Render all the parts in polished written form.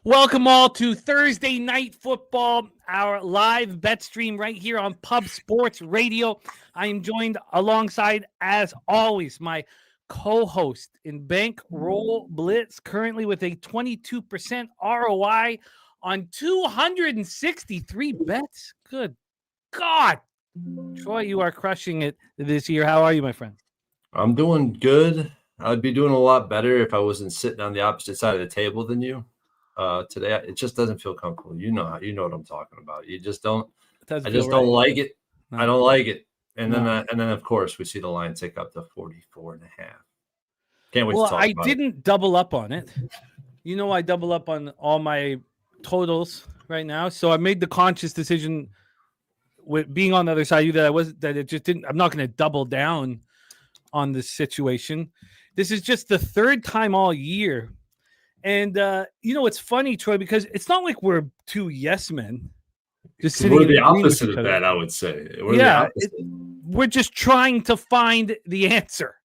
Welcome all to Thursday Night Football, our live bet stream right here on Pub Sports Radio. I am joined alongside, as always, my co-host in Bankroll Blitz, currently with a 22% ROI on 263 bets. Good God. Troy, you are crushing it this year. How are you, my friend? I'm doing good. I'd be doing a lot better if I wasn't sitting on the opposite side of the table than you. Today, it just doesn't feel comfortable. You know what I'm talking about. You just don't. I just don't like it. No. I don't like it. And then, of course, we see the line tick up to 44.5. Can't wait to talk about it. I didn't double up on it. You know, I double up on all my totals right now. So I made the conscious decision with being on the other side of you that it just didn't. I'm not going to double down on this situation. This is just the third time all year. And, it's funny, Troy, because it's not like we're two yes men. Just we're the opposite of that, I would say. We're just trying to find the answer.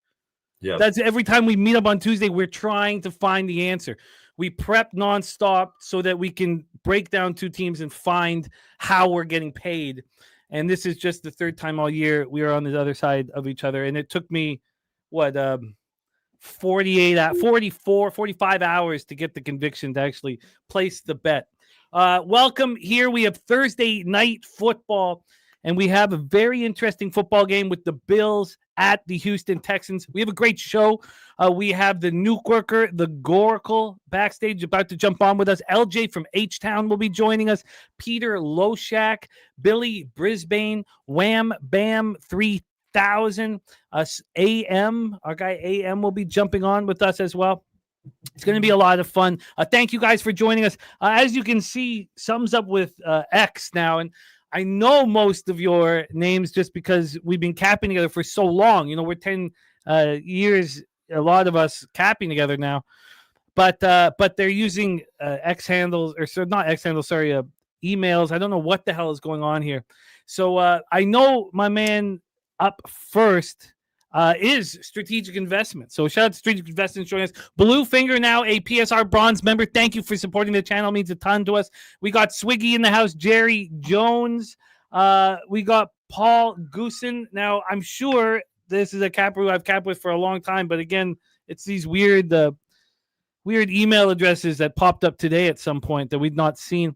Yeah, that's every time we meet up on Tuesday, we're trying to find the answer. We prep nonstop so that we can break down two teams and find how we're getting paid. And this is just the third time all year we are on the other side of each other. And it took me, 45 hours to get the conviction to actually place the bet. Welcome. Here we have Thursday Night Football, and we have a very interesting football game with the Bills at the Houston Texans. We have a great show. We have the Nuke Worker, the Gorki, backstage about to jump on with us. LJ from H-Town will be joining us. Peter Loshak, Billy Brisbane, Wham Bam 3000. Us AM, our guy AM will be jumping on with us as well. It's going to be a lot of fun. Thank you guys for joining us. As you can see, sums up with X now, and I know most of your names just because we've been capping together for so long. You know, we're 10 years, a lot of us capping together now, but they're using X handles, or not X handles, sorry, emails. I don't know what the hell is going on here. So I know my man up first is Strategic Investment. So shout out to Strategic Investment joining us. Bluefinger, now a PSR bronze member. Thank you for supporting the channel. It means a ton to us. We got Swiggy in the house, Jerry Jones. We got Paul Goosen. Now, I'm sure this is a capper who I've capped with for a long time, but again, it's these weird email addresses that popped up today at some point that we'd not seen.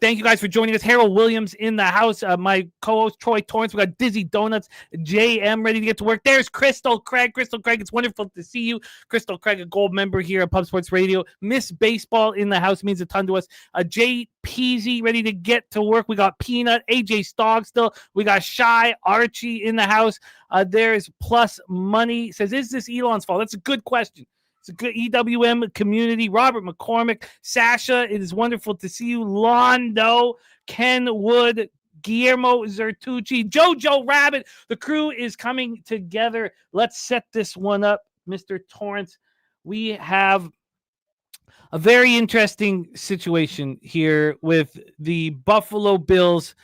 Thank you guys for joining us. Harold Williams in the house. My co-host Troy Torrance. We got Dizzy Donuts. JM ready to get to work. There's Crystal Craig. Crystal Craig, it's wonderful to see you. Crystal Craig, a gold member here at Pub Sports Radio. Miss Baseball in the house, means a ton to us. Jay Peasy ready to get to work. We got Peanut, AJ Stogg still. We got Shy Archie in the house. There's Plus Money. Says, is this Elon's fault? That's a good question. It's a good EWM community. Robert McCormick, Sasha, it is wonderful to see you. Londo, Ken Wood, Guillermo Zertucci, Jojo Rabbit. The crew is coming together. Let's set this one up, Mr. Torrance. We have a very interesting situation here with the Buffalo Bills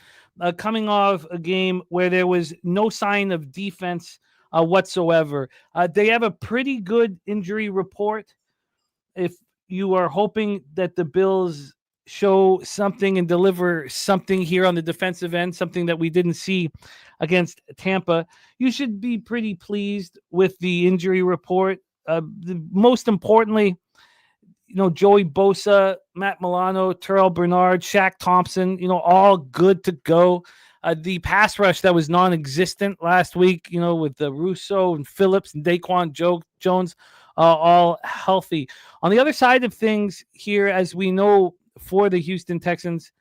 coming off a game where there was no sign of defense whatsoever. They have a pretty good injury report. If you are hoping that the Bills show something and deliver something here on the defensive end, something that we didn't see against Tampa, you should be pretty pleased with the injury report. Most importantly, Joey Bosa, Matt Milano, Terrell Bernard, Shaq Thompson, all good to go. The pass rush that was non-existent last week, with the Russo and Phillips and Daquan Jones, all healthy. On the other side of things here, as we know for the Houston Texans,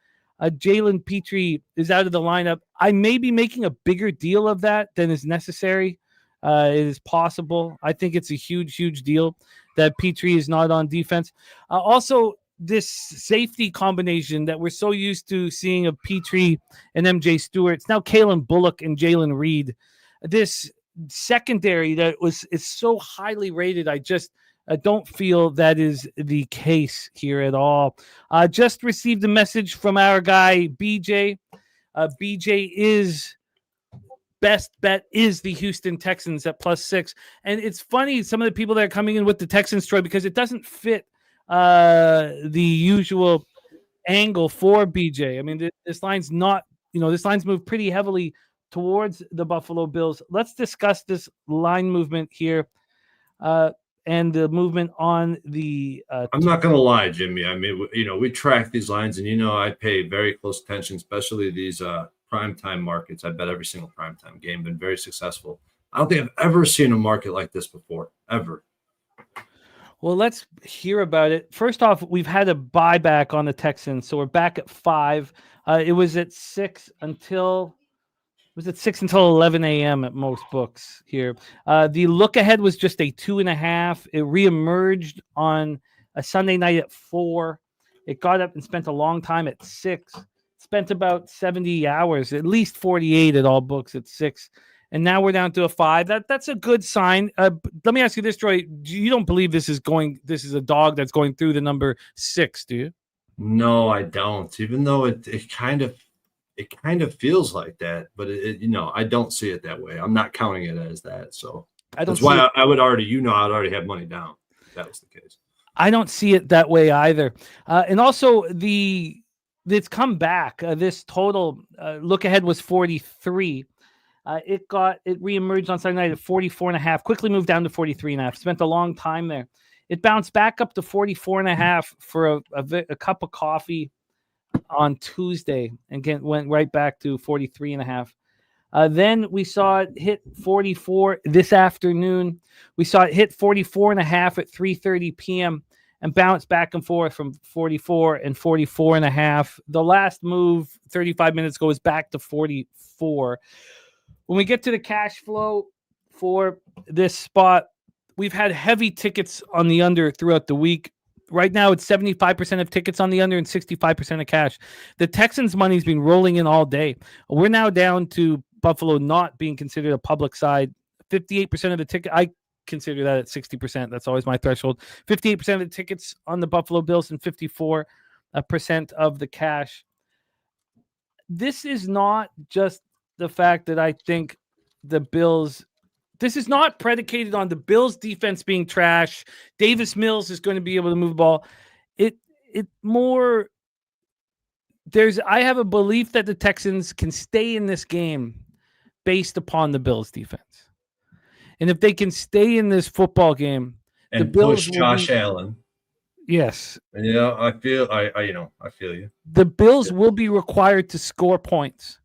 Jalen Petrie is out of the lineup. I may be making a bigger deal of that than is necessary. It is possible. I think it's a huge, huge deal that Petrie is not on defense. Also, this safety combination that we're so used to seeing of Petrie and MJ Stewart, it's now Kalen Bullock and Jalen Reed. This secondary that is so highly rated, I just don't feel that is the case here at all. Just received a message from our guy BJ. BJ is best bet is the Houston Texans at +6. And it's funny, some of the people that are coming in with the Texans, Troy, because it doesn't fit the usual angle for BJ. I mean, this line's not, this line's moved pretty heavily towards the Buffalo Bills. Let's discuss this line movement here and the movement on the. I'm not going to lie, Jimmy. I mean, we track these lines, and I pay very close attention, especially these primetime markets. I bet every single primetime game, been very successful. I don't think I've ever seen a market like this before, ever. Well, let's hear about it. First off, we've had a buyback on the Texans, so we're back at 5. It was at 6 until 11 a.m. at most books here. The look ahead was just a 2.5. It reemerged on a Sunday night at 4. It got up and spent a long time at 6. Spent about 70 hours, at least 48 at all books at 6. And now we're down to a 5. That's a good sign. Let me ask you this, Troy. You don't believe this is a dog that's going through the number 6, do you? No, I don't. Even though it kind of feels like that, but I don't see it that way. I'm not counting it as that. So that's why I would already, I'd already have money down if that was the case. I don't see it that way either. And also it's come back. This total look ahead was 43. It reemerged on Sunday night at 44.5, quickly moved down to 43.5, spent a long time there. It bounced back up to 44.5 for a cup of coffee on Tuesday, and again went right back to 43.5. Then we saw it hit 44 this afternoon. We saw it hit 44.5 at 3:30 p.m. and bounce back and forth from 44 and 44.5. The last move 35 minutes ago is back to 44. When we get to the cash flow for this spot, we've had heavy tickets on the under throughout the week. Right now, it's 75% of tickets on the under and 65% of cash. The Texans' money's been rolling in all day. We're now down to Buffalo not being considered a public side. 58% of the ticket, I consider that at 60%. That's always my threshold. 58% of the tickets on the Buffalo Bills and 54% of the cash. This is not just the fact that I think the Bills, this is not predicated on the Bills defense being trash. Davis Mills is going to be able to move the ball. I have a belief that the Texans can stay in this game based upon the Bills defense. And if they can stay in this football game and the Bills push Josh Allen. Yes. And I feel you. The Bills will be required to score points.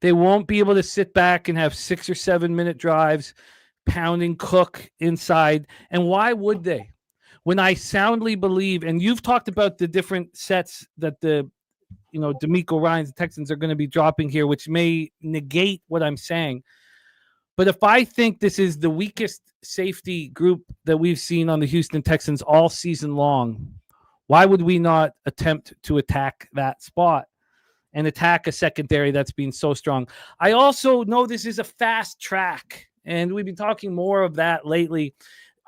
They won't be able to sit back and have 6 or 7 minute drives, pounding Cook inside. And why would they? When I soundly believe, and you've talked about the different sets that DeMeco Ryans, the Texans are going to be dropping here, which may negate what I'm saying. But if I think this is the weakest safety group that we've seen on the Houston Texans all season long, why would we not attempt to attack that spot and attack a secondary that's been so strong? I also know this is a fast track, and we've been talking more of that lately.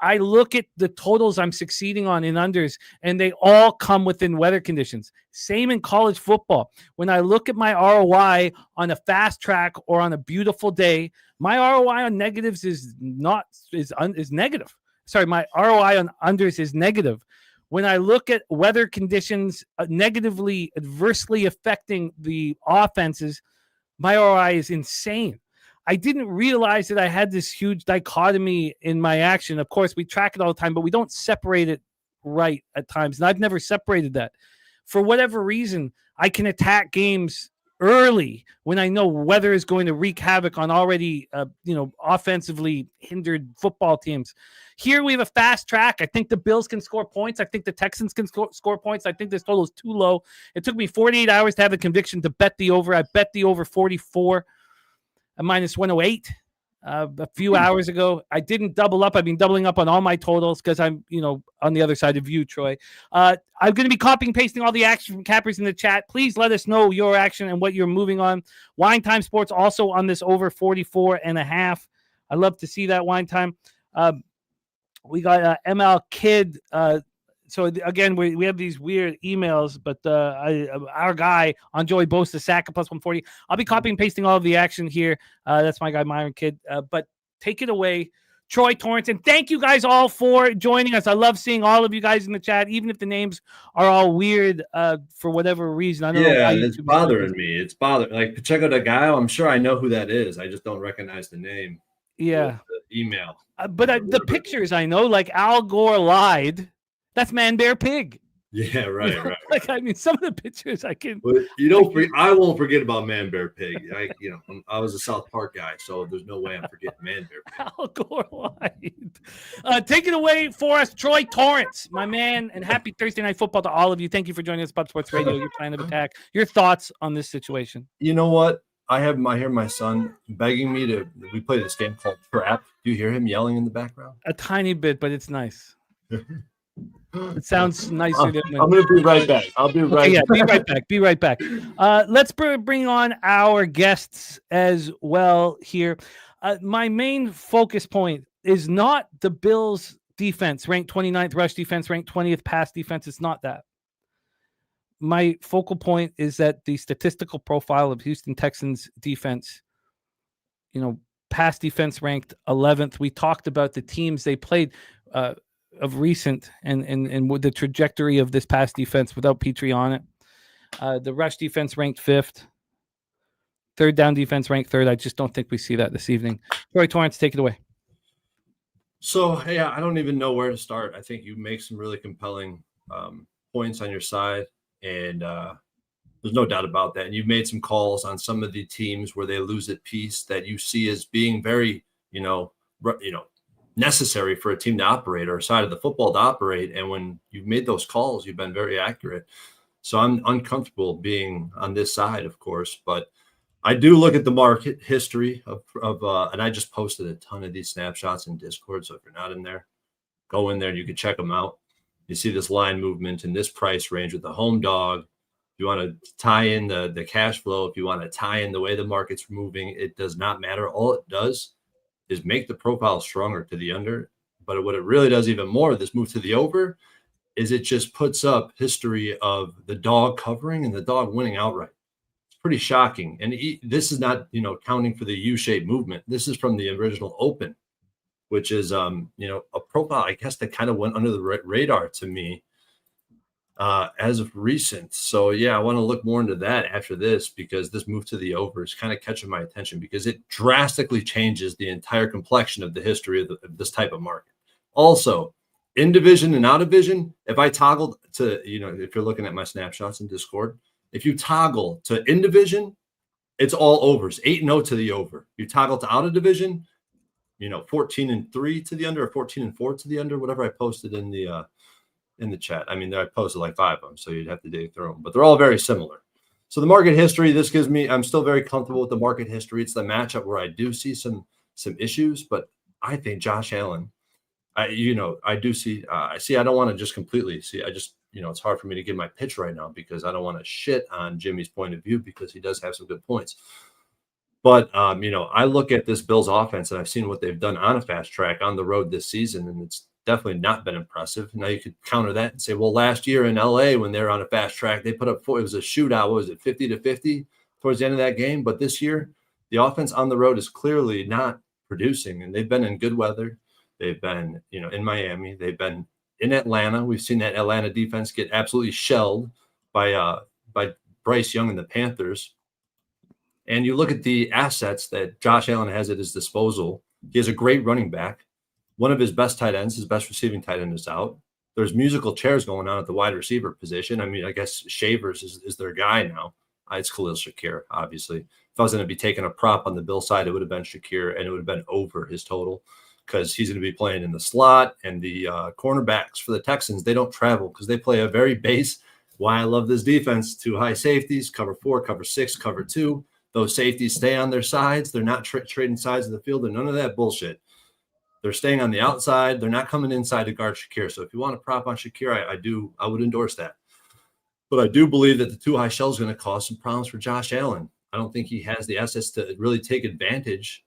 I look at the totals I'm succeeding on in unders, and they all come within weather conditions. Same in college football. When I look at my ROI on a fast track or on a beautiful day, my ROI on negatives is negative. Sorry, my ROI on unders is negative. When I look at weather conditions adversely affecting the offenses, my ROI is insane. I didn't realize that I had this huge dichotomy in my action. Of course, we track it all the time, but we don't separate it right at times. And I've never separated that. For whatever reason, I can attack games early when I know weather is going to wreak havoc on already, offensively hindered football teams. Here we have a fast track. I think the Bills can score points. I think the Texans can score points. I think this total is too low. It took me 48 hours to have a conviction to bet the over. I bet the over 44, a minus 108 a few hours ago. I didn't double up. I've been doubling up on all my totals because I'm, on the other side of you, Troy. I'm going to be copying and pasting all the action from Cappers in the chat. Please let us know your action and what you're moving on. Wine Time Sports also on this over 44.5. I love to see that Wine Time. We got ML Kid. So again, we have these weird emails, but our guy on Joey Bosa sack plus 140. I'll be copying and pasting all of the action here. That's my guy Myron Kidd. But take it away, Troy Torrance. And thank you guys all for joining us. I love seeing all of you guys in the chat, even if the names are all weird for whatever reason. I don't know why it's bothering me. It's bothering. Like Pacheco de Gallo, I'm sure I know who that is. I just don't recognize the name. Yeah. The email. But the pictures I know, like Al Gore lied. That's Man Bear Pig. Yeah, right. Like, I mean, some of the pictures I can. But you don't. I won't forget about Man Bear Pig. I was a South Park guy, so there's no way I'm forgetting Man Bear Pig. Al Gore lied. Take it away for us, Troy Torrance, my man, and happy Thursday Night Football to all of you. Thank you for joining us, Bud Sports Radio. Your plan of attack. Your thoughts on this situation? You know what? I hear my son begging me to. We play this game called Trap. Do you hear him yelling in the background? A tiny bit, but it's nice. It sounds nicer than when... I'm going to be right back. I'll be right back. Yeah, be right back. Let's bring on our guests as well here. My main focus point is not the Bills' defense, ranked 29th rush defense, ranked 20th pass defense. It's not that. My focal point is that the statistical profile of Houston Texans defense, pass defense ranked 11th. We talked about the teams they played of recent and with the trajectory of this pass defense without Petrie on it. The rush defense ranked 5th. Third down defense ranked 3rd. I just don't think we see that this evening. Troy Torrance, take it away. So, yeah, I don't even know where to start. I think you make some really compelling points on your side, and there's no doubt about that. And you've made some calls on some of the teams where they lose at peace that you see as being very, necessary for a team to operate or a side of the football to operate. And when you've made those calls, you've been very accurate. So I'm uncomfortable being on this side, of course, but I do look at the market history of and I just posted a ton of these snapshots in Discord. So if you're not in there, go in there and you can check them out. You see this line movement in this price range with the home dog. If you want to tie in the cash flow, if you want to tie in the way the market's moving, it does not matter. All it does is make the profile stronger to the under. But what it really does even more, this move to the over, is it just puts up history of the dog covering and the dog winning outright. It's pretty shocking. And this is not, counting for the U-shaped movement. This is from the original open, which is, a profile, I guess, that kind of went under the radar to me as of recent. So, yeah, I want to look more into that after this, because this move to the over is kind of catching my attention because it drastically changes the entire complexion of the history of this type of market. Also, in division and out of division, if I toggled to, if you're looking at my snapshots in Discord, if you toggle to in division, it's all overs, 8-0 to the over. You toggle to out of division, 14-3 to the under, or 14-4 to the under, whatever I posted in the chat. I mean, I posted like 5 of them, so you'd have to dig through them, but they're all very similar. So the market history, I'm still very comfortable with the market history. It's the matchup where I do see some issues, but I think Josh Allen, I do see, I don't want to just completely see, it's hard for me to give my pitch right now because I don't want to shit on Jimmy's point of view because he does have some good points. But, I look at this Bills offense and I've seen what they've done on a fast track on the road this season, and it's definitely not been impressive. Now you could counter that and say, well, last year in LA, when they were on a fast track, they put up it was a shootout. What was it, 50-50 towards the end of that game? But this year, the offense on the road is clearly not producing, and they've been in good weather. They've been, in Miami. They've been in Atlanta. We've seen that Atlanta defense get absolutely shelled by Bryce Young and the Panthers. And you look at the assets that Josh Allen has at his disposal. He has a great running back. One of his best tight ends, his best receiving tight end, is out. There's musical chairs going on at the wide receiver position. I mean, I guess Shavers is their guy now. It's Khalil Shakir, obviously. If I was going to be taking a prop on the Bill side, it would have been Shakir, and it would have been over his total because he's going to be playing in the slot. And the cornerbacks for the Texans, they don't travel because they play a very base. Why I love this defense: 2 high safeties, cover 4, cover 6, cover 2. Those safeties stay on their sides. They're not trading sides of the field, and none of that bullshit. They're staying on the outside. They're not coming inside to guard Shakir. So if you want to prop on Shakir, I would endorse that. But I do believe that the 2 high shell is going to cause some problems for Josh Allen. I don't think he has the assets to really take advantage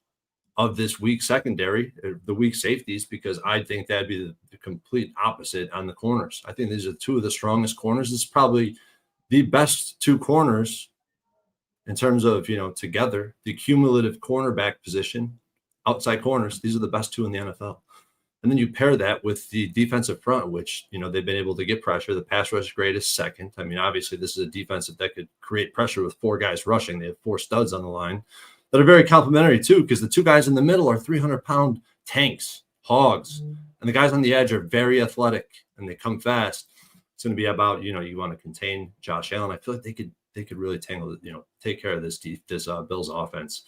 of this weak secondary, the weak safeties, because I think that'd be the complete opposite on the corners. I think these are 2 of the strongest corners. This is probably the best 2 corners in terms of, together, the cumulative cornerback position outside corners. These are the best 2 in the NFL. And then you pair that with the defensive front, which, they've been able to get pressure. The pass rush grade is second. I mean, obviously, this is a defense that could create pressure with 4 guys rushing. They have 4 studs on the line that are very complimentary, too, because the 2 guys in the middle are 300-pound tanks, hogs. And the guys on the edge are very athletic, and they come fast. It's going to be about, you want to contain Josh Allen. I feel like they could really take care of this Bills offense.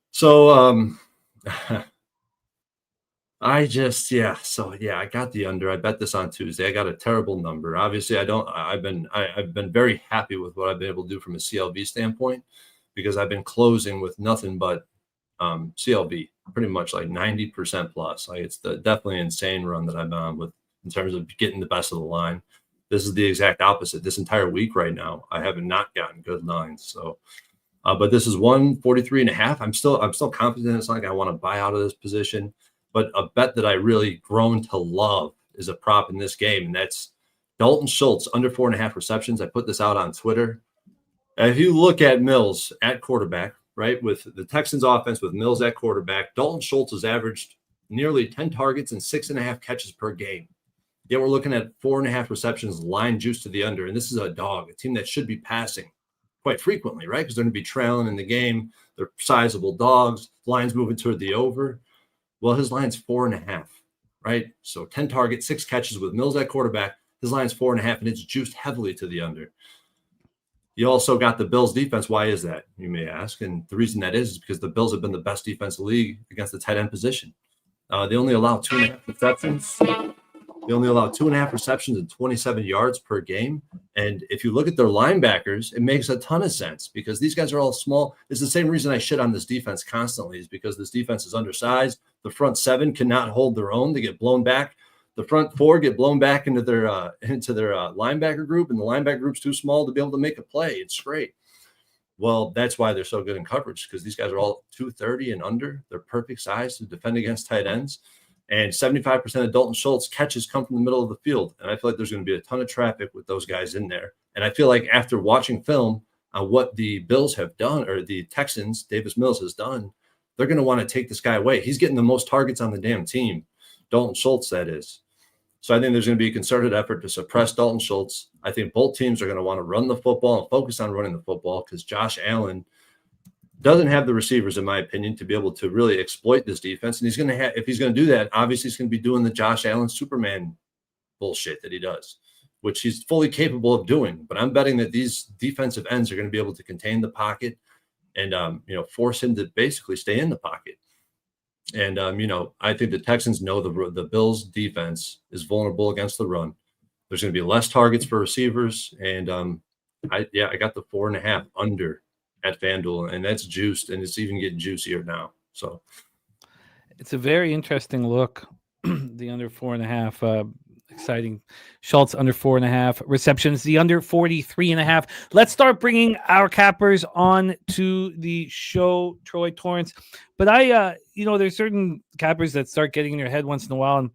So, I got the under. I bet this on Tuesday. I got a terrible number. Obviously, I've been very happy with what I've been able to do from a CLV standpoint, because I've been closing with nothing but CLV, pretty much like 90% plus. Like, it's definitely an insane run that I've been on with in terms of getting the best of the line. This is the exact opposite. This entire week right now, I have not gotten good lines. So, but this is 143.5. I'm still confident. It's not like I want to buy out of this position. But a bet that I really grown to love is a prop in this game, and that's Dalton Schultz under 4.5 receptions. I put this out on Twitter. If you look at Mills at quarterback, right, with the Texans offense with Mills at quarterback, Dalton Schultz has averaged nearly 10 targets and 6.5 catches per game. Yet we're looking at 4.5 receptions, line juice to the under, and this is a team that should be passing quite frequently, right, because they're going to be trailing in the game. They're sizable dogs. Line's moving toward the over. Well, his line's 4.5, right? So 10 targets, 6 catches with Mills at quarterback. His line's 4.5, and it's juiced heavily to the under. You also got the Bills defense. Why is that, you may ask? And the reason that is because the Bills have been the best defense in the league against the tight end position. They only allow 2.5 receptions. They only allow 2.5 receptions and 27 yards per game. And if you look at their linebackers, it makes a ton of sense because these guys are all small. It's the same reason I shit on this defense constantly, is because this defense is undersized. The front 7 cannot hold their own. They get blown back. The front 4 get blown back into their linebacker group, and the linebacker group's too small to be able to make a play. It's great. Well, that's why they're so good in coverage, because these guys are all 230 and under. They're perfect size to defend against tight ends. And 75% of Dalton Schultz catches come from the middle of the field. And I feel like there's going to be a ton of traffic with those guys in there. And I feel like after watching film on what the Bills have done, or the Texans, Davis Mills has done, they're going to want to take this guy away. He's getting the most targets on the damn team. Dalton Schultz, that is. So I think there's going to be a concerted effort to suppress Dalton Schultz. I think both teams are going to want to run the football and focus on running the football, because Josh Allen doesn't have the receivers, in my opinion, to be able to really exploit this defense. And he's going to have, if he's going to do that, obviously he's going to be doing the Josh Allen Superman bullshit that he does, which he's fully capable of doing. But I'm betting that these defensive ends are going to be able to contain the pocket and, force him to basically stay in the pocket. And, I think the Texans know the Bills defense is vulnerable against the run. There's going to be less targets for receivers. And I got the 4.5 under at FanDuel, and that's juiced, and it's even getting juicier now. So it's a very interesting look. The under 4.5, exciting. Schultz under 4.5 receptions, the under 43.5. Let's start bringing our cappers on to the show, Troy Torrance. But there's certain cappers that start getting in your head once in a while, and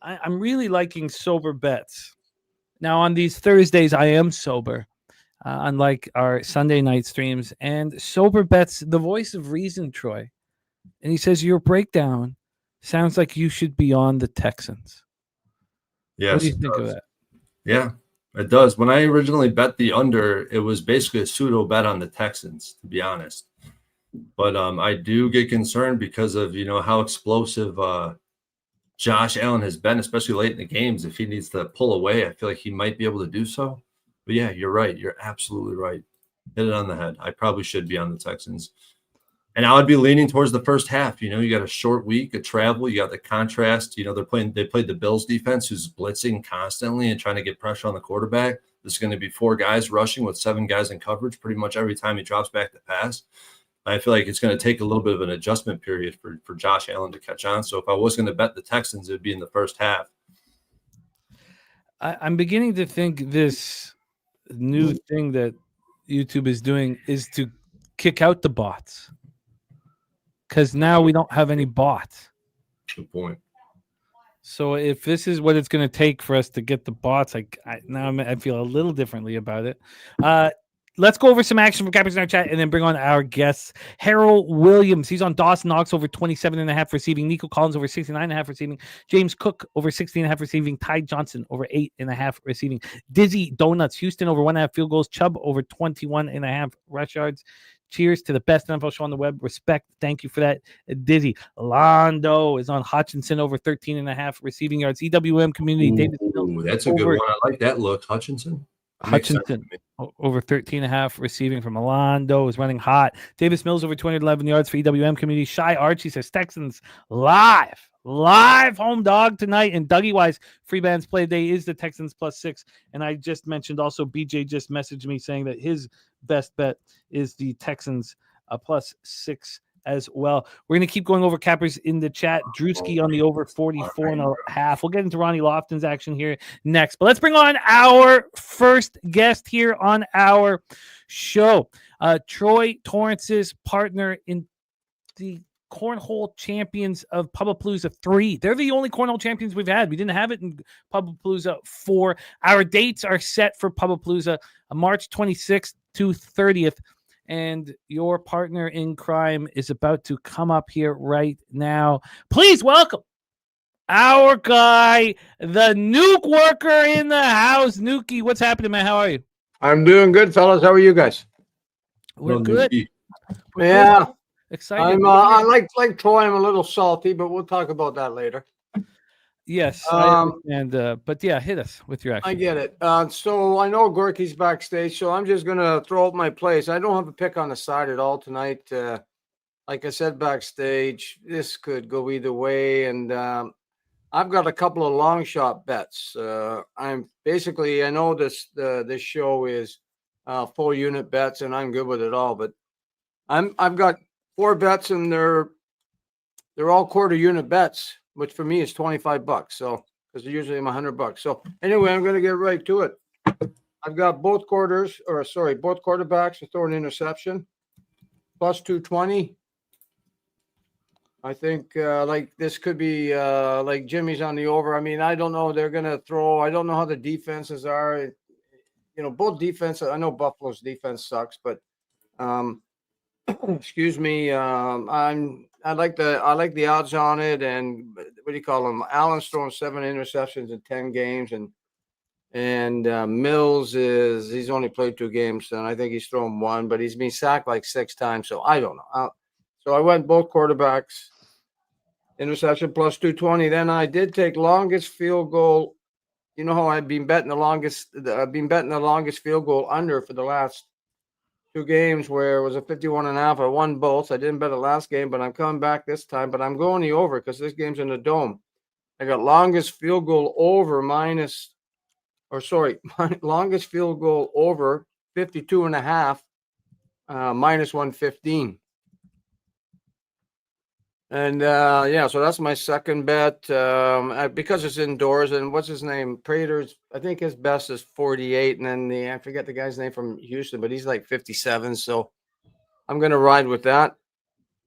I'm really liking sober bets. Now on these Thursdays, I am sober. Unlike our Sunday night streams, and sober bets, the voice of reason, Troy. And he says, your breakdown sounds like you should be on the Texans. Yes, what do you think of that? Yeah, it does. When I originally bet the under, it was basically a pseudo bet on the Texans, to be honest. But I do get concerned because of, how explosive Josh Allen has been, especially late in the games. If he needs to pull away, I feel like he might be able to do so. But yeah, you're right. You're absolutely right. Hit it on the head. I probably should be on the Texans. And I would be leaning towards the first half. You got a short week of travel. You got the contrast. They played the Bills defense, who's blitzing constantly and trying to get pressure on the quarterback. This is going to be 4 guys rushing with 7 guys in coverage pretty much every time he drops back to pass. I feel like it's going to take a little bit of an adjustment period for Josh Allen to catch on. So if I was going to bet the Texans, it would be in the first half. I'm beginning to think this new thing that YouTube is doing is to kick out the bots, because now we don't have any bots. Good point. So if this is what it's going to take for us to get the bots, I feel a little differently about it. let's go over some action from Captains in our chat and then bring on our guests. Harold Williams, he's on Dawson Knox over 27.5 receiving. Nico Collins over 69.5 receiving. James Cook over 16.5 receiving. Ty Johnson over 8.5 receiving. Dizzy Donuts, Houston over 1.5 field goals. Chubb over 21.5 rush yards. Cheers to the best NFL show on the web. Respect. Thank you for that, Dizzy. Londo is on Hutchinson over 13.5 receiving yards. EWM community. David Mills, that's a good one. I like that look. Hutchinson over 13.5 receiving from Londo is running hot. Davis Mills over 211 yards for EWM community. Shy Archie says Texans live home dog tonight. And Dougie Wise, free bands play day is the Texans +6. And I just mentioned also BJ just messaged me saying that his best bet is the Texans +6 as well. We're going to keep going over cappers in the chat. Drewski on the over 44.5. We'll get into Ronnie Lofton's action here next. But let's bring on our first guest here on our show. Troy Torrance's partner in the Cornhole Champions of Pubapalooza 3. They're the only Cornhole Champions we've had. We didn't have it in Pubapalooza 4. Our dates are set for Pubapalooza March 26th to 30th. And your partner in crime is about to come up here right now. Please welcome our guy, the Nuke worker in the house. Nookie, what's happening, man? How are you? I'm doing good, fellas. How are you guys? We're good. Yeah. Good. Excited. I like Troy. I'm a little salty, but we'll talk about that later. Yes, I understand. But yeah, hit us with your action. I get it. So I know Gorky's backstage, so I'm just gonna throw up my place. I don't have a pick on the side at all tonight. Like I said backstage, this could go either way, and I've got a couple of long shot bets. I know this show is full unit bets, and I'm good with it all. But I've got 4 bets, and they're all quarter unit bets, which for me is $25. So, because usually I'm $100. So anyway, I'm going to get right to it. I've got both quarterbacks to throw an interception, +220. I think like this could be like Jimmy's on the over. I mean, I don't know. They're going to throw. I don't know how the defenses are. Both defenses. I know Buffalo's defense sucks, but excuse me. I like the odds on it, and what do you call them? Allen's throwing 7 interceptions in 10 games, and Mills he's only played 2 games, and I think he's thrown 1, but he's been sacked like 6 times. So I don't know. So I went both quarterbacks, interception +220. Then I did take longest field goal. You know how I've been betting the longest field goal under for the last 2 games where it was a 51.5. I won both. I didn't bet it last game, but I'm coming back this time. But I'm going the over because this game's in the dome. I got longest field goal over longest field goal over 52.5, -115. And so that's my second bet. Because it's indoors, and what's his name? Prater's, I think his best is 48, and then I forget the guy's name from Houston, but he's like 57. So I'm gonna ride with that.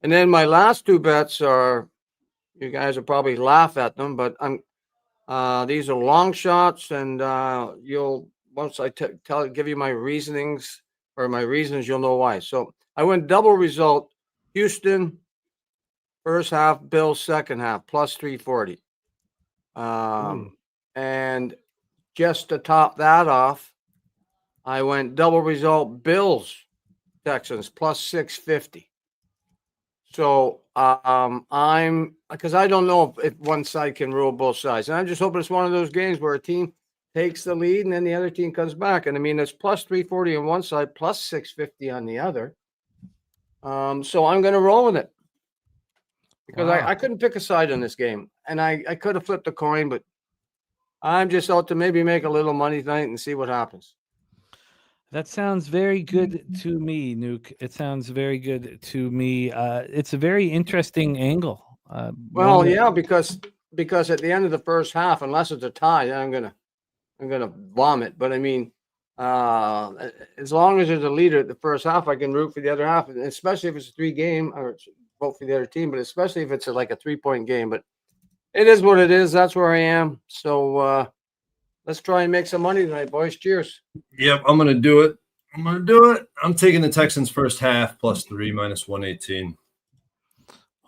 And then my last 2 bets are, you guys will probably laugh at them, but these are long shots, and once I give you my reasonings or my reasons, you'll know why. So I went double result, Houston first half, Bills second half, +340. And just to top that off, I went double result, Bills Texans +650. So because I don't know if one side can rule both sides, and I'm just hoping it's one of those games where a team takes the lead and then the other team comes back. And I mean, it's +340 on one side, +650 on the other. So I'm going to roll with it. Because I couldn't pick a side in this game, and I could have flipped a coin, but I'm just out to maybe make a little money tonight and see what happens. That sounds very good to me, Nuke. It sounds very good to me. It's a very interesting angle. Because at the end of the first half, unless it's a tie, I'm gonna vomit. But I mean, as long as there's a leader at the first half, I can root for the other half, especially if it's a 3-game or vote for the other team, but especially if it's like a 3-point game. But it is what it is. That's where I am. So let's try and make some money tonight, boys. Cheers. Yep, I'm going to do it. I'm going to do it. I'm taking the Texans first half +3 -118.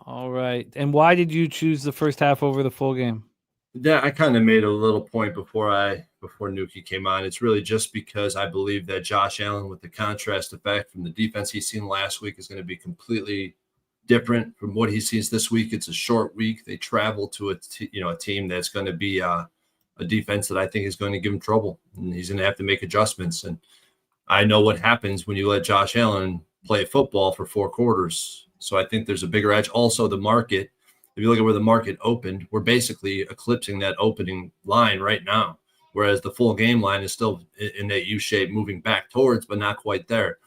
All right. And why did you choose the first half over the full game? Yeah, I kind of made a little point before Nookie came on. It's really just because I believe that Josh Allen, with the contrast effect from the defense he's seen last week, is going to be completely different from what he sees this week. It's a short week. They travel to a team that's going to be a defense that I think is going to give him trouble, and he's going to have to make adjustments. And I know what happens when you let Josh Allen play football for 4 quarters. So I think there's a bigger edge. Also, the market. If you look at where the market opened, we're basically eclipsing that opening line right now, whereas the full game line is still in that U shape, moving back towards, but not quite there.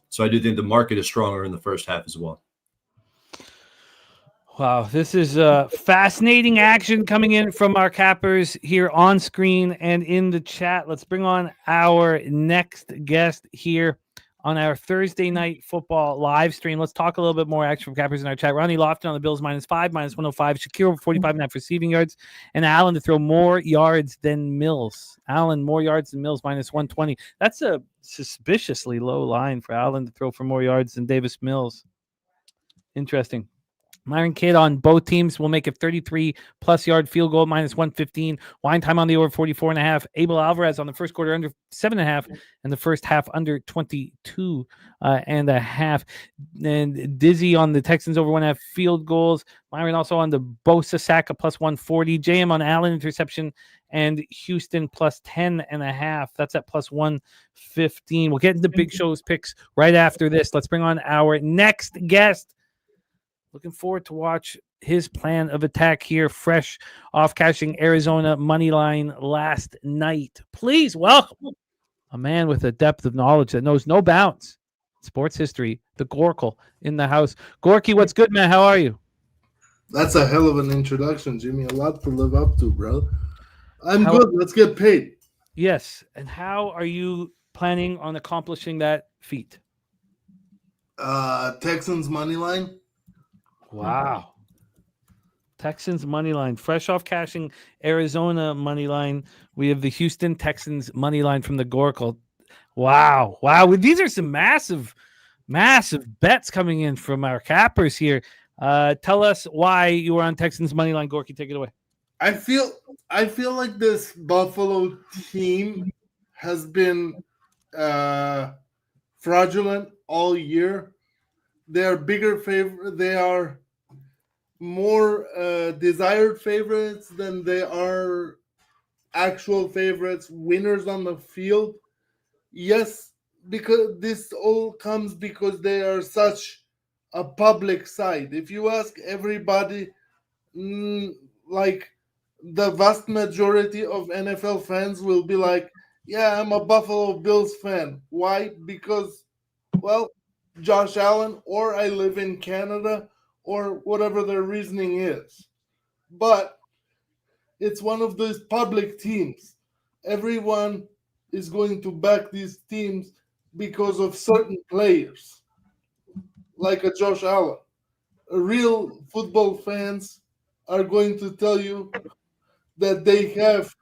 So I do think the market is stronger in the first half as well. Wow, this is fascinating action coming in from our cappers here on screen and in the chat. Let's bring on our next guest here on our Thursday night football live stream. Let's talk a little bit more action from cappers in our chat. Ronnie Lofton on the Bills -5, -105. Shakir over 45.5 receiving yards. And Allen to throw more yards than Mills. Allen, more yards than Mills, -120. That's a suspiciously low line for Allen to throw for more yards than Davis Mills. Interesting. Myron Kidd on both teams will make a 33-plus yard field goal, -115. Wine time on the over 44.5. Abel Alvarez on the first quarter under 7.5, and the first half under 22.5. And Dizzy on the Texans over 1.5 field goals. Myron also on the Bosa Saka +140. JM on Allen interception and Houston +10.5. That's at +115. We'll get into Big Show's picks right after this. Let's bring on our next guest. Looking forward to watch his plan of attack here, fresh off cashing Arizona money line last night. Please welcome a man with a depth of knowledge that knows no bounds. Sports history, the Gorkle in the house. Gorki, what's good, man? How are you? That's a hell of an introduction, Jimmy. A lot to live up to, bro. I'm good. Let's get paid. Yes. And how are you planning on accomplishing that feat? Texans money line. Wow. Texans money line. Fresh off cashing Arizona money line. We have the Houston Texans money line from the Gorkle. Wow. These are some massive bets coming in from our cappers here. Tell us why you were on Texans money line. Gorky, take it away. I feel like this Buffalo team has been fraudulent all year. They are bigger favorite. They are more desired favorites than they are actual favorites, winners on the field. Yes, because this all comes because they are such a public side. If you ask everybody, like the vast majority of NFL fans will be like, yeah, I'm a Buffalo Bills fan. Why? Because, well, Josh Allen, or I live in Canada, or whatever their reasoning is. But it's one of those public teams. Everyone is going to back these teams because of certain players, like a Josh Allen. Real football fans are going to tell you that they have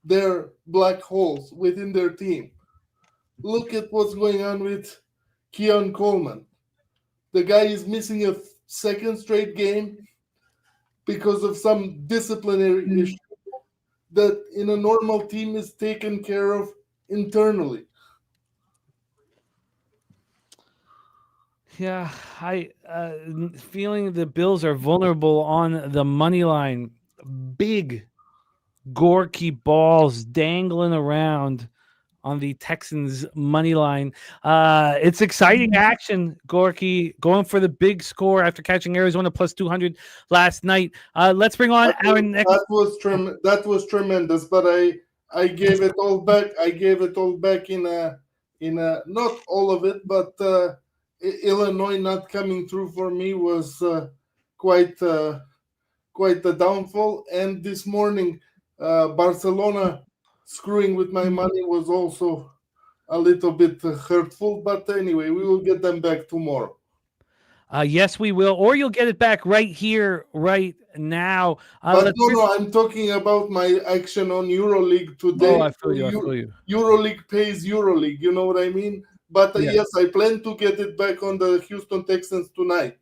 their black holes within their team. Look at what's going on with Keon Coleman. The guy is missing a second straight game because of some disciplinary issue that in a normal team is taken care of internally. Yeah, I feeling the Bills are vulnerable on the money line. Big Gorky balls dangling around on the Texans money line. It's exciting action, Gorky, going for the big score after catching Arizona +200 last night. Let's bring on our next. That was tremendous, but I gave it all back. I gave it all back in a not all of it, but Illinois not coming through for me was quite the downfall. And this morning, Barcelona screwing with my money was also a little bit hurtful. But anyway, we will get them back tomorrow. Yes, we will. Or you'll get it back right here, right now. But no, I'm talking about my action on EuroLeague today. Oh, I feel you. EuroLeague pays EuroLeague. You know what I mean? But yes, I plan to get it back on the Houston Texans tonight.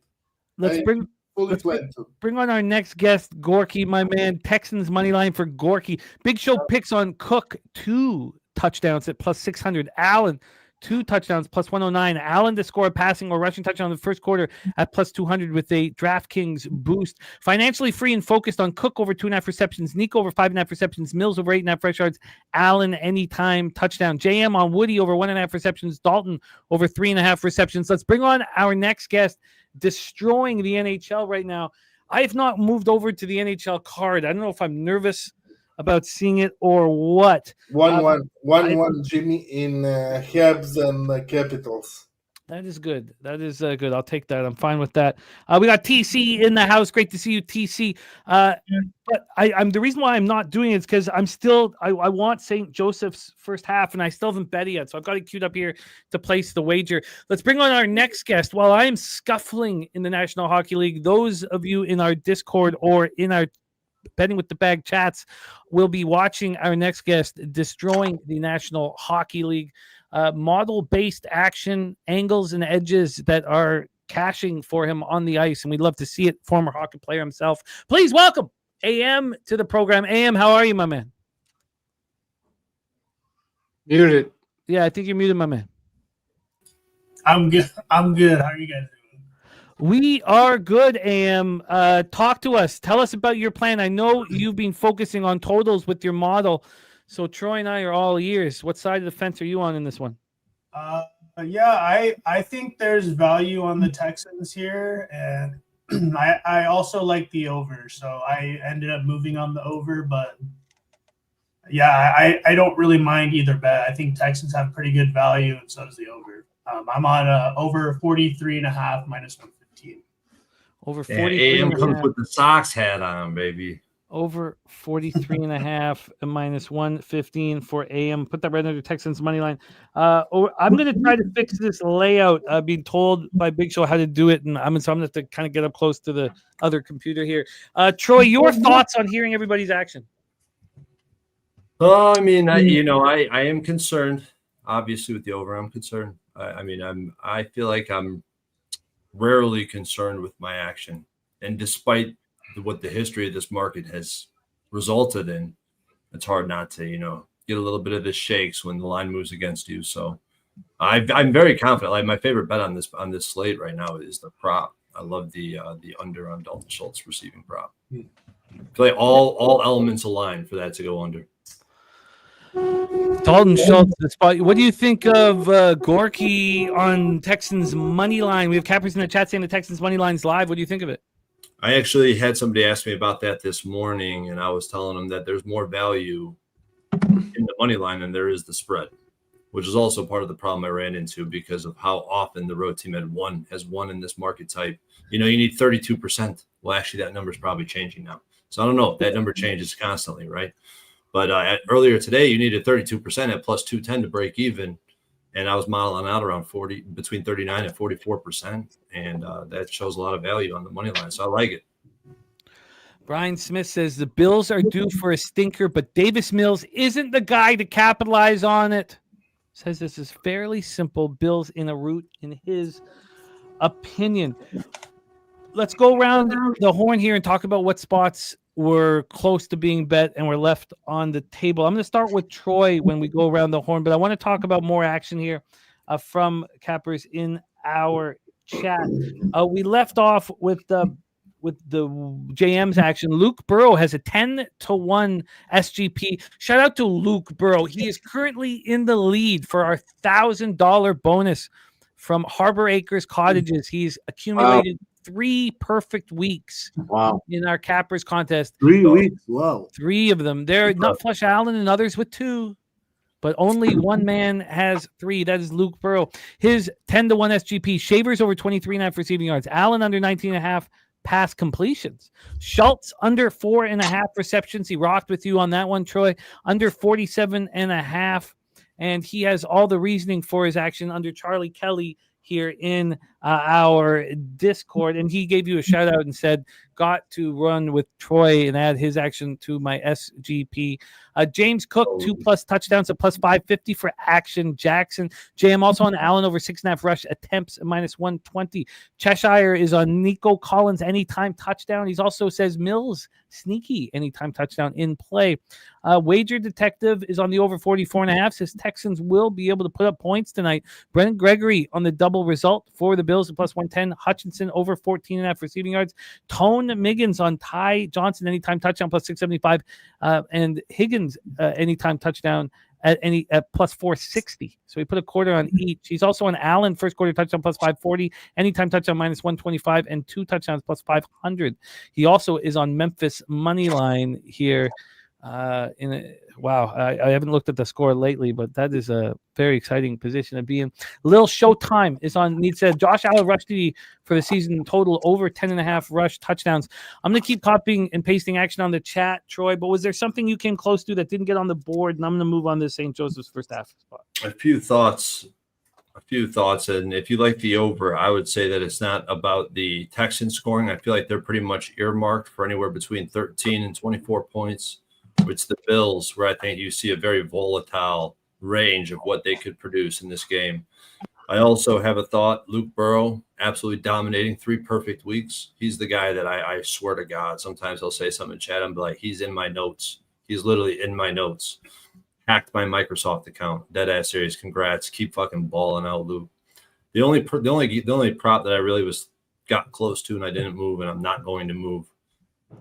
Let's bring on our next guest, Gorki, my man. Texans money line for Gorki. Big Show picks on Cook 2 touchdowns at plus 600. Allen 2 touchdowns plus 109. Allen to score a passing or rushing touchdown in the first quarter at plus 200 with a DraftKings boost. Financially free and focused on Cook over 2.5 receptions, Nico over 5.5 receptions, Mills over 8.5 rush yards, Allen anytime touchdown. JM on Woody over 1.5 receptions, Dalton over 3.5 receptions. Let's bring on our next guest, destroying the NHL right now. I have not moved over to the NHL card. I don't know if I'm nervous about seeing it or what. 1-1 Jimmy in Habs and Capitals. That is good. That is good. I'll take that. I'm fine with that. We got TC in the house. Great to see you, TC. But I'm the reason why I'm not doing it is because I'm still I want St. Joseph's first half, and I still haven't bet it yet. So I've got it queued up here to place the wager. Let's bring on our next guest. While I am scuffling in the National Hockey League, those of you in our Discord or in our Betting with the Bag chats will be watching our next guest destroying the National Hockey League. Model-based action, angles and edges that are cashing for him on the ice, and we'd love to see it. Former hockey player himself. Please welcome AM to the program. AM, how are you, my man? Muted. Yeah, I think you're muted, my man. I'm good. How are you guys doing? We are good, AM. Talk to us. Tell us about your plan. I know you've been focusing on totals with your model. So Troy and I are all ears. What side of the fence are you on in this one? I think there's value on the Texans here, and I also like the over. So I ended up moving on the over, but yeah, I don't really mind either bet. I think Texans have pretty good value, and so does the over. I'm on over 43.5 minus 115. Over 43. AM comes with the Sox hat on, baby. Over 43.5 and minus 115 for AM. Put that right under Texans money line. I'm going to try to fix this layout. I've been told by Big Show how to do it, and so I'm going to have to kind of get up close to the other computer here. Troy, your thoughts on hearing everybody's action? I mean, I am concerned. Obviously, with the over, I'm concerned. I feel like I'm rarely concerned with my action, and despite what the history of this market has resulted in, it's hard not to, get a little bit of the shakes when the line moves against you. So I'm very confident. Like, my favorite bet on this slate right now is the prop. I love the under on Dalton Schultz receiving prop. I feel like all elements align for that to go under. Dalton Schultz, the spot. What do you think of Gorki on Texans money line? We have cappers in the chat saying the Texans money line's live. What do you think of it? I actually had somebody ask me about that this morning, and I was telling them that there's more value in the money line than there is the spread, which is also part of the problem I ran into because of how often the road team has won in this market type. You need 32%. Well, actually, that number is probably changing now. So I don't know. That number changes constantly, right? But earlier today, you needed 32% at plus 210 to break even. And I was modeling out around between 39 and 44%. And that shows a lot of value on the money line. So I like it. Brian Smith says the Bills are due for a stinker, but Davis Mills isn't the guy to capitalize on it. Says this is fairly simple. Bills in a route, in his opinion. Let's go around the horn here and talk about what spots were close to being bet and were left on the table. I'm going to start with Troy when we go around the horn, but I want to talk about more action here from cappers in our chat. We left off with the JM's action. Luke Burrow has a 10-1 SGP. Shout out to Luke Burrow. He is currently in the lead for our $1,000 bonus from Harbor Acres Cottages. He's accumulated 3 perfect weeks in our cappers contest. 3 weeks. Wow. 3 of them. They're not Flush Allen and others with 2, but only one man has 3. That is Luke Burrow. His 10-1 SGP. Shavers over 23.5 receiving yards. Allen under 19.5 pass completions. Schultz under 4.5 receptions. He rocked with you on that one, Troy. Under 47.5. And he has all the reasoning for his action under Charlie Kelly here in our Discord, and he gave you a shout out and said got to run with Troy and add his action to my SGP. James Cook, 2+ touchdowns at +550 for action. Jackson JM also on Allen over 6.5 rush attempts at -120. Cheshire is on Nico Collins anytime touchdown. He's also says Mills sneaky anytime touchdown in play. Wager Detective is on the over 44.5. Says Texans will be able to put up points tonight. Brendan Gregory on the double result for the Bills at +110. Hutchinson over 14.5 receiving yards. Tone Miggins on Ty Johnson anytime touchdown +675. And Higgins anytime touchdown at +460. So he put a quarter on each. He's also on Allen first quarter touchdown +540, anytime touchdown -125, and 2 touchdowns +500. He also is on Memphis money line here. I haven't looked at the score lately, but that is a very exciting position to be in. Lil Showtime is on. Need said Josh Allen rushed for the season total over 10.5 rush touchdowns. I'm gonna keep copying and pasting action on the chat, Troy. But was there something you came close to that didn't get on the board? And I'm gonna move on to St. Joseph's first half spot. A few thoughts. And if you like the over, I would say that it's not about the Texans scoring. I feel like they're pretty much earmarked for anywhere between 13 and 24 points. It's the Bills where I think you see a very volatile range of what they could produce in this game. I also have a thought. Luke Burrow, absolutely dominating, 3 perfect weeks. He's the guy that I swear to God, sometimes I'll say something in chat. I'm like, he's in my notes. He's literally in my notes. Hacked my Microsoft account. Deadass series. Congrats. Keep fucking balling out, Luke. The only prop that I really got close to and I didn't move, and I'm not going to move.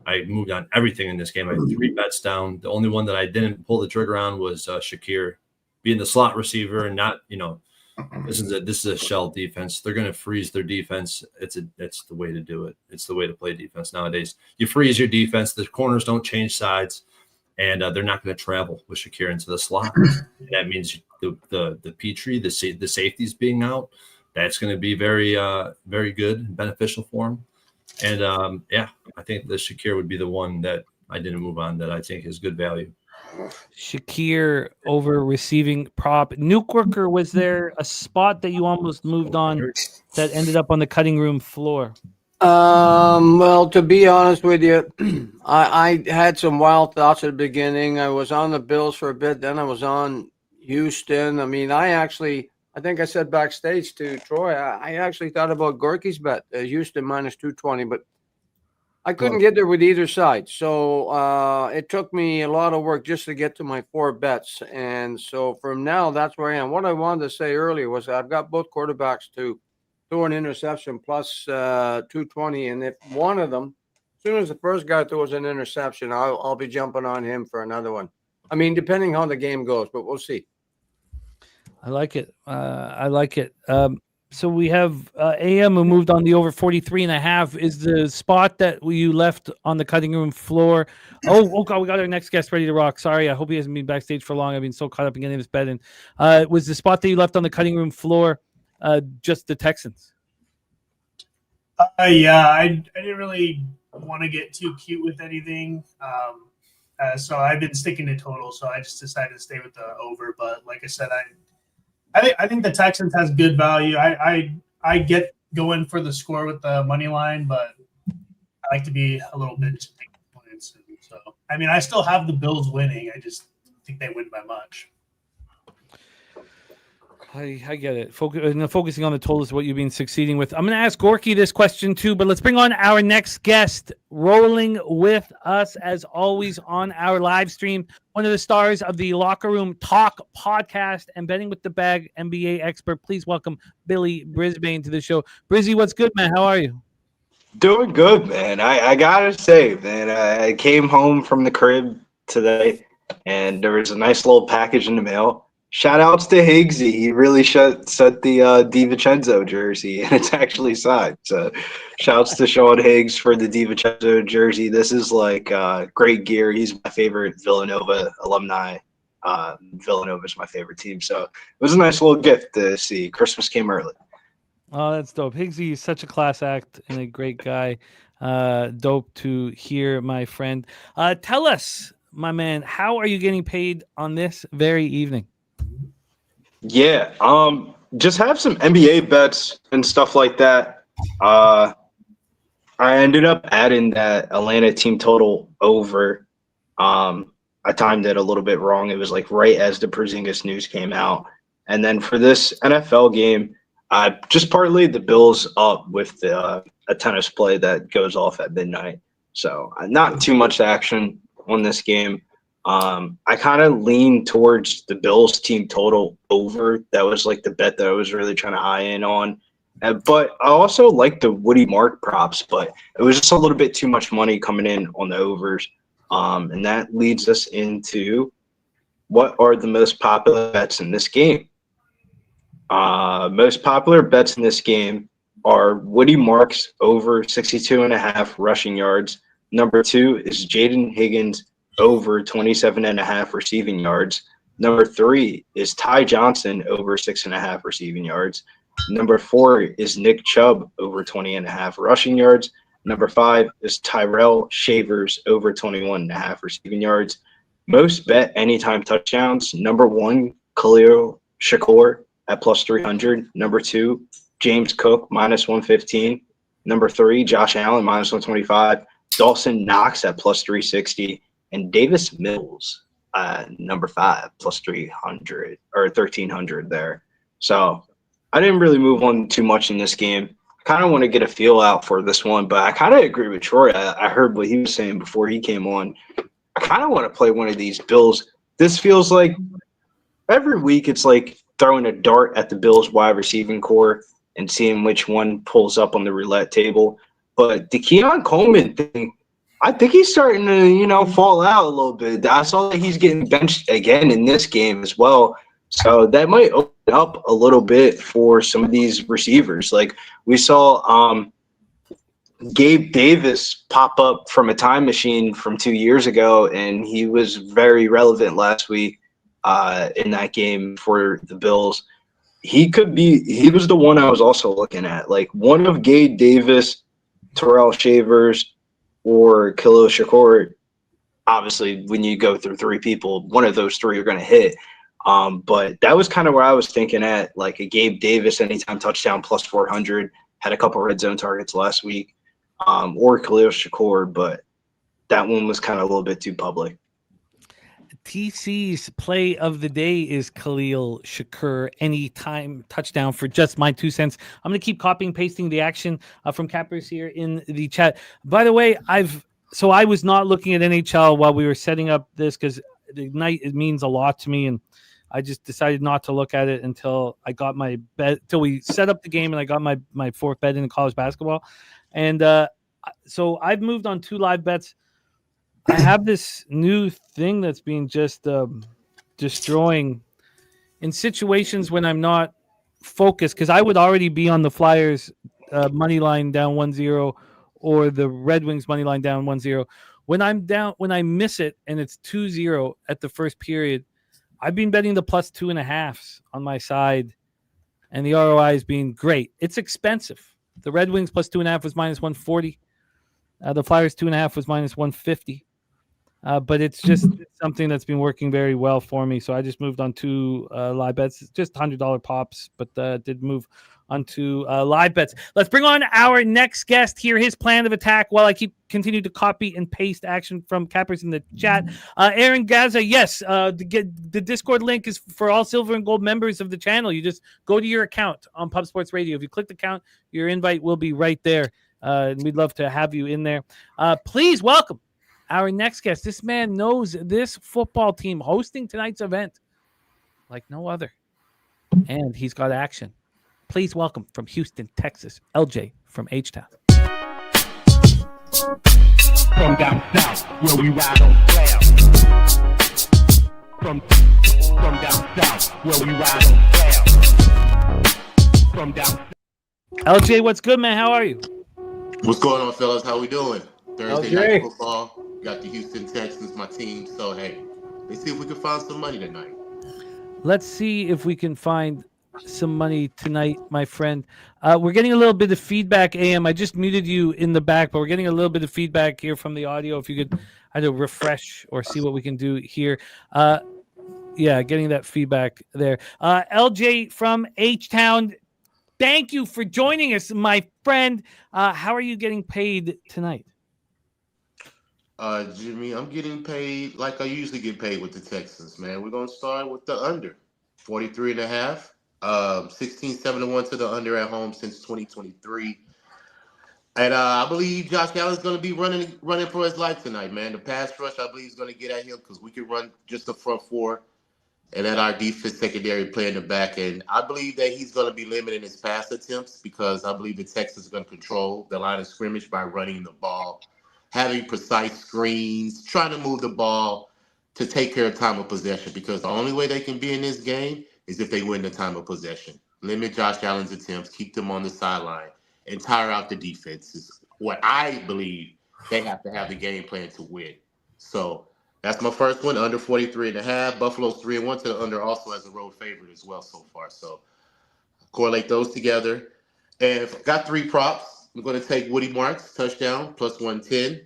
I moved on everything in this game. I had 3 bets down. The only one that I didn't pull the trigger on was Shakir being the slot receiver and not, this is a shell defense. They're going to freeze their defense. It's the way to do it. It's the way to play defense nowadays. You freeze your defense. The corners don't change sides, and they're not going to travel with Shakir into the slot. That means the Petrie, the safeties being out. That's going to be very, very good and beneficial for him. And I think the Shakir would be the one that I didn't move on that I think is good value. Shakir over receiving prop. Nuke Worker, was there a spot that you almost moved on that ended up on the cutting room floor? Well, to be honest with you, I had some wild thoughts at the beginning. I was on the Bills for a bit, then I was on Houston. I mean, I think I said backstage to Troy, I actually thought about Gorky's bet, Houston -220, but I couldn't get there with either side. So it took me a lot of work just to get to my 4 bets. And so from now, that's where I am. What I wanted to say earlier was I've got both quarterbacks to throw an interception plus 220. And if one of them, as soon as the first guy throws an interception, I'll be jumping on him for another one. I mean, depending how the game goes, but we'll see. I like it. So we have AM who moved on the over 43.5. Is the spot that you left on the cutting room floor? Oh God, we got our next guest ready to rock. Sorry, I hope he hasn't been backstage for long. I've been so caught up in getting his bed in. Was the spot that you left on the cutting room floor just the Texans? I didn't really want to get too cute with anything. So I've been sticking to total. So I just decided to stay with the over. But like I said, I think the Texans has good value. I get going for the score with the money line, but I like to be a little bit taking points. So I mean, I still have the Bills winning. I just think they win by much. I get it. Focusing on the total is what you've been succeeding with. I'm going to ask Gorky this question too, but let's bring on our next guest. Rolling with us, as always, on our live stream, one of the stars of the Locker Room Talk podcast and Betting with the Bag NBA expert. Please welcome Billy Brisbane to the show. Brizzy, what's good, man? How are you? Doing good, man. I gotta say, man, I came home from the crib today, and there was a nice little package in the mail. Shout outs to Higgsy. He really sent the DiVincenzo jersey, and it's actually signed. So shouts to Sean Higgs for the DiVincenzo jersey. This is like great gear. He's my favorite Villanova alumni. Villanova is my favorite team. So it was a nice little gift to see. Christmas came early. Oh, that's dope. Higgsy is such a class act and a great guy. Dope to hear, my friend. Tell us, my man, how are you getting paid on this very evening? Yeah, just have some NBA bets and stuff like that. I ended up adding that Atlanta team total over. I timed it a little bit wrong. It was like right as the Porzingis news came out. And then for this NFL game, I just parlayed the Bills up with a tennis play that goes off at midnight. So not too much action on this game. I kind of leaned towards the Bills team total over. That was like the bet that I was really trying to eye in on. But I also like the Woody Mark props, but it was just a little bit too much money coming in on the overs. And that leads us into what are the most popular bets in this game. Most popular bets in this game are Woody Marks over 62.5 rushing yards. Number 2 is Jaden Higgins over 27.5 receiving yards. Number 3 is Ty Johnson over 6.5 receiving yards. Number 4 is Nick Chubb over 20.5 rushing yards. Number 5 is Tyrell Shavers over 21.5 receiving yards. Most bet anytime touchdowns. Number 1, Khalil Shakur at plus 300. Number 2, James Cook minus 115. Number 3, Josh Allen minus 125. Dawson Knox at plus 360. And Davis Mills number 5 plus 300 or 1,300 there. So I didn't really move on too much in this game. I kind of want to get a feel out for this one, but I kind of agree with Troy. I heard what he was saying before he came on. I kind of want to play one of these Bills. This feels like every week it's like throwing a dart at the Bills wide receiving core and seeing which one pulls up on the roulette table. But the Keon Coleman thing, I think he's starting to, fall out a little bit. I saw that he's getting benched again in this game as well. So that might open up a little bit for some of these receivers. Like we saw Gabe Davis pop up from a time machine from 2 years ago, and he was very relevant last week in that game for the Bills. He was the one I was also looking at. Like one of Gabe Davis, Terrell Shavers, or Khalil Shakur. Obviously, when you go through 3 people, one of those 3 are going to hit. But that was kind of where I was thinking at, like a Gabe Davis anytime touchdown plus 400, had a couple red zone targets last week, or Khalil Shakur, but that one was kind of a little bit too public. TC's play of the day is Khalil Shakur anytime touchdown for just my 2 cents. I'm going to keep copying and pasting the action from Cappers here in the chat. By the way, I was not looking at NHL while we were setting up this because the night, it means a lot to me, and I just decided not to look at it until I got my bet, till we set up the game and I got my 4th bet in college basketball. And so I've moved on 2 live bets. I have this new thing that's being just destroying in situations when I'm not focused, because I would already be on the Flyers money line down 1-0 or the Red Wings money line down 1-0. When I miss it and it's 2-0 at the first period, I've been betting the plus 2.5s on my side, and the ROI has been great. It's expensive. The Red Wings plus 2.5 was minus 140. The Flyers 2.5 was minus 150. But it's just something that's been working very well for me. So I just moved on to live bets. It's just $100 pops, but did move onto live bets. Let's bring on our next guest here. His plan of attack while I continue to copy and paste action from Cappers in the chat. Aaron Gaza, yes, the Discord link is for all silver and gold members of the channel. You just go to your account on Pub Sports Radio. If you click the account, your invite will be right there. And we'd love to have you in there. Please welcome our next guest. This man knows this football team, hosting tonight's event like no other. And he's got action. Please welcome from Houston, Texas, LJ from H-Town. From down south, where we ride on clouds. From down south, where we ride on clouds. From down. LJ, what's good, man? How are you? What's going on, fellas? How we doing? Thursday LJ. night football. Got the Houston Texans, my team. So, hey, let's see if we can find some money tonight. Let's see if we can find some money tonight, my friend. We're getting a little bit of feedback, AM. I just muted you in the back, but we're getting a little bit of feedback here from the audio. If you could either refresh or see what we can do here. Yeah, getting that feedback there. LJ from H-Town. thank you for joining us, my friend. How are you getting paid tonight? Jimmy, I'm getting paid like I usually get paid with the Texans, man. We're gonna start with the under 43.5. 16-7-1 to the under at home since 2023. And I believe Josh Allen's going to be running for his life tonight, man. The pass rush, I believe, is going to get at him because we can run just the front four and let our defense secondary play in the back. And I believe that he's going to be limiting his pass attempts because I believe the Texans are going to control the line of scrimmage by running the ball, having precise screens, trying to move the ball to take care of time of possession because the only way they can be in this game is if they win the time of possession. Limit Josh Allen's attempts, keep them on the sideline, and tire out the defense is what I believe they have to have the game plan to win. So that's my first one, under 43.5. Buffalo's 3-1 to the under also as a road favorite as well so far. So correlate those together. And if I've got 3 props, I'm going to take Woody Marks, touchdown, plus 110.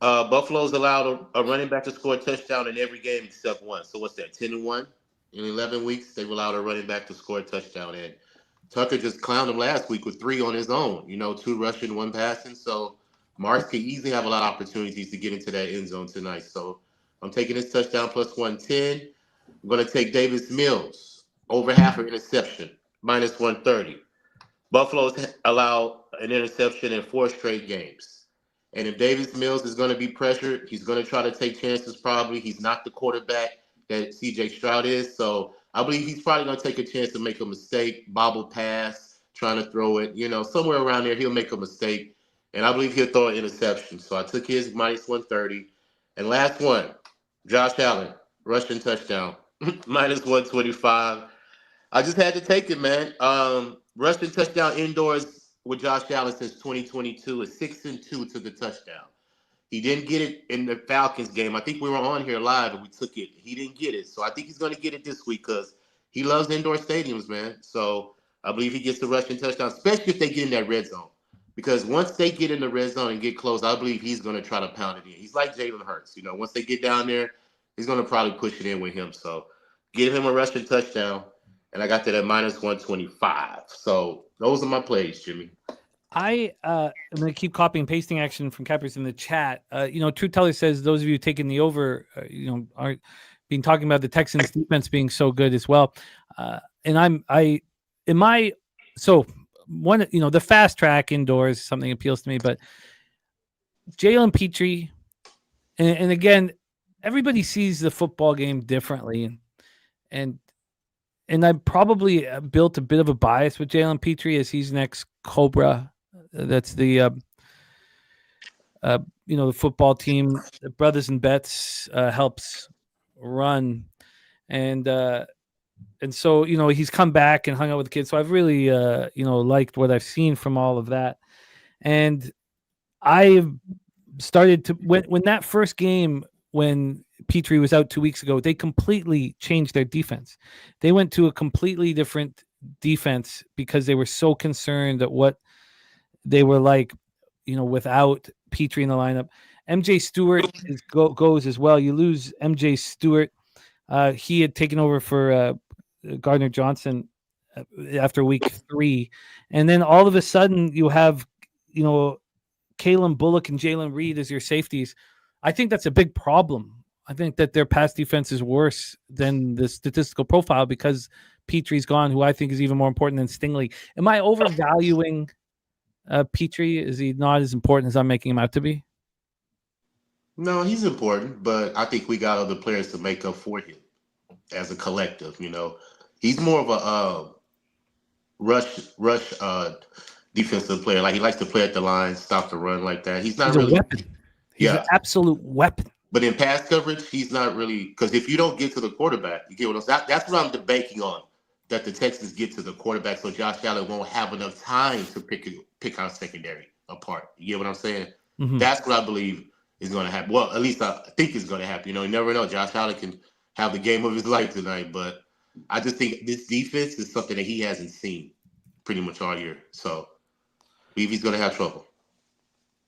Buffalo's allowed a running back to score a touchdown in every game except one. So what's that, 10-1? In 11 weeks, they've allowed a running back to score a touchdown. And Tucker just clowned him last week with 3 on his own, 2 rushing, 1 passing. So Marks could easily have a lot of opportunities to get into that end zone tonight. So I'm taking this touchdown plus 110. I'm going to take Davis Mills, over half an interception, minus 130. Buffalo's allowed an interception in 4 straight games. And if Davis Mills is going to be pressured, he's going to try to take chances probably. He's not the quarterback that C.J. Stroud is. So I believe he's probably going to take a chance to make a mistake, bobble pass, trying to throw it. Somewhere around there, he'll make a mistake. And I believe he'll throw an interception. So I took his minus 130. And last one, Josh Allen, rushing touchdown, minus 125. I just had to take it, man. Rushing touchdown indoors with Josh Allen since 2022 is 6-2 to the touchdown. He didn't get it in the Falcons game. I think we were on here live and we took it. He didn't get it. So I think he's going to get it this week because he loves indoor stadiums, man. So I believe he gets the rushing touchdown, especially if they get in that red zone. Because once they get in the red zone and get close, I believe he's going to try to pound it in. He's like Jalen Hurts. Once they get down there, he's going to probably push it in with him. So give him a rushing touchdown. And I got that at minus 125. So those are my plays, Jimmy. I'm going to keep copying and pasting action from Cappers in the chat. True Teller says those of you taking the over, are being talking about the Texans defense being so good as well. The fast track indoors, something appeals to me, but Jalen Petrie, and again, everybody sees the football game differently. And I probably built a bit of a bias with Jalen Petrie as he's next Cobra. That's the the football team, the Brothers and Bets helps run, and so he's come back and hung out with the kids. So I've really liked what I've seen from all of that, and I've started to when that first game when Petrie was out 2 weeks ago, they completely changed their defense. They went to a completely different defense because they were so concerned at what they were like, without Petrie in the lineup. MJ Stewart goes as well. You lose MJ Stewart. He had taken over for Gardner Johnson after week 3. And then all of a sudden you have, Kalen Bullock and Jalen Reed as your safeties. I think that's a big problem. I think that their pass defense is worse than the statistical profile because Petrie's gone, who I think is even more important than Stingley. Am I overvaluing Petrie? Is he not as important as I'm making him out to be? No, he's important, but I think we got other players to make up for him as a collective. He's more of a rush defensive player. Like he likes to play at the line, stop the run like that. He's not really a weapon. He's an absolute weapon. But in pass coverage, he's not really, because if you don't get to the quarterback, you get what I'm saying. That's what I'm debating on, that the Texans get to the quarterback so Josh Allen won't have enough time to pick our secondary apart. You get what I'm saying? Mm-hmm. That's what I believe is going to happen. Well, at least I think it's going to happen. You never know. Josh Allen can have the game of his life tonight, but I just think this defense is something that he hasn't seen pretty much all year. So I believe he's going to have trouble.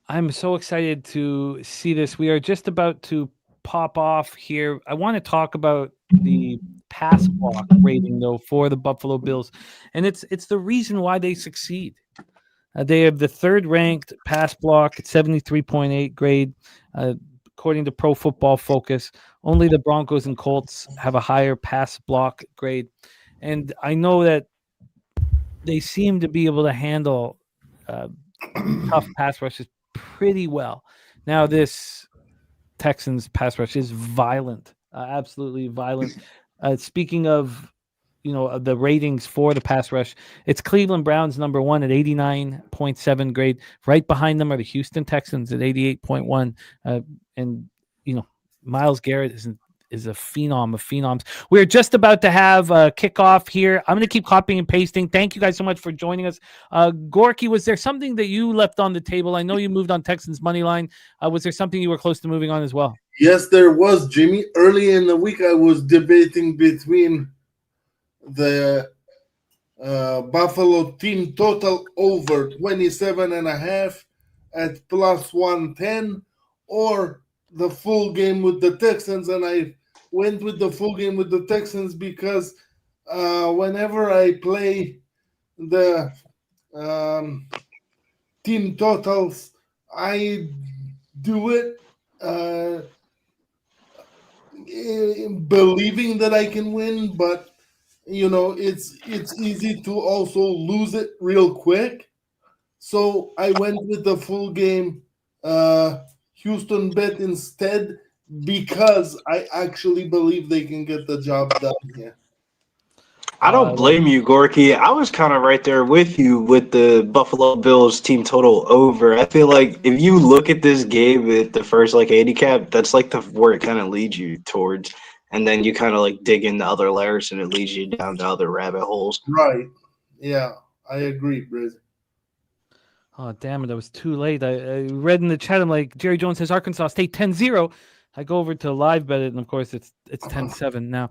I'm so excited to see this. We are just about to pop off here. I want to talk about the pass block rating, though, for the Buffalo Bills. And it's the reason why they succeed. They have the third-ranked pass block at 73.8 grade, according to Pro Football Focus. Only the Broncos and Colts have a higher pass block grade. And I know that they seem to be able to handle tough pass rushes pretty well. Now, this Texans pass rush is violent, absolutely violent. Speaking of, the ratings for the pass rush, it's Cleveland Browns number 1 at 89.7 grade. Right behind them are the Houston Texans at 88.1. And Myles Garrett is a phenom of phenoms. We're just about to have a kickoff here. I'm going to keep copying and pasting. Thank you guys so much for joining us. Gorki, was there something that you left on the table? I know you moved on Texans money line. Was there something you were close to moving on as well? Yes, there was, Jimmy. Early in the week, I was debating between the Buffalo team total over 27.5 at plus 110 or the full game with the Texans, and I went with the full game with the Texans because whenever I play the team totals, I do it believing that I can win, but it's easy to also lose it real quick. So I went with the full game Houston bet instead because I actually believe they can get the job done here. I don't blame you, Gorky. I was kind of right there with you with the Buffalo Bills team total over. I feel like if you look at this game at the first handicap, that's where it kind of leads you towards. And then you kind of dig into other layers and it leads you down to other rabbit holes. Right. Yeah, I agree, Briz. Oh, damn it. I was too late. I read in the chat, I'm like, Jerry Jones says Arkansas State 10-0. I go over to live bet it, and of course it's 10-7 now.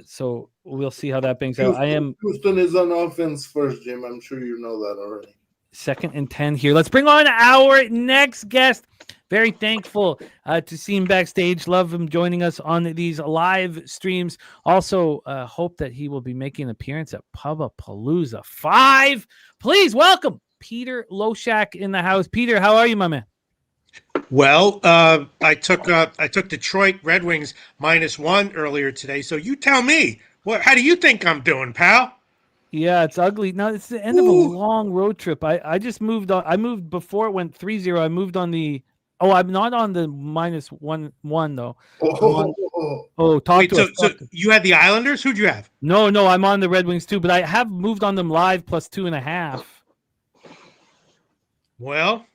So we'll see how that bangs out. Houston is on offense first, Jim. I'm sure you know that already. 2nd and 10 here. Let's bring on our next guest. Very thankful to see him backstage. Love him joining us on these live streams. Also, hope that he will be making an appearance at Pubapalooza 5. Please welcome Peter Loshak in the house. Peter, how are you, my man? Well, I took Detroit Red Wings -1 earlier today. So you tell me, how do you think I'm doing, pal? Yeah, it's ugly. No, it's the end of a long road trip. I just moved on. I moved before it went 3-0. I moved on the. Oh, I'm not on the -1 though. Talk to us. So you had the Islanders? Who'd you have? No, I'm on the Red Wings too, but I have moved on them live +2.5. Well,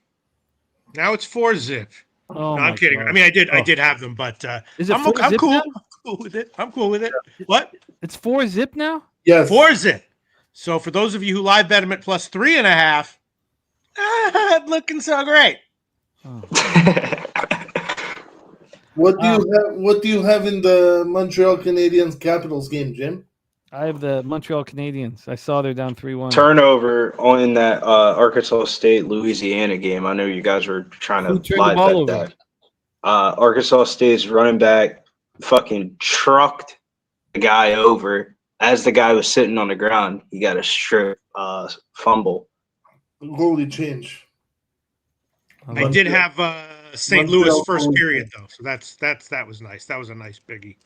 now it's 4-zip. Oh, no, I'm kidding. God. I mean, I did have them, but is it I'm cool. Now? I'm cool with it. I'm cool with it. What? It's 4-zip now? Yes. 4-zip. So for those of you who live bet them at +3.5, looking so great. Oh. What do you have in the Montreal Canadiens Capitals game, Jim? I have the Montreal Canadiens. I saw they're down 3-1. Turnover on that Arkansas State Louisiana game. I know you guys were trying to live bet that. Arkansas State's running back fucking trucked the guy over. As the guy was sitting on the ground, he got a strip fumble. Holy change. I did have St. Louis first period though, so that was nice. That was a nice biggie.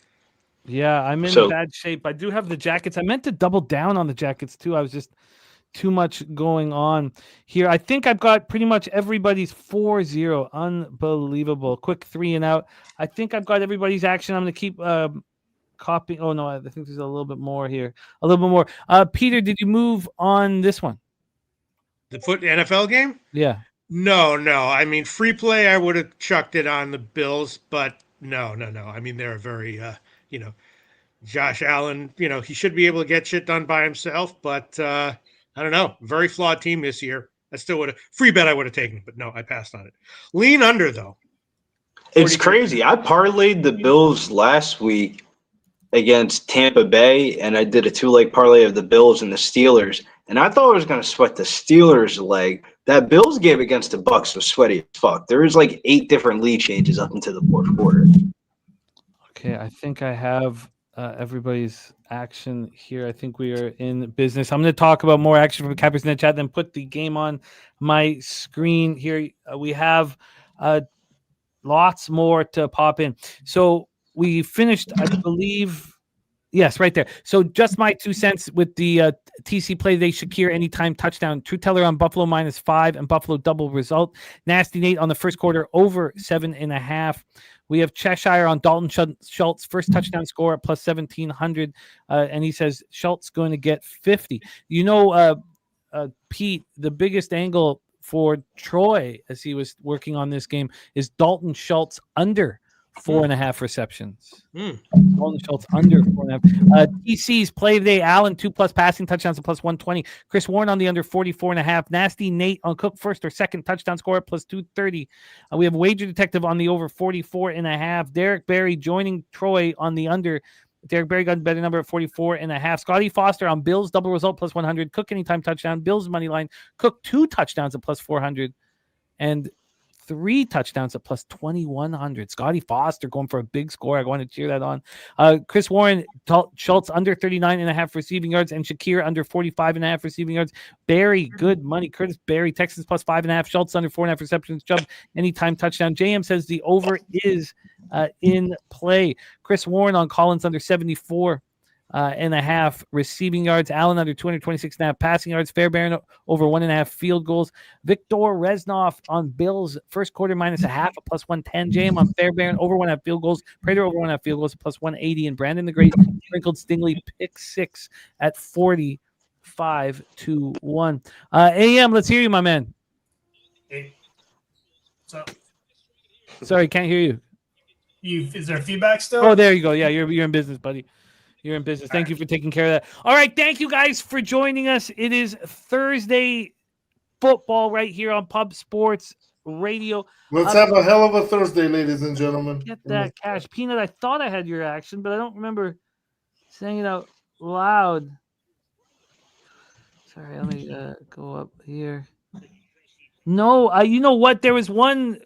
Yeah, I'm in bad shape. I do have the Jackets. I meant to double down on the Jackets too. I was just too much going on here. I think I've got pretty much everybody's 4-0. Unbelievable. Quick 3 and out. I think I've got everybody's action. I'm going to keep copying. Oh, no, I think there's a little bit more here. A little bit more. Peter, did you move on this one? The NFL game? Yeah. No. I mean, free play, I would have chucked it on the Bills, but no. I mean, they're a very, Josh Allen, he should be able to get shit done by himself, but I don't know. Very flawed team this year. I still would have free bet. I would have taken it, but no, I passed on it. Lean under though. It's crazy. I parlayed the Bills last week against Tampa Bay, and I did a 2-leg parlay of the Bills and the Steelers, and I thought I was going to sweat the Steelers leg. That Bills game against the Bucs was sweaty as fuck. There was 8 different lead changes up into the fourth quarter. Okay, I think I have everybody's action here. I think we are in business. I'm going to talk about more action from Cappers in the chat, then put the game on my screen here. We have lots more to pop in. So we finished, I believe. Yes, right there. So just my 2 cents with the TC play today. Shakir anytime touchdown. True Teller on Buffalo -5 and Buffalo double result. Nasty Nate on the first quarter over 7.5. We have Cheshire on Dalton Schultz first touchdown score at plus 1,700, and he says Schultz going to get 50. Pete, the biggest angle for Troy as he was working on this game is Dalton Schultz under 4.5 receptions. Dalton Schultz under 4.5. TC's play today. Allen 2+ passing touchdowns at plus 120. Chris Warren on the under 44.5. Nasty Nate on Cook first or second touchdown score at plus 230. We have Wager Detective on the over 44.5. Derek Barry joining Troy on the under. Derek Barry got a better number at 44.5. Scotty Foster on Bills double result plus 100. Cook anytime touchdown. Bills money line. Cook 2 touchdowns at plus 400. And 3 touchdowns at plus 2,100. Scotty Foster going for a big score. I want to cheer that on. Chris Warren, Schultz under 39.5 receiving yards, and Shakir under 45.5 receiving yards. Barry, good money. Curtis Barry, Texans plus 5.5. Schultz under 4.5 receptions. Chubb, anytime touchdown. JM says the over is in play. Chris Warren on Collins under 74.5 receiving yards. Allen under 226.5 passing yards. Fairbairn over 1.5 field goals. Victor Reznov on Bills first quarter -0.5 at plus 110. JM on Fairbairn over 1.5 field goals. Prater over 1.5 field goals at plus 180. And Brandon the Great sprinkled Stingley pick 6 at 45-1. AM, let's hear you, my man. Hey. So, sorry, can't hear you. Is there feedback still? Oh, there you go. Yeah, you're in business, buddy. You're in business. Thank you for taking care of that. All right. Thank you guys for joining us. It is Thursday football right here on Pub Sports Radio. Let's have a hell of a Thursday, ladies and gentlemen. Get that cash. Peanut, I thought I had your action, but I don't remember saying it out loud. Sorry, let me go up here. No, you know what? There was one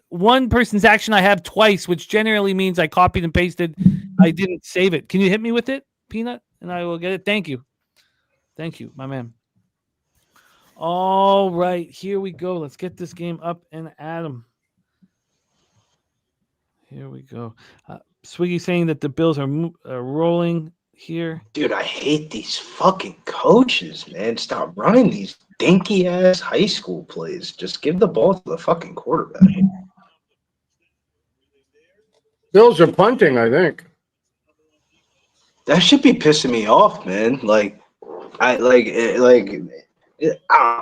person's action I have twice, which generally means I copied and pasted. I didn't save it. Can you hit me with it, Peanut? And I will get it. Thank you. Thank you, my man. All right, here we go. Let's get this game up and at 'em. Here we go. Swiggy saying that the Bills are rolling here. Dude, I hate these fucking coaches, man. Stop running these dinky ass high school plays. Just give the ball to the fucking quarterback. Bills are punting, I think. That should be pissing me off, man. I don't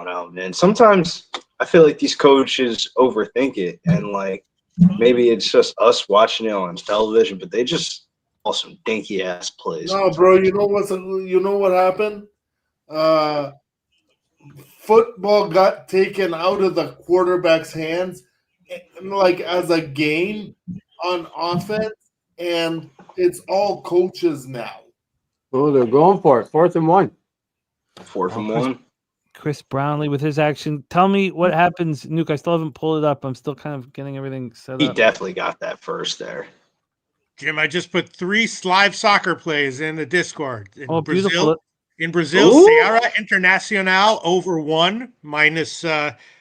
know, man. Sometimes I feel like these coaches overthink it, and maybe it's just us watching it on television, but they just all some dinky ass plays. No, bro. You know what happened? Football got taken out of the quarterback's hands, as a game on offense, and it's all coaches now. Oh, they're going for it. 4th and 1. 4th and 1. Chris Brownlee with his action. Tell me what happens, Nuke. I still haven't pulled it up. I'm still kind of getting everything set up. He definitely got that first there. Jim, I just put 3 live soccer plays in the Discord. Beautiful. In Brazil, Sierra Internacional over 1 minus.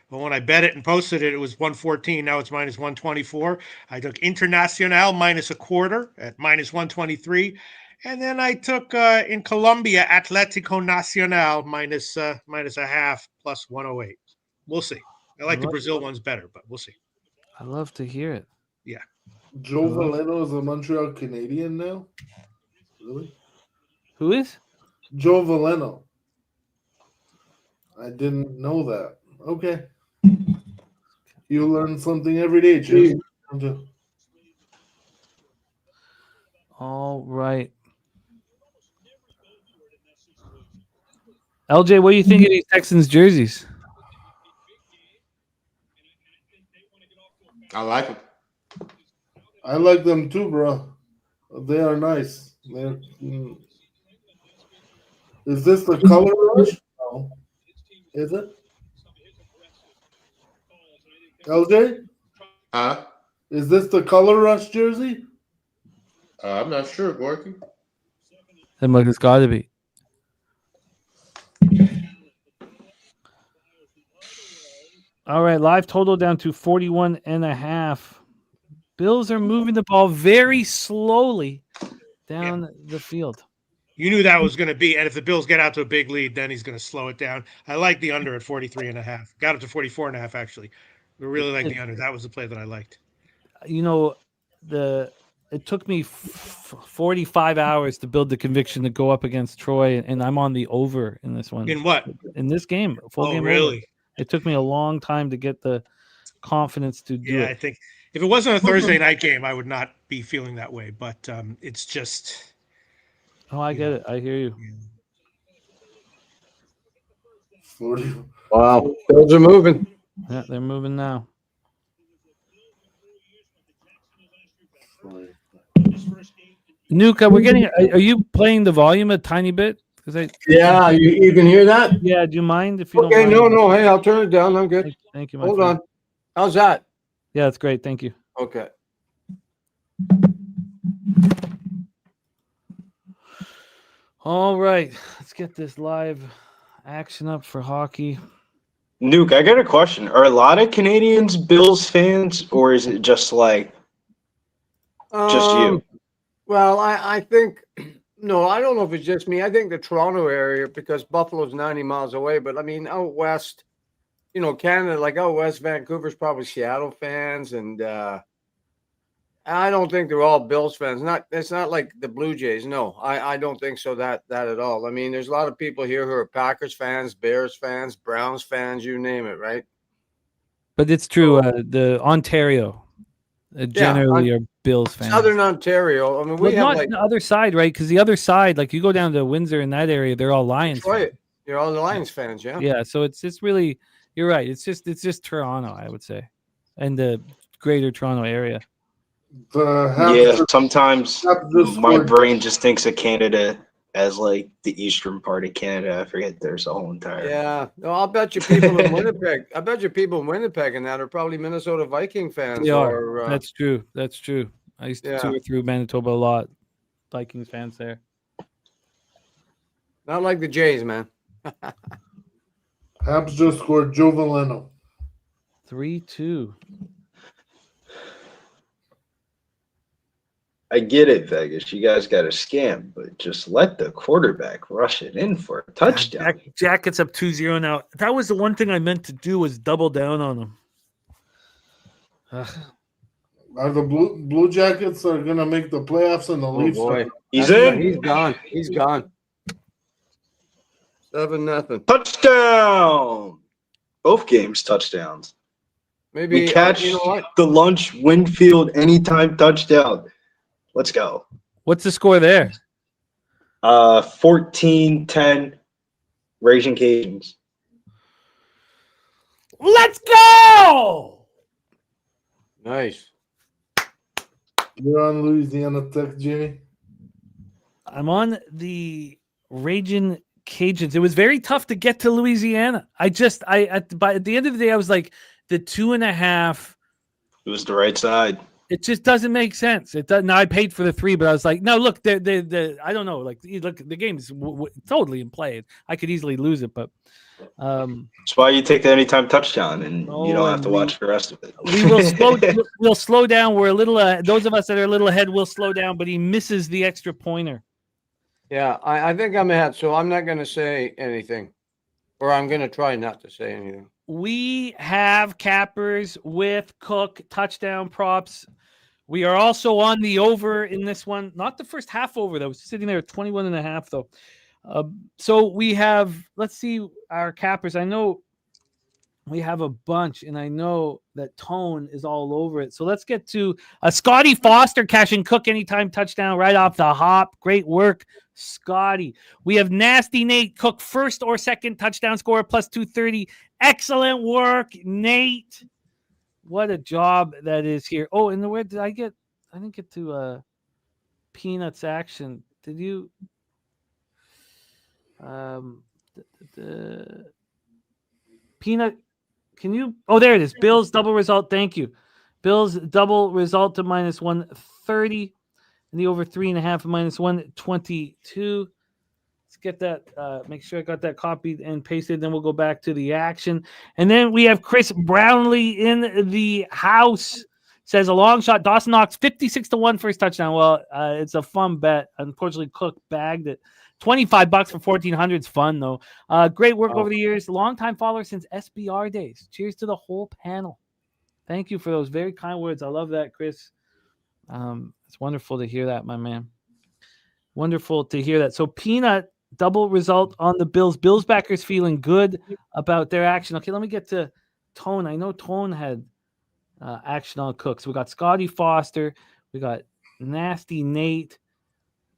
When I bet it and posted it, it was 114. Now it's minus 124. I took Internacional minus a quarter at minus 123. And then I took in Colombia Atlético Nacional minus a half plus 108. We'll see. I like the Brazil ones better, but we'll see. I love to hear it. Yeah. Joe Valeno is a Montreal Canadian now? Really? Who is? Joe Valeno. I didn't know that. Okay. You learn something every day, Jim. All right. LJ, what do you think of these Texans jerseys? I like them. I like them too, bro. They are nice. Is this the color rush? No. Is it? LJ? Huh? Is this the color rush jersey? I'm not sure, Gorky. Then it's got to be. All right, live total down to 41.5. Bills are moving the ball very slowly down the field. You knew that was going to be, and if the Bills get out to a big lead, then he's going to slow it down. I like the under at 43.5. Got it to 44.5, actually. We really like the under. That was the play that I liked. You know, it took me 45 hours to build the conviction to go up against Troy, and I'm on the over in this one. In what? In this game. Full game really? over. It took me a long time to get the confidence to do it. Yeah, I think if it wasn't a Thursday night game, I would not be feeling that way. But it's just. Oh, I get it. I hear you. 40. Wow. Bills are moving. Yeah, they're moving now. Nuka, we're getting. Are you playing the volume a tiny bit? Yeah, you can hear that? Yeah. Do you mind if you don't? Okay, mind? no. Hey, I'll turn it down. I'm good. Thank you. Hold on. How's that? Yeah, it's great. Thank you. Okay. All right, let's get this live action up for hockey. Nuke, I got a question. Are a lot of Canadians Bills fans, or is it just like just you? Well, I think no, I don't know if it's just me. I think the Toronto area, because Buffalo's 90 miles away, but I mean out west, Canada, like out west, Vancouver's probably Seattle fans, and I don't think they're all Bills fans. It's not like the Blue Jays. No, I don't think so that at all. I mean, there's a lot of people here who are Packers fans, Bears fans, Browns fans, you name it, right? But it's true. The Ontario generally are Bills fans. Southern Ontario. I mean, we have not the other side, right? Because the other side, like you go down to Windsor in that area, they're all Lions. Right. You're all the Lions fans, yeah. Yeah. So it's really, you're right. It's just Toronto, I would say, and the greater Toronto area. Sometimes my brain just thinks of Canada as like the eastern part of Canada. I forget there's a whole entire. Yeah, no, I'll bet you people in Winnipeg. I bet you people in Winnipeg and that are probably Minnesota Viking fans. They are. That's true. That's true. I used to tour through Manitoba a lot. Vikings fans there. Not like the Jays, man. Habs just scored Joe Valeno. 3-2. I get it, Vegas. You guys got a scam, but just let the quarterback rush it in for a touchdown. Jack gets up 2-0 now. That was the one thing I meant to do, was double down on him. Are the Blue Jackets are gonna make the playoffs and the Leafs? Boy. He's in. He's gone. He's gone. 7-0. Touchdown! Both games touchdowns. Maybe we catch the lunch Winfield anytime touchdown. Let's go. What's the score there? 14-10 Raging Cajuns. Let's go! Nice. You're on Louisiana Tech, Jimmy? I'm on the Raging Cajuns. It was very tough to get to Louisiana. At the end of the day, I was like, the 2.5. It was the right side. It just doesn't make sense. It doesn't. Now I paid for the 3, but I was like, no, look, I don't know. Like, look, the game is totally in play. I could easily lose it, but that's why you take the anytime touchdown, and you don't have to watch the rest of it. We will we'll slow down. We're a little. Those of us that are a little ahead will slow down, but he misses the extra pointer. Yeah, I think I'm ahead, so I'm not going to say anything, or I'm going to try not to say anything. We have cappers with Cook touchdown props. We are also on the over in this one. Not the first half over, though. It's sitting there at 21.5, though. So we have, let's see our cappers. I know we have a bunch, and I know that Tone is all over it. So let's get to Scotty Foster catching Cook anytime touchdown right off the hop. Great work, Scotty. We have Nasty Nate Cook first or second touchdown scorer plus 230. Excellent work, Nate. What a job that is here. Oh, and where did I get? I didn't get to Peanuts action. Did you? Peanut, can you? Oh, there it is. Bills double result. Thank you. Bills double result to minus 130. and the over 3.5 minus 122. Let's get that. Make sure I got that copied and pasted. Then we'll go back to the action. And then we have Chris Brownlee in the house. Says a long shot. Dawson Knox 56-1 for his touchdown. Well, it's a fun bet. Unfortunately, Cook bagged it. $25 for 1,400 is fun though. Great work over the years. Long-time follower since SBR days. Cheers to the whole panel. Thank you for those very kind words. I love that, Chris. It's wonderful to hear that, my man. Wonderful to hear that. So Peanut double result on the Bills. Bills backers feeling good about their action. Okay, let me get to Tone. I know Tone had action on Cook. So we got Scotty Foster. We got Nasty Nate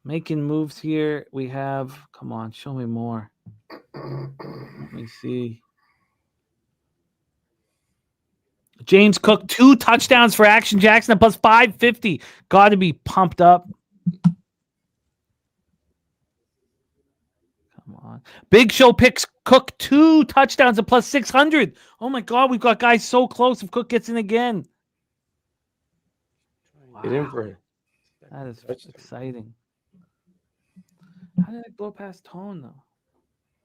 making moves here. We have, come on, show me more. Let me see. James Cook, 2 touchdowns for Action Jackson at plus 550. Got to be pumped up. Come on. Big Show picks Cook 2 touchdowns at plus 600. Oh my God, we've got guys so close if Cook gets in again. Wow. Get in for it. That is exciting. How did I go past Tone though?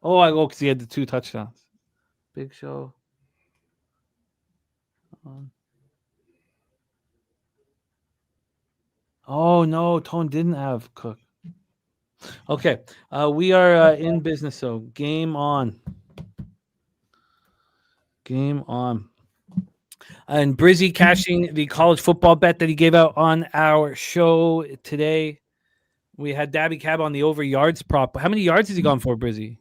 Oh, I go because he had the 2 touchdowns. Big Show. Oh no, Tone didn't have Cook. Okay, we are in business, so game on. Game on. And Brizzy cashing the college football bet that he gave out on our show today. We had Dabby Cab on the over yards prop. How many yards has he gone for, Brizzy?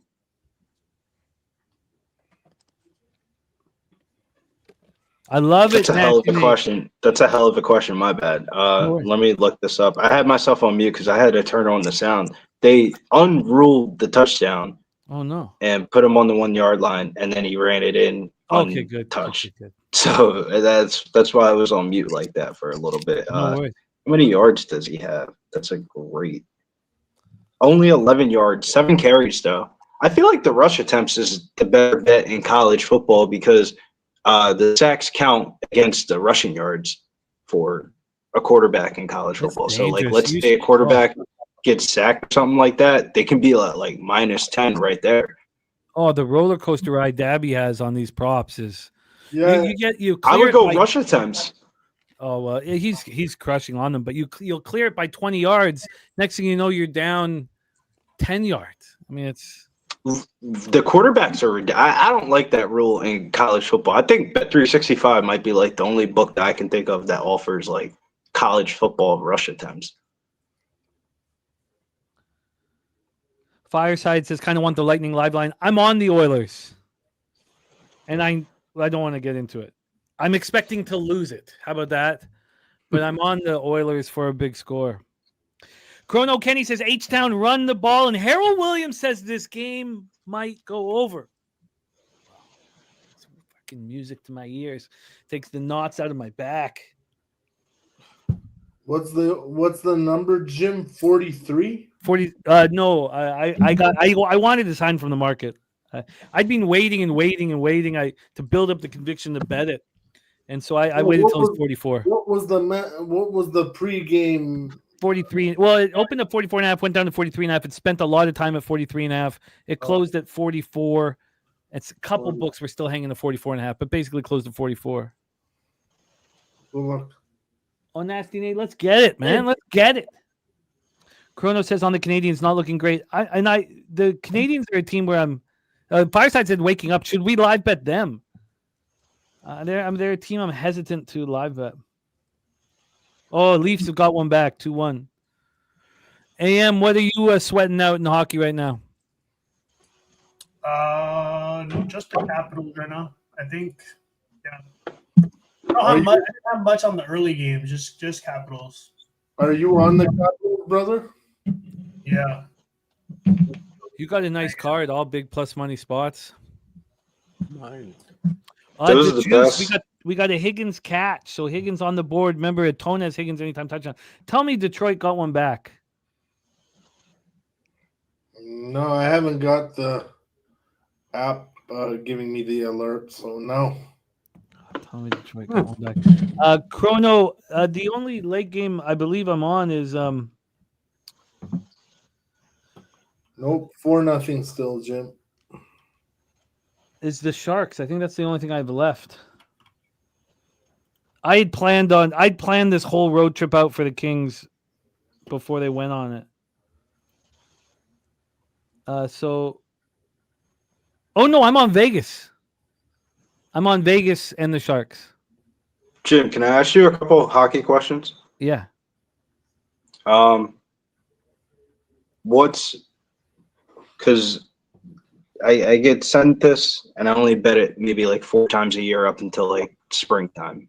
I love it. That's a hell of a question. That's a hell of a question. My bad. Let me look this up. I had myself on mute because I had to turn on the sound. They unruled the touchdown. Oh no! And put him on the 1 yard line, and then he ran it in. Okay, good. Touch. Okay, good. So that's why I was on mute like that for a little bit. No how many yards does he have? That's a great. Only 11 yards, 7 carries though. I feel like the rush attempts is the better bet in college football because the sacks count against the rushing yards for a quarterback in college football. So, like, let's say a quarterback gets sacked or something like that, they can be like minus 10 right there. Oh, the roller coaster ride Dabby has on these props is you I would go rush attempts. Oh well, he's crushing on them, but you'll clear it by 20 yards. Next thing you know, you're down 10 yards. I mean, it's the quarterbacks are. I don't like that rule in college football. I think Bet365 might be like the only book that I can think of that offers like college football rush attempts. Fireside says, kind of want the Lightning live line. I'm on the Oilers, and I don't want to get into it. I'm expecting to lose it. How about that? But I'm on the Oilers for a big score. Chrono Kenny says, H-Town run the ball, and Harold Williams says this game might go over. It's fucking music to my ears. Takes the knots out of my back. What's the number, Jim? 43? 40. No, I wanted to sign from the market. I'd been waiting to build up the conviction to bet it, and so I waited till it was 44. What was the pregame? 43. Well, it opened at 44.5, went down to 43.5. It spent a lot of time at 43.5. It closed at 44. It's a couple books were still hanging at 44.5, but basically closed at 44. Good luck. Oh, Nasty Nate, let's get it, man. Let's get it. Chrono says on the Canadians not looking great. The Canadians are a team where I'm. Fireside said waking up. Should we live bet them? They're a team I'm hesitant to live bet. Oh, Leafs have got one back, 2-1. AM, what are you sweating out in hockey right now? Just the Capitals right now. I think, yeah. I don't have much on the early games. Just Capitals. Are you on the Capitals, brother? Yeah. You got a nice card, all big plus money spots. Mine. Those are the best. We got a Higgins catch. So Higgins on the board. Remember, Tone has Higgins anytime touchdown. Tell me Detroit got one back. No, I haven't got the app giving me the alert, so no. Tell me Detroit got one back. Chrono, the only late game I believe I'm on is Nope, 4-0 still, Jim. Is the Sharks. I think that's the only thing I've left. I'd planned this whole road trip out for the Kings before they went on it. Oh no, I'm on Vegas. I'm on Vegas and the Sharks. Jim, can I ask you a couple hockey questions? Yeah. Because I get sent this and I only bet it maybe like 4 times a year up until like springtime.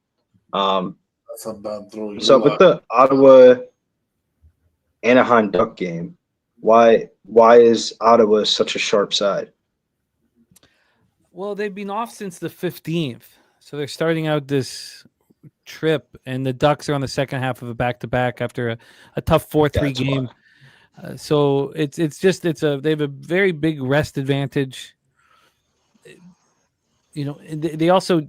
That's a bad throw. So with the Ottawa Anaheim Duck game, why is Ottawa such a sharp side? Well, they've been off since the 15th. So they're starting out this trip, and the Ducks are on the second half of a back-to-back after a tough 4-3 game. So they have a very big rest advantage. They also,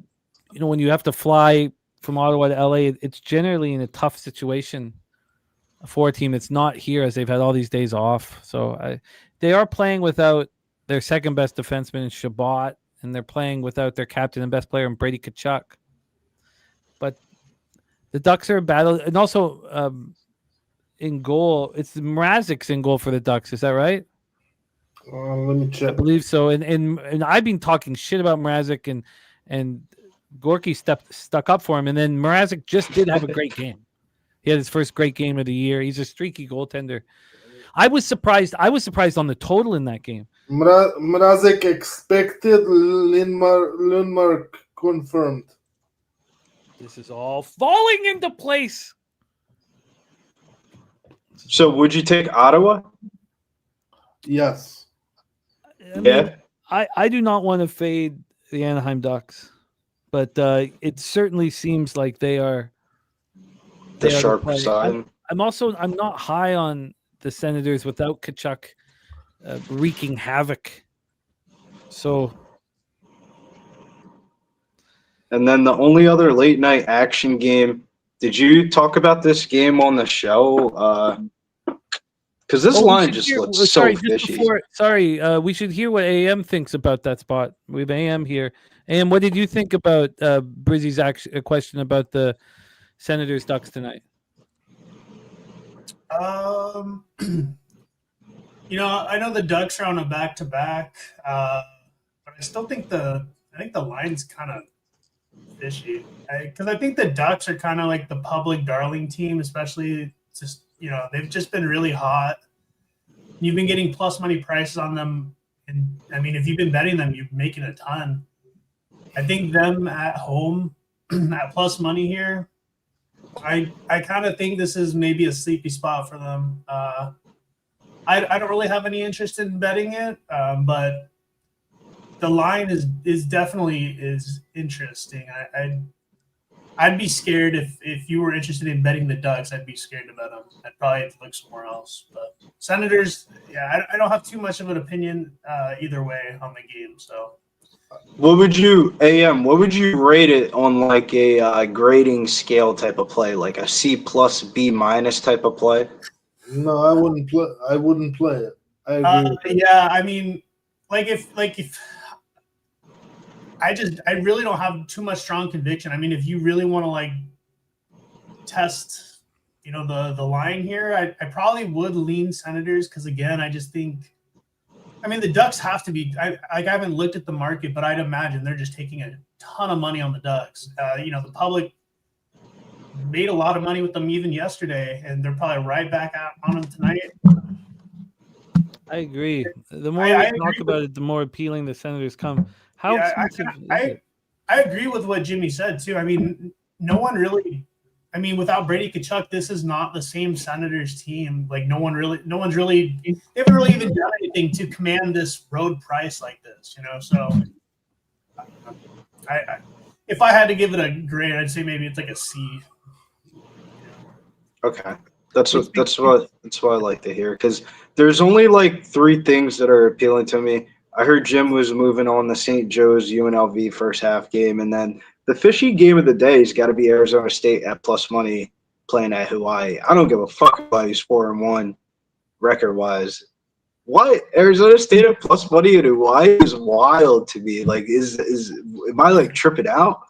when you have to fly from Ottawa to LA, it's generally in a tough situation for a team that's not here, as they've had all these days off. So they are playing without their second best defenseman in Shabbat, and they're playing without their captain and best player in Brady Tkachuk. But the Ducks are a battle, and also in goal, it's Mrazek's in goal for the Ducks. Is that right? Let me check. I believe so. And I've been talking shit about Mrazek, and Gorki stuck up for him, and then Mrazek just did have a great game. He had his first great game of the year. He's a streaky goaltender. I was surprised on the total in that game. Mrazek expected, Lundmark confirmed. This is all falling into place. So would you take Ottawa? Yes. I do not want to fade the Anaheim Ducks, but it certainly seems like they are the sharp side. I'm not high on the Senators without Tkachuk wreaking havoc. So, and then the only other late night action game. Did you talk about this game on the show? Because this line just looks so fishy. We should hear what AM thinks about that spot. We have AM here. AM, what did you think about Brizzy's question about the Senators Ducks tonight? I know the Ducks are on a back-to-back, but I still think the line's kind of fishy, because I think the Ducks are kind of like the public darling team, especially just they've just been really hot. You've been getting plus money prices on them, and I mean, if you've been betting them, you're making a ton. I think them at home at plus money here. I kind of think this is maybe a sleepy spot for them. I don't really have any interest in betting it, but the line is definitely interesting. I'd be scared if you were interested in betting the Ducks. I'd be scared to bet them. I'd probably have to look somewhere else. But Senators, I don't have too much of an opinion either way on the game. So, what would you rate it on like a grading scale type of play, like a C plus B minus type of play? No, I wouldn't play it. I agree. Yeah, I mean, if I really don't have too much strong conviction. I mean, if you really want to test, the line here, I probably would lean Senators, because again, I just think, I mean, the Ducks have to be. I haven't looked at the market, but I'd imagine they're just taking a ton of money on the Ducks. The public made a lot of money with them even yesterday, and they're probably right back out on them tonight. I agree. The more we talk about it, the more appealing the Senators come. How expensive is it? I agree with what Jimmy said too. I mean, no one really. I mean, without Brady Tkachuk, this is not the same Senators team. They haven't really even done anything to command this road price like this. So if I had to give it a grade, I'd say maybe it's like a C. Okay, that's what I like to hear, because there's only 3 things that are appealing to me. I heard Jim was moving on the St. Joe's UNLV first half game, and then the fishy game of the day has got to be Arizona State at plus money playing at Hawaii. I don't give a fuck about who's 4-1 record wise. What? Arizona State at plus money in Hawaii is wild to me. Like, am I like tripping out?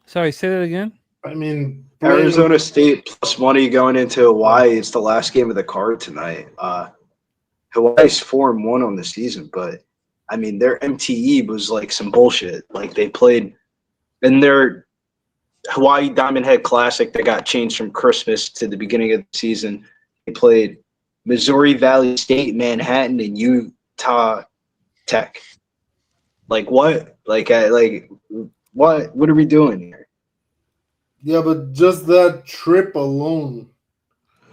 Sorry, say that again. I mean, Arizona State plus money going into Hawaii. It's the last game of the card tonight. Hawaii's 4-1 on the season, but I mean their MTE was like some bullshit. Like they played in their Hawaii Diamond Head Classic that got changed from Christmas to the beginning of the season. They played Missouri Valley State, Manhattan, and Utah Tech. Like what? Like what? What are we doing here? yeah, but just that trip alone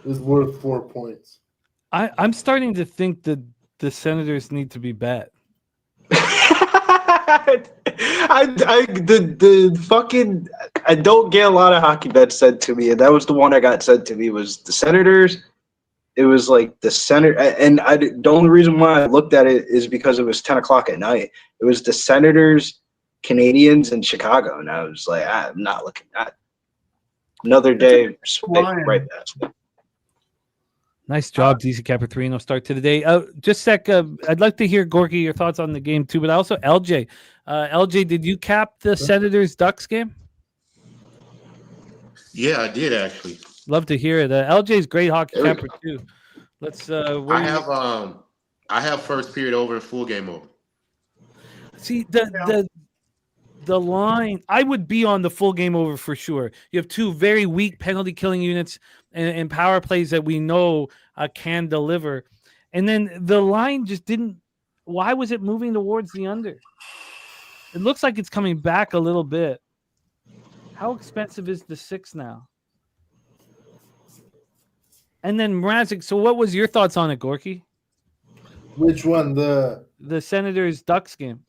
is worth 4 points. I'm starting to think that the Senators need to be bet. I don't get a lot of hockey bets sent to me, and that was the one I got sent to me was the Senators. It was like the the only reason why I looked at it is because it was 10 o'clock at night. It was the Senators, Canadians, and Chicago, and I was like, I'm not looking at another day. Right past it. Nice job, DC Capitrino. Start to the day. Just a sec. I'd like to hear Gorki your thoughts on the game too, but also LJ. LJ, did you cap the Senators Ducks game? Yeah, I did actually. Love to hear it. LJ's great hockey capper too. Let's. I have first period over and full game over. See the line. I would be on the full game over for sure. You have two very weak penalty killing units and power plays that we know can deliver, and then the line just didn't. Why was it moving towards the under? It looks like it's coming back a little bit. How expensive is the 6 now? And then Mrazek. So, what was your thoughts on it, Gorki? Which one? The Senators Ducks game.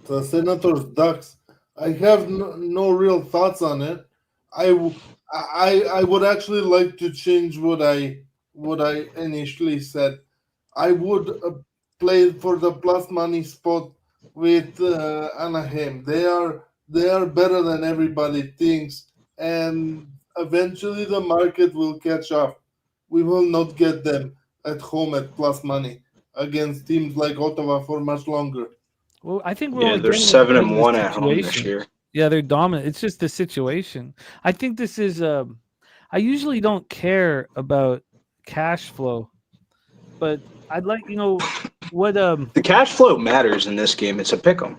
The Senators Ducks. I have no real thoughts on it. I would actually like to change what I initially said. I would play for the plus money spot with Anaheim. They are better than everybody thinks, and eventually the market will catch up. We will not get them at home at plus money against teams like Ottawa for much longer. Well, I think we're they're 7-1 at home this year. Yeah, they're dominant. It's just the situation. I think this is. I usually don't care about cash flow, but I'd like what. The cash flow matters in this game. It's a pick'em.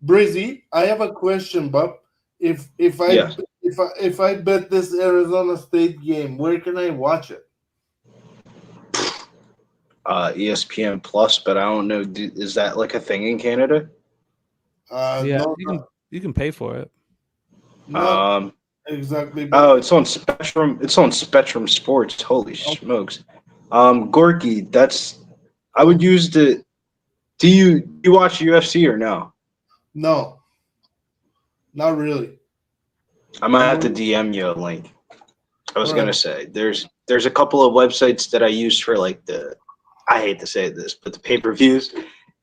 Brizzy, I have a question, Bob. If I bet this Arizona State game, where can I watch it? ESPN Plus, but I don't know. Is that like a thing in Canada? Yeah, you can pay for it. No, exactly. Oh, it's on Spectrum. It's on Spectrum Sports. Holy smokes! Gorki, I would use the. Do you watch UFC or no? No, not really. I might have to DM you a link. I was gonna say there's a couple of websites that I use for like I hate to say this, but the pay-per-views,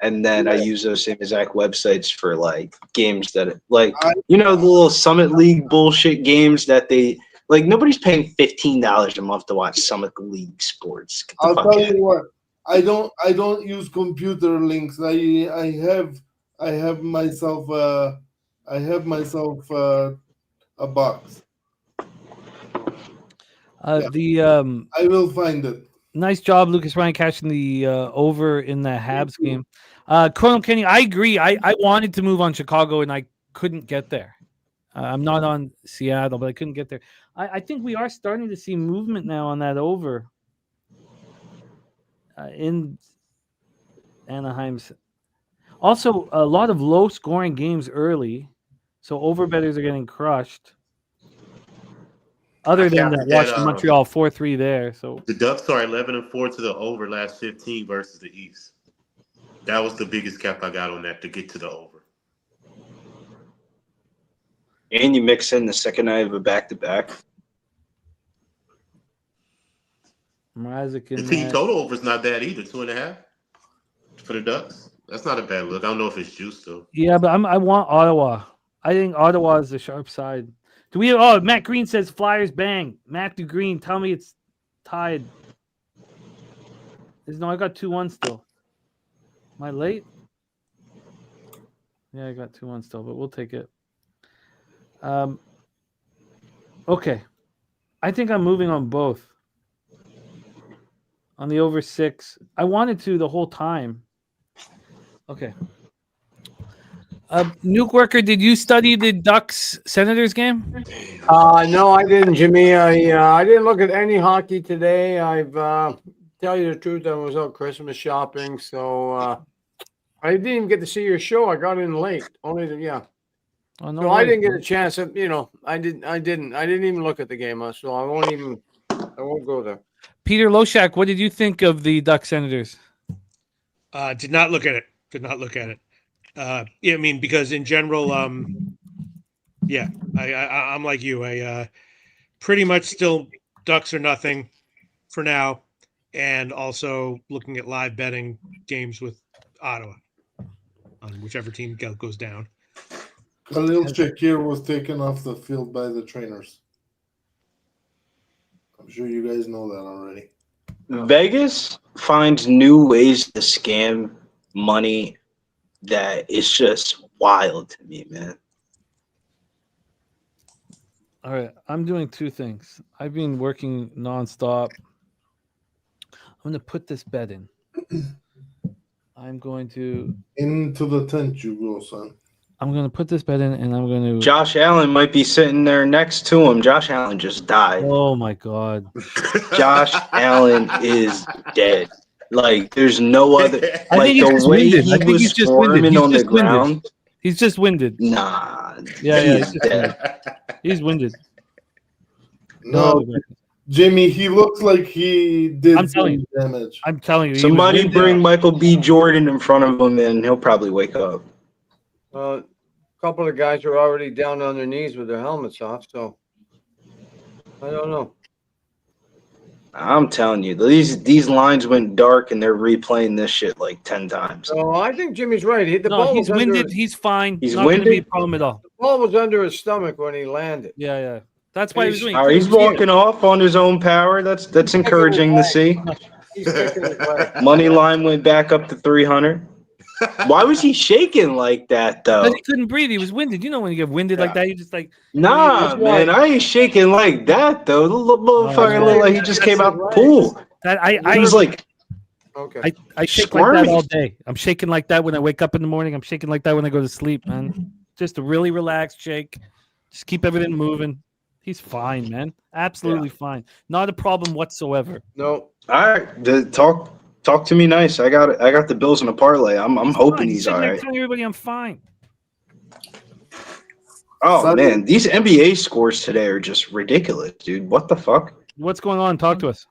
and then I use those same exact websites for like games that the little Summit League bullshit games that they like. Nobody's paying $15 a month to watch Summit League sports. I'll tell you what. I don't use computer links. I have myself a box. I will find it. Nice job, Lucas Ryan, catching the over in the Habs game. Colonel Kenny, I agree. I wanted to move on Chicago, and I couldn't get there. I'm not on Seattle, but I couldn't get there. I think we are starting to see movement now on that over in Anaheim's. Also, a lot of low-scoring games early, so overbettors are getting crushed. Other than that, watch Montreal 4-3 there. So the Ducks are 11-4 to the over last 15 versus the East. That was the biggest cap I got on that to get to the over. And you mix in the second night of a back-to-back. The team total over is not bad either. 2.5 for the Ducks. That's not a bad look. I don't know if it's juice though. Yeah, but I want Ottawa. I think Ottawa is the sharp side. Do we? Oh, Matt Green says Flyers bang. Matthew Green, tell me it's tied. No, I got 2-1 still. Am I late? Yeah, I got 2-1 still, but we'll take it. Okay. I think I'm moving on both. On the over 6. I wanted to the whole time. Okay. Nuke Worker, did you study the Ducks Senators game? No, I didn't, Jimmy. I didn't look at any hockey today. I've tell you the truth, I was out Christmas shopping, so I didn't even get to see your show. I got in late. Only Oh, no so way. I didn't get a chance. I didn't even look at the game. So I won't go there. Peter Loshak, what did you think of the Ducks Senators? Did not look at it. Yeah, I mean, because in general, yeah, I'm like you. I pretty much still Ducks or nothing for now, and also looking at live betting games with Ottawa on whichever team goes down. Khalil Shakir was taken off the field by the trainers. I'm sure you guys know that already. Vegas finds new ways to scam money that is just wild to me, man. All right, I'm doing two things. I've been working nonstop. I'm going to put this bet in. I'm going to Into the tent you go, son. I'm going to put this bet in, and I'm going to. Josh Allen might be sitting there next to him. Josh Allen just died. Oh my God! Josh Allen is dead. Like, there's no other. I Like, think he's the way winded. he I think was he's just winded. squirming He's on the just winded. ground. He's just winded. Nah. Yeah, he's he's dead. He's winded. No, Jimmy, he looks like he did I'm telling you. damage. I'm telling you. he was Somebody winded. bring Michael B. Jordan in front of him, and he'll probably wake up. A couple of guys are already down on their knees with their helmets off, so I don't know. I'm telling you, these lines went dark, and they're replaying this shit like 10 times. So I think Jimmy's right. The No, ball he's was winded. under, He's fine. He's Not going to be a winded? problem at all. the ball was under his stomach when he landed. Yeah, yeah. That's why he was doing. All right, he's walking off on his own power. That's encouraging to see. He's kicking his leg. Money line went back up to 300. Why was he shaking like that, though? Because he couldn't breathe. He was winded. You know when you get winded like that, you just like. Nah, man, I ain't shaking like that, though. The little motherfucker looked like he just came out the pool. I was like, okay. I shake like that all day. I'm shaking like that when I wake up in the morning. I'm shaking like that when I go to sleep, man. Just a really relaxed shake. Just keep everything moving. He's fine, man. Absolutely fine. Not a problem whatsoever. No. all right, talk to me nice. I got the Bills in a parlay. I'm hoping Fine. he's all right. Telling everybody I'm fine. Oh man, these NBA scores today are just ridiculous, dude. What the fuck? What's going on? Talk to us.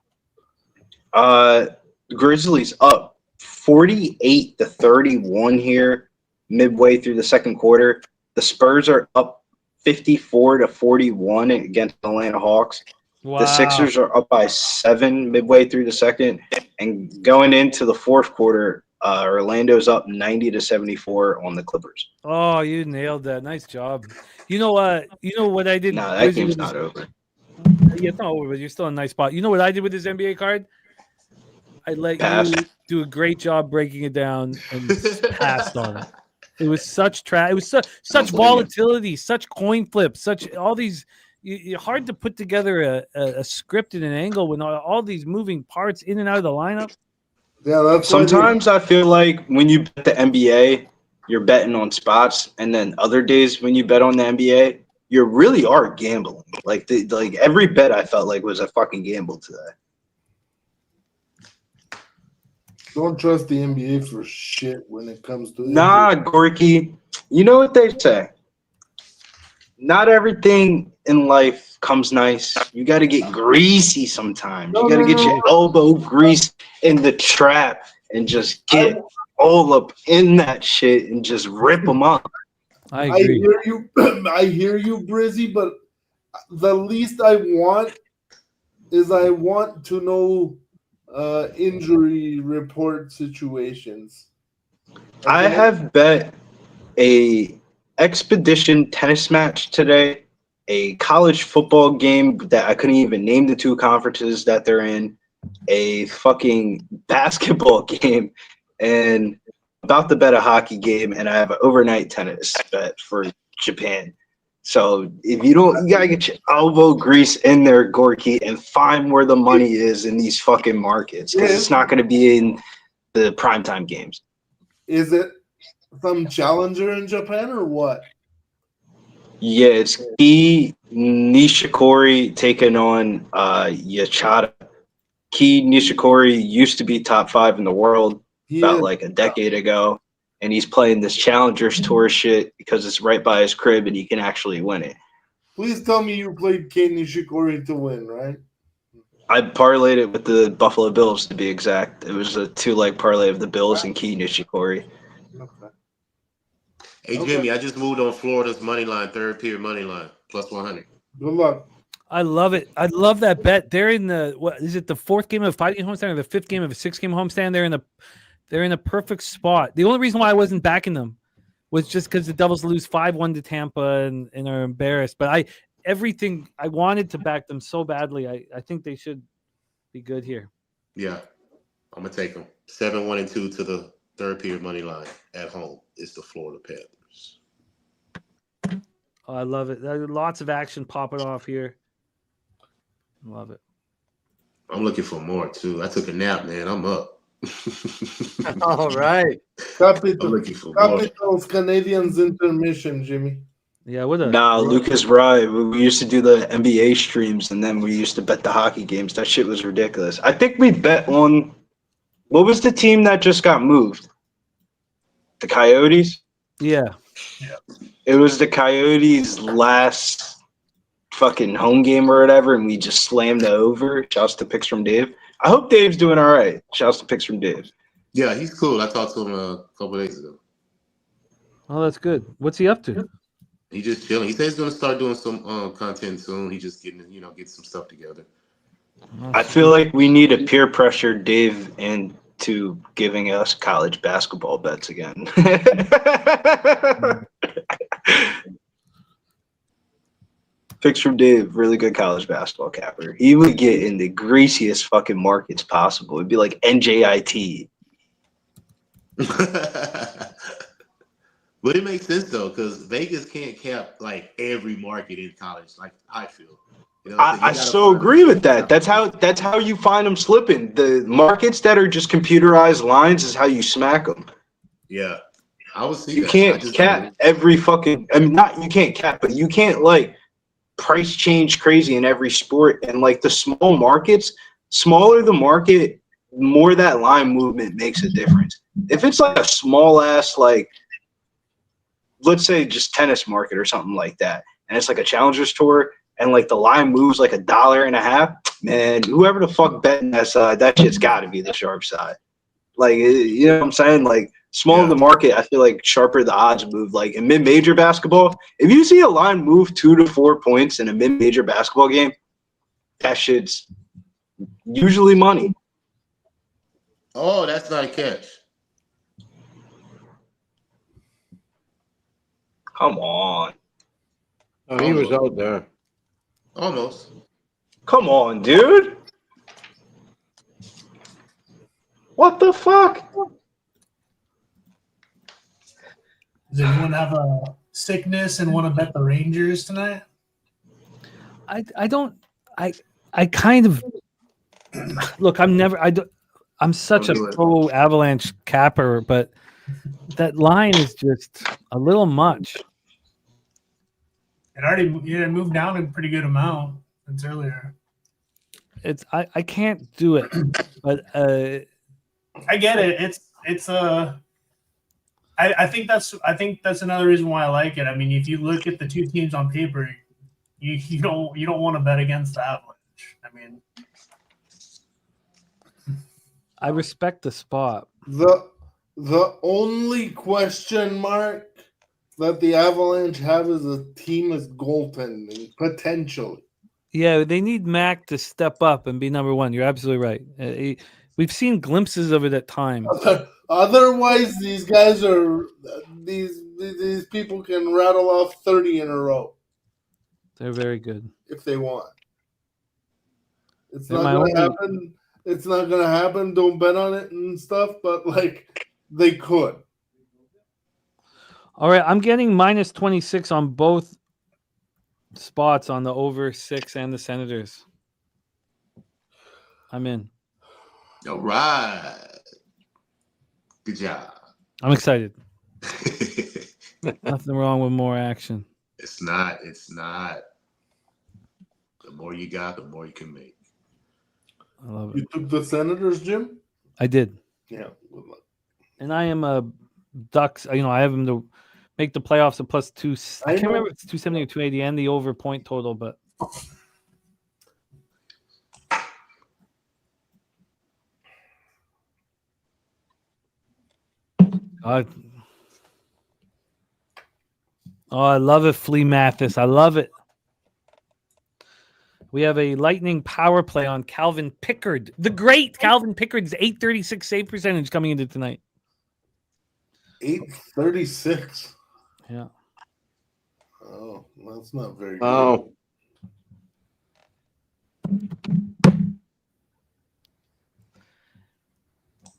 Grizzlies up 48-31 here midway through the second quarter. The Spurs are up 54-41 against the Atlanta Hawks. Wow. The Sixers are up by 7 midway through the second, and going into the fourth quarter, Orlando's up 90-74 on the Clippers. Oh, you nailed that. Nice job. You know what I did? No, that game's not over. Yeah, it's not over, but you're still in a nice spot. You know what I did with this NBA card? I let Pass. you do a great job breaking it down and passed on it. It was such It was such volatility, such coin flips, such all these. Hard to put together a script and an angle when all these moving parts in and out of the lineup. Yeah, that's Sometimes I feel like when you bet the NBA, you're betting on spots, and then other days when you bet on the NBA, you really are gambling. Like every bet I felt like was a fucking gamble today. Don't trust the NBA for shit when it comes to Nah, Gorky. You know what they say? Not everything in life comes nice. You got to get greasy sometimes. You got to get your elbow grease in the trap and just get all up in that shit and just rip them up. I agree. hear you. I hear you, Brizzy, but the least I want to know injury report situations. I have bet a expedition tennis match today, a college football game that I couldn't even name the two conferences that they're in, a fucking basketball game and about to bet a hockey game, and I have an overnight tennis bet for Japan. So if you don't, you gotta get your elbow grease in there, Gorky, and find where the money is in these fucking markets, because it's not going to be in the primetime games. Is it some challenger in Japan or what? Yeah, it's Ki Nishikori taking on Yachada. Ki Nishikori used to be top 5 in the world about like a decade ago, and he's playing this Challengers Tour shit because it's right by his crib and he can actually win it. Please tell me you played Kei Nishikori to win, right? I parlayed it with the Buffalo Bills, to be exact. It was a 2-leg parlay of the Bills and Ki Nishikori. Okay. Hey, Jimmy, I just moved on Florida's money line, third period money line, plus 100. Good luck. I love it. I love that bet. They're in the what is it? The 4th game of a 5-game homestand or the 5th game of a 6-game homestand? They're in a perfect spot. The only reason why I wasn't backing them was just because the Devils lose 5-1 to Tampa and are embarrassed. But I wanted to back them so badly. I think they should be good here. Yeah, I'm gonna take them 7-1-2 to the third period money line at home. It's the Florida Panthers. Oh, I love it. There's lots of action popping off here. Love it. I'm looking for more too. I took a nap, man. I'm up. All right. I'm looking for more. Capitals Canadians intermission, Jimmy. Yeah, what a Nah, Lucas right. We used to do the NBA streams, and then we used to bet the hockey games. That shit was ridiculous. I think we bet on what was the team that just got moved? The Coyotes? yeah. It was the Coyotes' last fucking home game or whatever, and we just slammed the over. Shouts to picks from Dave. I hope Dave's doing all right. Shouts to picks from Dave. Yeah, he's cool. I talked to him a couple days ago. Oh, that's good. What's he up to? He just chilling. He said he's gonna start doing some content soon. He just getting get some stuff together. I feel like we need to peer pressure Dave into giving us college basketball bets again. Picks from Dave, really good college basketball capper. He would get in the greasiest fucking markets possible. It'd be like NJIT. But it makes sense though, because Vegas can't cap like every market in college. Like I feel. I so agree with that. That's how you find them slipping. The markets that are just computerized lines is how you smack them. Yeah, I would see. You can't cap every fucking. I mean, not you can't cap, but you can't like price change crazy in every sport. And like the small markets, smaller the market, more that line movement makes a difference. If it's like a small ass like, let's say just tennis market or something like that, and it's like a Challengers Tour. And like the line moves like $1.50, man, whoever the fuck betting that side, that shit's got to be the sharp side. Like, you know what I'm saying? Like, smaller the market, I feel like sharper the odds move. Like in mid-major basketball, if you see a line move 2 to 4 points in a mid-major basketball game, that shit's usually money. Oh, that's not a catch. Come on. Oh, he was out there. Almost. Come on, dude. What the fuck? Does anyone have a sickness and want to bet the Rangers tonight? I kind of look. I'm such a pro Avalanche capper, but that line is just a little much. It moved down a pretty good amount since earlier. I can't do it, but I get it. I think that's another reason why I like it. I mean, if you look at the two teams on paper, you don't want to bet against the Avalanche. I mean, I respect the spot. The only question mark that the Avalanche have as a team is goaltending, potentially. Yeah, they need Mac to step up and be number one. You're absolutely right. We've seen glimpses of it at times. Otherwise, these guys are these people can rattle off 30 in a row. They're very good if they want. It's Yeah, not my going to only- happen. it's not gonna happen. Don't bet on it and stuff. But like they could. All right, I'm getting minus 26 on both spots on the over 6 and the Senators. I'm in. All right. Good job. I'm excited. Nothing wrong with more action. It's not. The more you got, the more you can make. I love it. You took the Senators, Jim? I did. Yeah. And I am a Ducks. I have them to make the playoffs at plus 2. I can't remember if it's 270 or 280 and the over point total, but I love it, Flea Mathis. I love it. We have a lightning power play on Calvin Pickard. The great Calvin Pickard's 836 save percentage coming into tonight. 836. Yeah. Oh, that's not very good. Oh,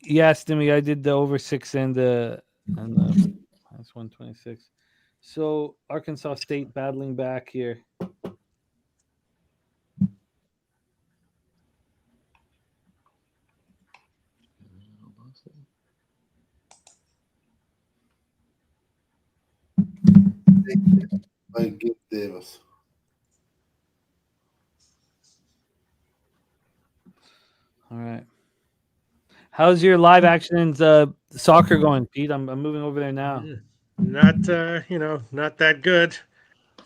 Yes, Timmy, I did the over 6 and the that's 126. So Arkansas State battling back here. By Gabe Davis. All right. How's your live action soccer going, Pete? I'm moving over there now. Not not that good.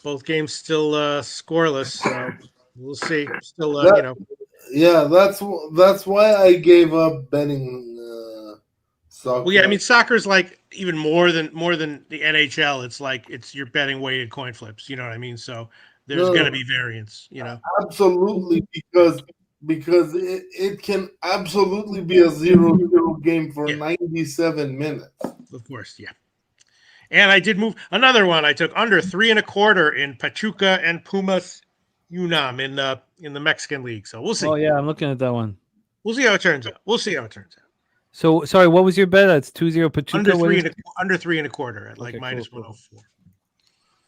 Both games still scoreless. So we'll see. Still, Yeah, that's why I gave up betting soccer. Well, yeah, I mean, soccer's like even more than the NHL. It's like you're betting weighted coin flips. You know what I mean? So there's going to be variance. Absolutely, because it can absolutely be a 0-0 game for 97 minutes. Of course, yeah. And I did move another one. I took under 3.25 in Pachuca and Pumas UNAM in the Mexican League. So we'll see. Oh yeah, I'm looking at that one. We'll see how it turns out. So sorry, what was your bet? That's 2-0 Pachuca. Under 3.25 at like minus cool.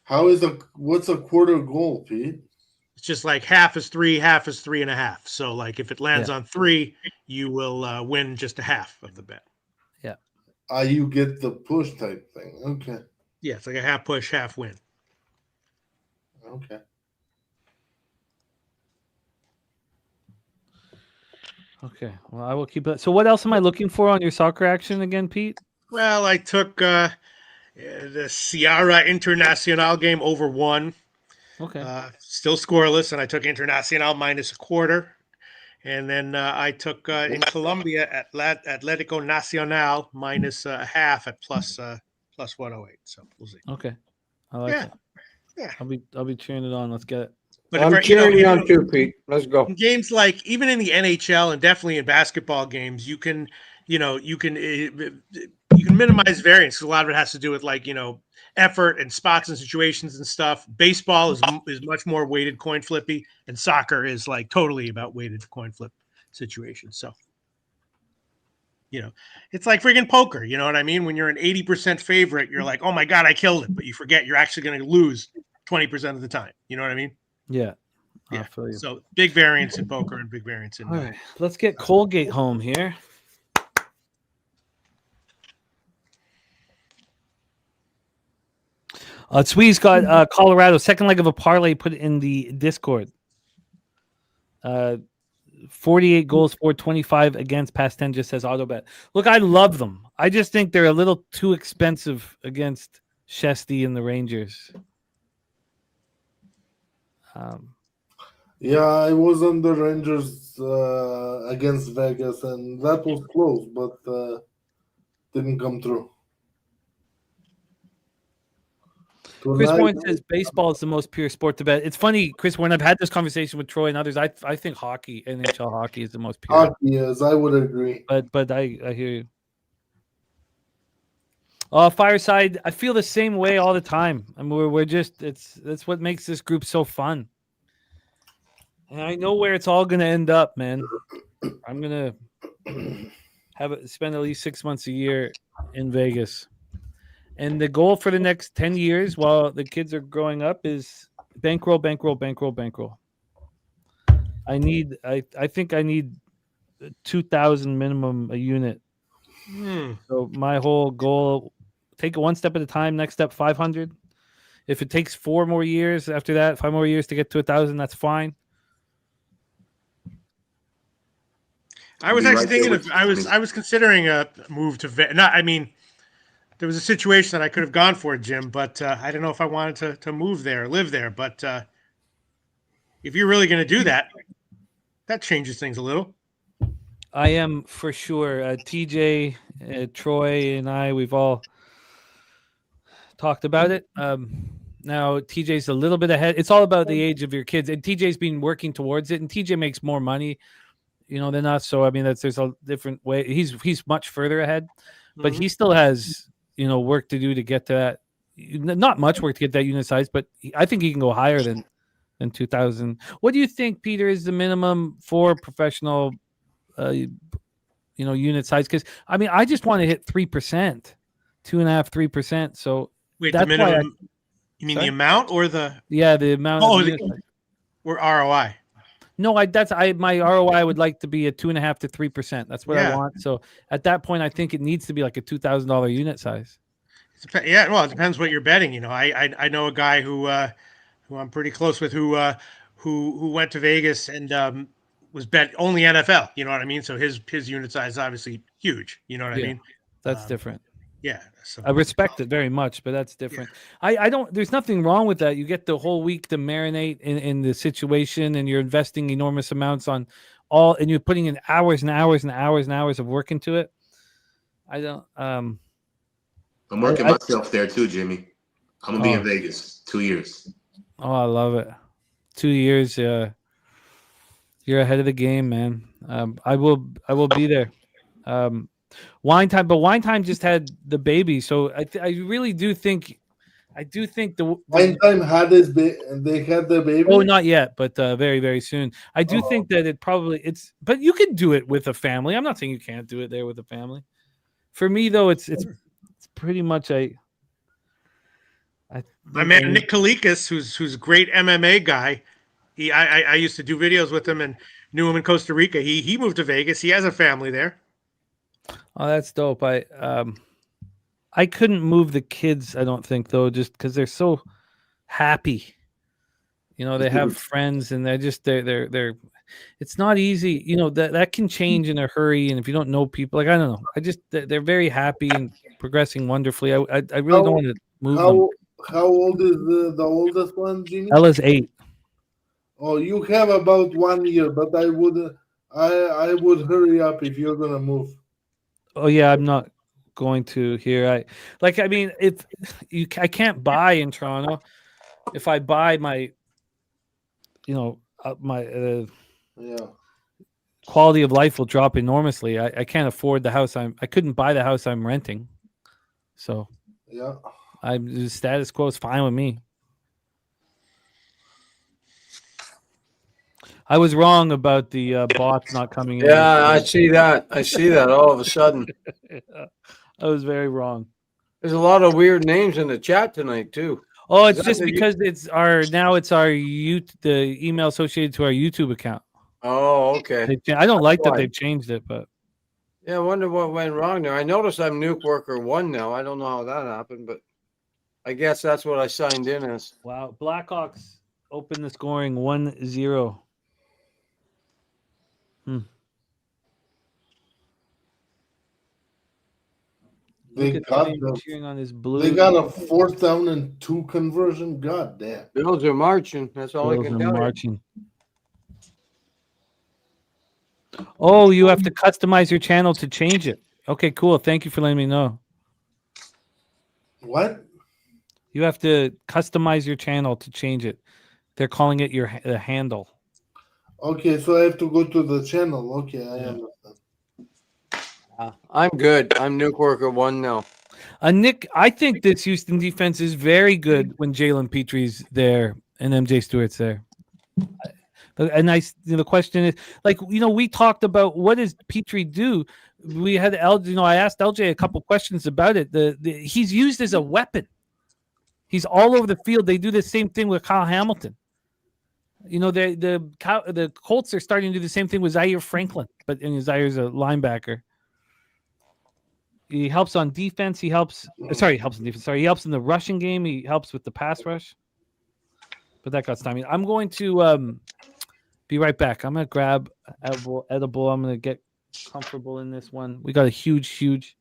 104. What's a quarter goal, Pete? It's just like half is 3, half is 3.5. So like if it lands on 3, you will win just a half of the bet. Yeah. You get the push type thing. Okay. Yeah, it's like a half push, half win. Okay. Okay. Well, I will keep it. So what else am I looking for on your soccer action again, Pete? Well, I took the Sierra Internacional game over 1. Okay. Still scoreless, and I took Internacional minus 1/4. And then I took in Colombia Atletico Nacional minus 1/2 at plus 108. So we'll see. Okay. I like it. Yeah. I'll be cheering it on. Let's get it. But I'm cheering you on too, Pete. Let's go. In games like even in the NHL and definitely in basketball games, you can minimize variance. A lot of it has to do with effort and spots and situations and stuff. Baseball is much more weighted coin flippy, and soccer is like totally about weighted coin flip situations. So, it's like friggin' poker. You know what I mean? When you're an 80% favorite, you're like, oh my God, I killed it. But you forget you're actually going to lose 20% of the time. You know what I mean? Yeah. Yeah. So big variance in poker and big variance in. All right. Let's get Colgate home here. Swee's got Colorado, second leg of a parlay, put in the Discord. 48 goals for 25 against, past 10 just says auto bet. Look, I love them. I just think they're a little too expensive against Shesty and the Rangers. Yeah, I was on the Rangers against Vegas, and that was close, but didn't come through. Chris Boyne says baseball is the most pure sport to bet. It's funny, Chris, when I've had this conversation with Troy and others, I think hockey, NHL hockey, is the most pure. Hockey is, I would agree. But I hear you. Fireside, I feel the same way all the time. I mean, we're just that's what makes this group so fun. And I know where it's all going to end up, man. I'm gonna spend at least 6 months a year in Vegas. And the goal for the next 10 years while the kids are growing up is bankroll, bankroll, bankroll, bankroll. I think I need 2,000 minimum a unit. So my whole goal, take it one step at a time. Next step, 500. If it takes 4 more years after that, 5 more years to get to 1,000, that's fine. I was actually thinking of. I was considering a move to. There was a situation that I could have gone for, Jim, but I don't know if I wanted to move there, live there. But if you're really going to do that, that changes things a little. I am for sure. TJ, Troy, and we've all talked about it. Now TJ's a little bit ahead. It's all about the age of your kids, and TJ's been working towards it. And TJ makes more money, than us. So I mean, there's a different way. He's much further ahead, but he still has work to do to get to that. Not much work to get that unit size, but I think he can go higher than 2,000. What do you think, Peter, is the minimum for professional, unit size? Because I mean, I just want to hit 3%, 2.5%, 3%. So wait, that's the minimum. Why you mean the amount or the? Yeah, the amount. Or ROI. No, my ROI I would like to be a 2.5 to 3%. That's what I want. So at that point, I think it needs to be like a $2,000 unit size. Yeah, well, it depends what you're betting. I know a guy who I'm pretty close with who went to Vegas and was bet only NFL. You know what I mean? So his unit size is obviously huge. You know what I mean? That's different. Yeah. So I respect it very much, but that's different. Yeah. I don't, there's nothing wrong with that. You get the whole week to marinate in the situation, and you're investing enormous amounts and you're putting in hours and hours and hours and hours of work into it. I don't, I'm working myself there too, Jimmy. I'm gonna be in Vegas 2 years. Oh, I love it. 2 years. You're ahead of the game, man. I will be there. Wine Time just had the baby, so I really do think the Wine Time had they had the baby. Oh, not yet, but very, very soon. I do think that but you can do it with a family. I'm not saying you can't do it there with a family. For me though, it's pretty much my man Nick Kalikas, who's a great MMA guy. I used to do videos with him and knew him in Costa Rica. He moved to Vegas. He has a family there. Oh, that's dope. I couldn't move the kids, I don't think, though, just because they're so happy. They have friends and they're it's not easy. That can change in a hurry. And if you don't know people, I don't know. They're very happy and progressing wonderfully. I really don't want to move them. How old is the oldest one, Jimmy? Ella's 8. Oh, you have about 1 year, but I would hurry up if you're gonna move. Oh yeah, I'm not going to here. I can't buy in Toronto. If I buy my, my quality of life will drop enormously. I can't afford the house. I couldn't buy the house I'm renting. So yeah, the status quo is fine with me. I was wrong about the bots not coming in. Yeah, I see that. All of a sudden. I was very wrong. There's a lot of weird names in the chat tonight too. Oh, it's just because it's our the email associated to our YouTube account. Oh, okay. I don't like that they've changed it, but yeah, I wonder what went wrong there. I noticed I'm Nuke Worker 1 now. I don't know how that happened, but I guess that's what I signed in as. Wow, Blackhawks open the scoring 1-0. They got a 4th down and 2 conversion. God damn. Bills are marching. That's all I can tell you. Oh, you have to customize your channel to change it. Okay, cool. Thank you for letting me know. What? You have to customize your channel to change it. They're calling it your handle. Okay, so I have to go to the channel. Okay, I understand. I'm good. I'm Nuke Worker 1 now. Nick, I think this Houston defense is very good when Jalen Petrie's there and MJ Stewart's there. And the question is, like, we talked about what does Petrie do? We had I asked LJ a couple questions about it. He's used as a weapon. He's all over the field. They do the same thing with Kyle Hamilton. The Colts are starting to do the same thing with Zaire Franklin, but Zaire's a linebacker. He helps on defense. He helps on defense. Sorry, he helps in the rushing game. He helps with the pass rush. But that got stymied. I'm going to be right back. I'm going to grab edible. I'm going to get comfortable in this one. We got a huge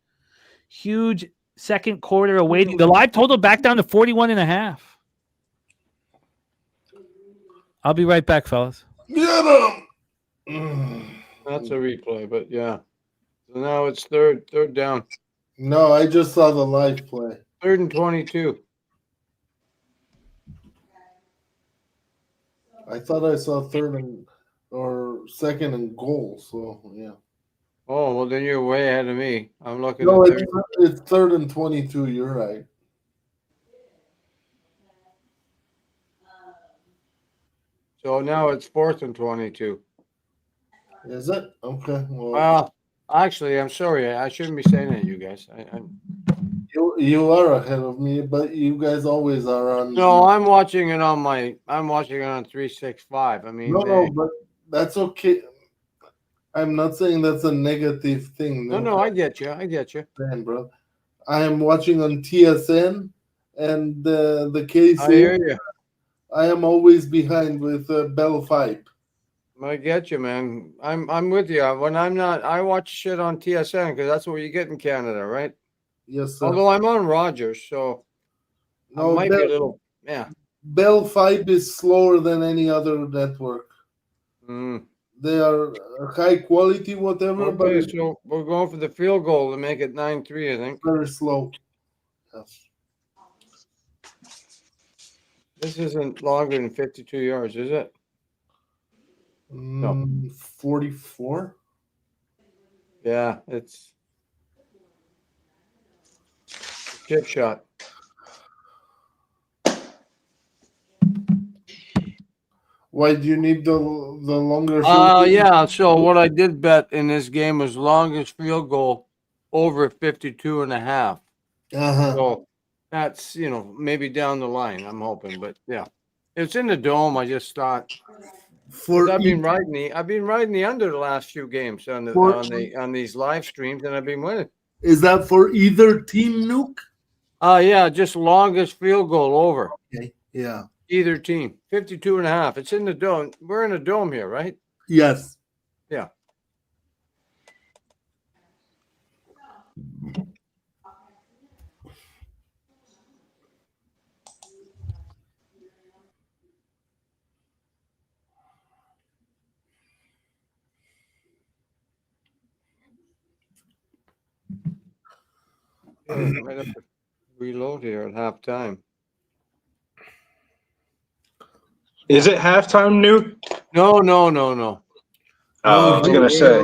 second quarter awaiting. The live total back down to 41.5. I'll be right back, fellas. Get him. That's a replay, but yeah. So now it's third down. No, I just saw the live play. 3rd and 22. I thought I saw 2nd and goal. So yeah. Oh well, then you're way ahead of me. I'm looking. No, at it's 3rd and 22. You're right. So now it's 4th and 22. Is it? Okay. Well, actually, I'm sorry. I shouldn't be saying that, you guys. You are ahead of me, but you guys always are on. No, I'm watching it on 365. I mean, no, but that's okay. I'm not saying that's a negative thing. No, I get you. Man, bro. I am watching on TSN and the case. I hear you. I am always behind with Bell Fipe. I get you, man. I'm with you. When I'm not, I watch shit on TSN because that's what you get in Canada, right? Yes, sir. Although I'm on Rogers, so no, I might be a little, yeah. Bell Fipe is slower than any other network. Mm. They are high quality, whatever, Okay, but so we're going for the field goal to make it 9-3, I think. Very slow. Yes. This isn't longer than 52 yards, is it? No. 44? Yeah, it's chip shot. Why do you need the longer? Yeah. So what I did bet in this game was longest field goal over 52.5. So that's, maybe down the line, I'm hoping, but yeah. It's in the dome. I just thought I've been riding the under the last few games on these live streams, and I've been winning. Is that for either team, Nuke? Yeah, just longest field goal over. Okay. Yeah. Either team. 52.5. It's in the dome. We're in a dome here, right? Yes. Yeah. I might have to reload here at halftime. Is it halftime, Nuke? No. I was gonna say.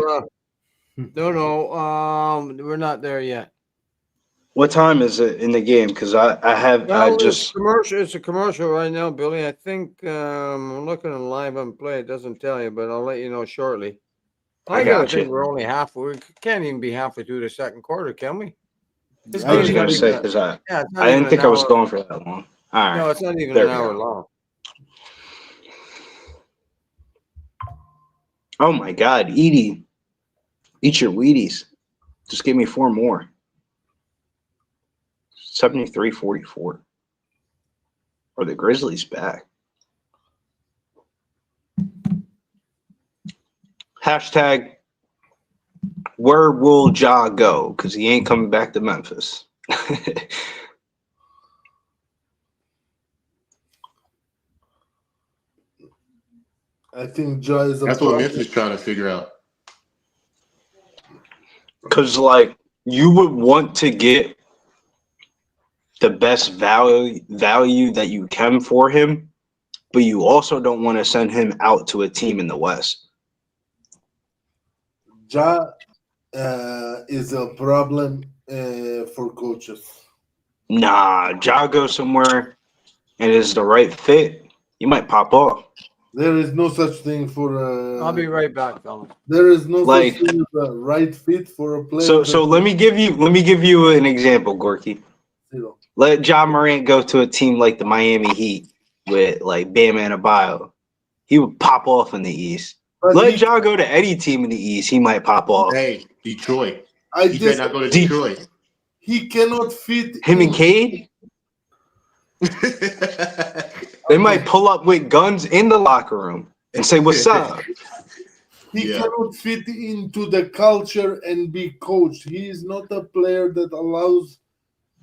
No. We're not there yet. What time is it in the game? Because It's commercial. It's a commercial right now, Billy. I think I'm looking at live on play. It doesn't tell you, but I'll let you know shortly. I gotta think we're only halfway. We can't even be halfway through the second quarter, can we? I was gonna say because I didn't think I was going for that long. All right. No, it's not even an hour long. Oh my God, Edie, eat your Wheaties. Just give me 4 more. 73-44. Are the Grizzlies back? Hashtag, where will Ja go? Because he ain't coming back to Memphis. I think Ja is That's what Memphis is trying to figure out. Because, you would want to get the best value that you can for him, but you also don't want to send him out to a team in the West. Ja is a problem for coaches. Nah, Ja goes somewhere and is the right fit, you might pop off. There is no such thing for. I'll be right back, fellas. There is no Like- such thing as a right fit for a player. So let me give you an example, Gorky. Zero. Let John Morant go to a team like the Miami Heat with like Bam Adebayo. He would pop off in the East. But Let he- John go to any team in the East, he might pop off. Hey, Detroit. I He just better not go to Deep- Detroit. he cannot fit Him and in- Cade, they might pull up with guns in the locker room and say, "What's up?" He Yeah. cannot fit into the culture and be coached. He is not a player that allows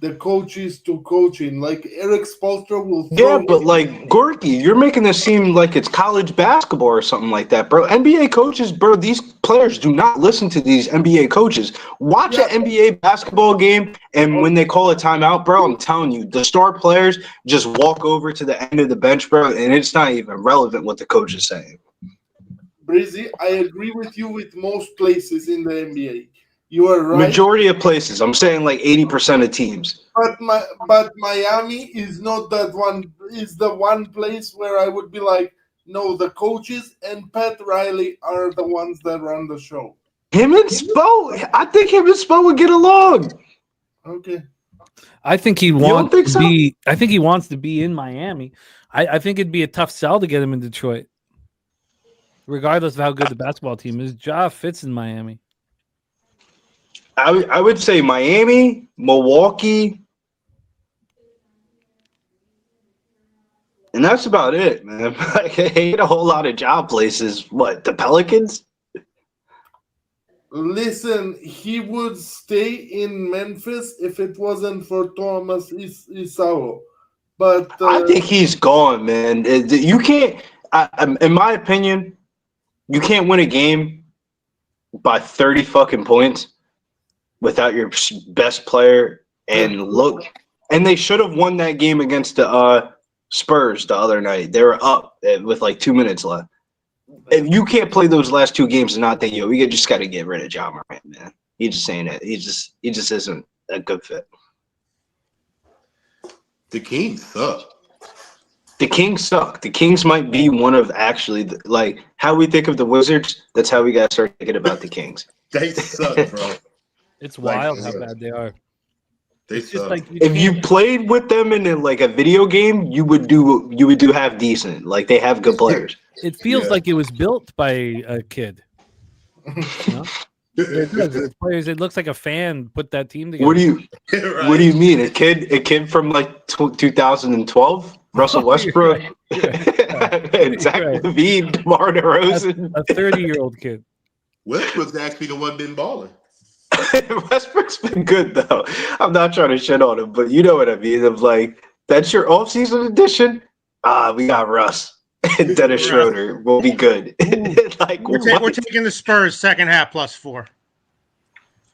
the coaches to coach him. Like Eric Spoelstra will Yeah, throw but like Gorky, you're making this seem like it's college basketball or something like that, bro. NBA coaches, bro, these players do not listen to these NBA coaches. Watch an NBA basketball game, and when they call a timeout, bro, I'm telling you, the star players just walk over to the end of the bench, bro, and it's not even relevant what the coach is saying. Breezy, I agree with you with most places in the NBA. You are right. Majority of places, I'm saying like 80% of teams. But Miami is not that one. Is the one place where I would be like, no, the coaches and Pat Riley are the ones that run the show. Him and Spo, I think him and Spo would get along. Okay. I think he don't wants think to so? be. I think he wants to be in Miami. I think it'd be a tough sell to get him in Detroit, regardless of how good the basketball team is. Ja fits in Miami. I would say Miami, Milwaukee, and that's about it, man. Like, I hate a whole lot of job places. What, the Pelicans? Listen, he would stay in Memphis if it wasn't for Thomas Isao. But I think he's gone, man. You can't, in my opinion, you can't win a game by 30 fucking points without your best player. And look, and they should have won that game against the Spurs the other night. They were up with like 2 minutes left. If you can't play those last two games and not think, yo, we just got to get rid of John Morant, man. He's just saying that he just isn't a good fit. The Kings suck. The Kings suck. The Kings might be one of actually like how we think of the Wizards. That's how we got to start thinking about the Kings. They suck, bro. It's Like, wild how yeah. bad they are. They It's just suck. like If you played with them in like a video game, you would do half decent. Like they have good players. it feels Yeah. like it was built by a kid. You know? It does. The players. It looks like a fan put that team together. What do you Right. What do you mean? A kid from like 2012? Russell Westbrook, You're right. Zach You're right. Levine, DeMar DeRozan. A 30-year-old kid. Westbrook's actually the one been balling. Westbrook's been good though. I'm not trying to shit on him, but you know what I mean. Of like, that's your off-season edition. We got Russ and Dennis Russ. Schroeder. We'll be good. Like, We're what? taking the Spurs second half +4.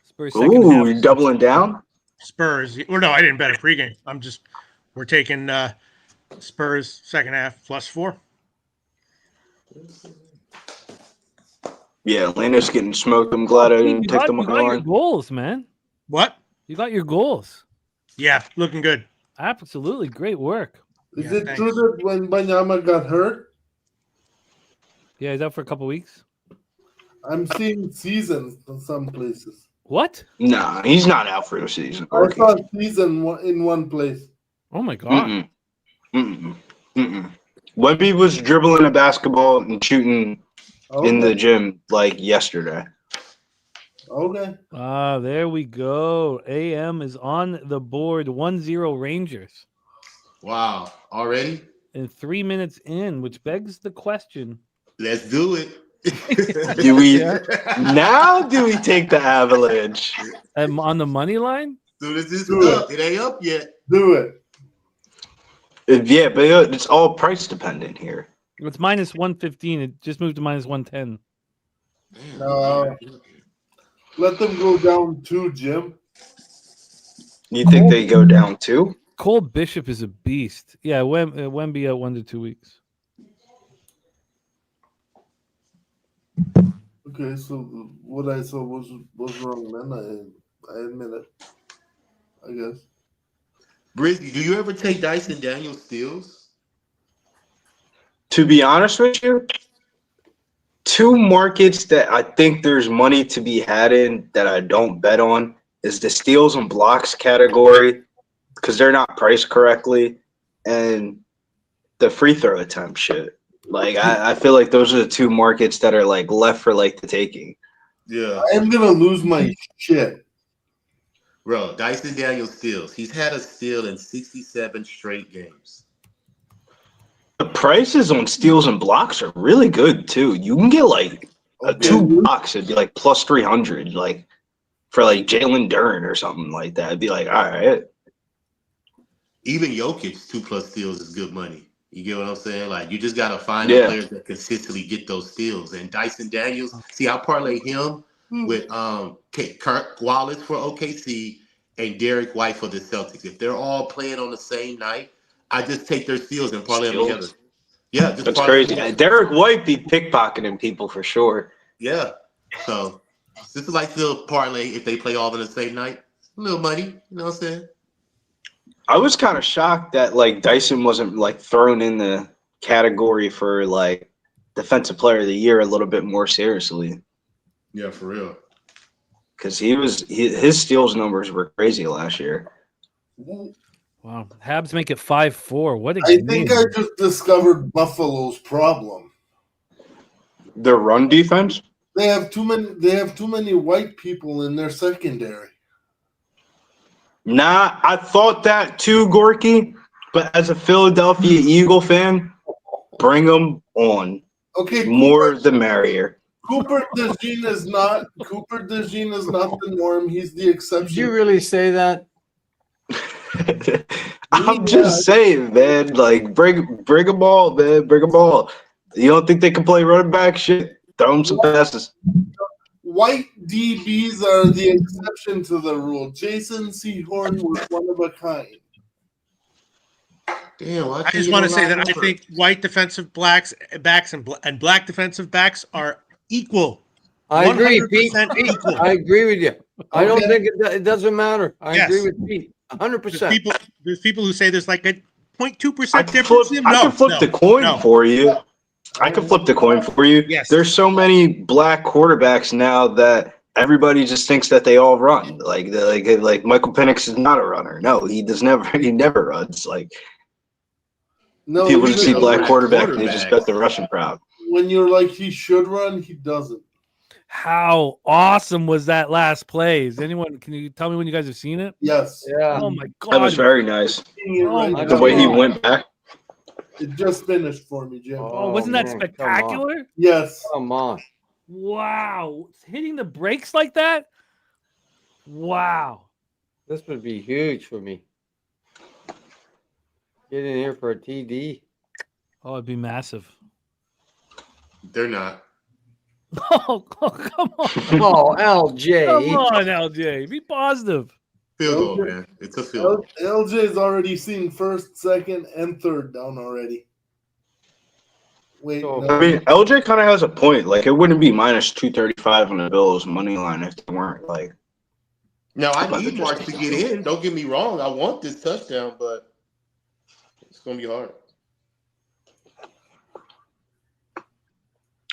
Spurs second half. Ooh, you're doubling down. Spurs. Well, no, I didn't bet a pregame. We're taking Spurs second half +4. Yeah, Atlanta's getting smoked. I'm glad I didn't You take got, them you on got your line. goals, man. What? You got your goals. Yeah, looking good. Absolutely, great work. is Yeah, it thanks. true that when Banyama got hurt, Yeah, he's out for a couple weeks. I'm seeing seasons in some places? What? Nah, he's not out for the season. I saw season in one place. Oh my god. Wemby was dribbling a basketball and shooting in the Okay. gym like yesterday. Okay. There we go. AM is on the board. 1-0 Rangers. Wow. Already? And 3 minutes in, which begs the question. Let's do it. Do we Yeah. now? Do we take the Avalanche? On the money line? Soon as this Do up. It ain't up yet. Do it. Yeah, but it's all price dependent here. It's minus 115. It just moved to minus 110. No. Let them go down 2, Jim. You think they go down too? Cole Bishop is a beast. Yeah, Wemby out 1 to 2 weeks. Okay, so what I saw was wrong, man. I admit it. I guess. Brizzy, do you ever take Dyson Daniel Steals? To be honest with you, two markets that I think there's money to be had in that I don't bet on is the steals and blocks category because they're not priced correctly, and the free throw attempt shit. Like I feel like those are the two markets that are like left for like the taking. Yeah. I'm gonna lose my shit. Bro, Dyson Daniels steals. He's had a steal in 67 straight games. The prices on steals and blocks are really good too. You can get like a 2 blocks, it'd be like plus 300, like for like Jalen Duren or something like that. It'd be like, all right. Even Jokic 2+ steals is good money. You get what I'm saying? Like you just gotta find the players that consistently get those steals. And Dyson Daniels, see, I parlay him with Kirk Wallace for OKC and Derek White for the Celtics. If they're all playing on the same night, I just take their steals and parlay them together. Yeah, that's crazy. Derek White be pickpocketing people for sure. Yeah. So this is like the parlay if they play all on the same night. A little money, you know what I'm saying? I was kind of shocked that like Dyson wasn't like thrown in the category for like defensive player of the year a little bit more seriously. Yeah, for real. Because his steals numbers were crazy last year. Wow, Habs make it 5-4. What a I game. think I just discovered Buffalo's problem. Their run defense? They have too many white people in their secondary. Nah, I thought that too, Gorky. But as a Philadelphia Eagle fan, bring them on. Okay, more the merrier. Cooper DeJean is not the norm. He's the exception. Did you really say that? I'm just saying, man. Like, bring them all, man. Bring them all. You don't think they can play running back? Shit, throw them some passes. White DBs are the exception to the rule. Jason Sehorn was one of a kind. Damn, I just want to say that I think white defensive backs and black defensive backs are equal. I agree, Pete. 100% equal. I agree with you. I don't think it doesn't matter. I agree with Pete. 100%. There's people who say there's like a 0.2% I difference. can flip the coin for you. I can flip the coin for you. Yes. There's so many black quarterbacks now that everybody just thinks that they all run. Like Michael Penix is not a runner. No, he never runs. Like No, people just see a black quarterback and they just bet the Russian crowd. When you're like he should run, he doesn't. How awesome was that last play? Can you tell me when you guys have seen it? Yes. Yeah. Oh my god. That was very nice. Right The way he went back. It just finished for me, Jim. Oh, wasn't that spectacular? Yes. Come on. Wow. Hitting the brakes like that? Wow. This would be huge for me. Get in here for a TD. Oh, it'd be massive. They're not. Oh, come on. Oh, LJ. Come on, LJ. Be positive. Field goal, man. It's a field goal. LJ's already seen first, second, and third down already. Wait, So- no. I mean, LJ kind of has a point. Like, it wouldn't be minus 235 on the Bills money line if they weren't like. Now I need Marks to get in. Don't get me wrong. I want this touchdown, but it's gonna be hard.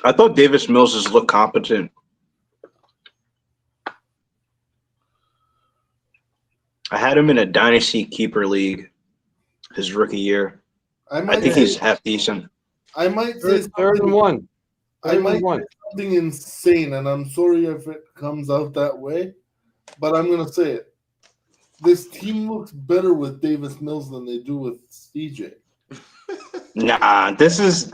I thought Davis Mills has looked competent. I had him in a dynasty keeper league his rookie year. I think he's half decent. I might say Third and one. I might say something insane, and I'm sorry if it comes out that way, but I'm gonna say it. This team looks better with Davis Mills than they do with CJ. Nah, this is.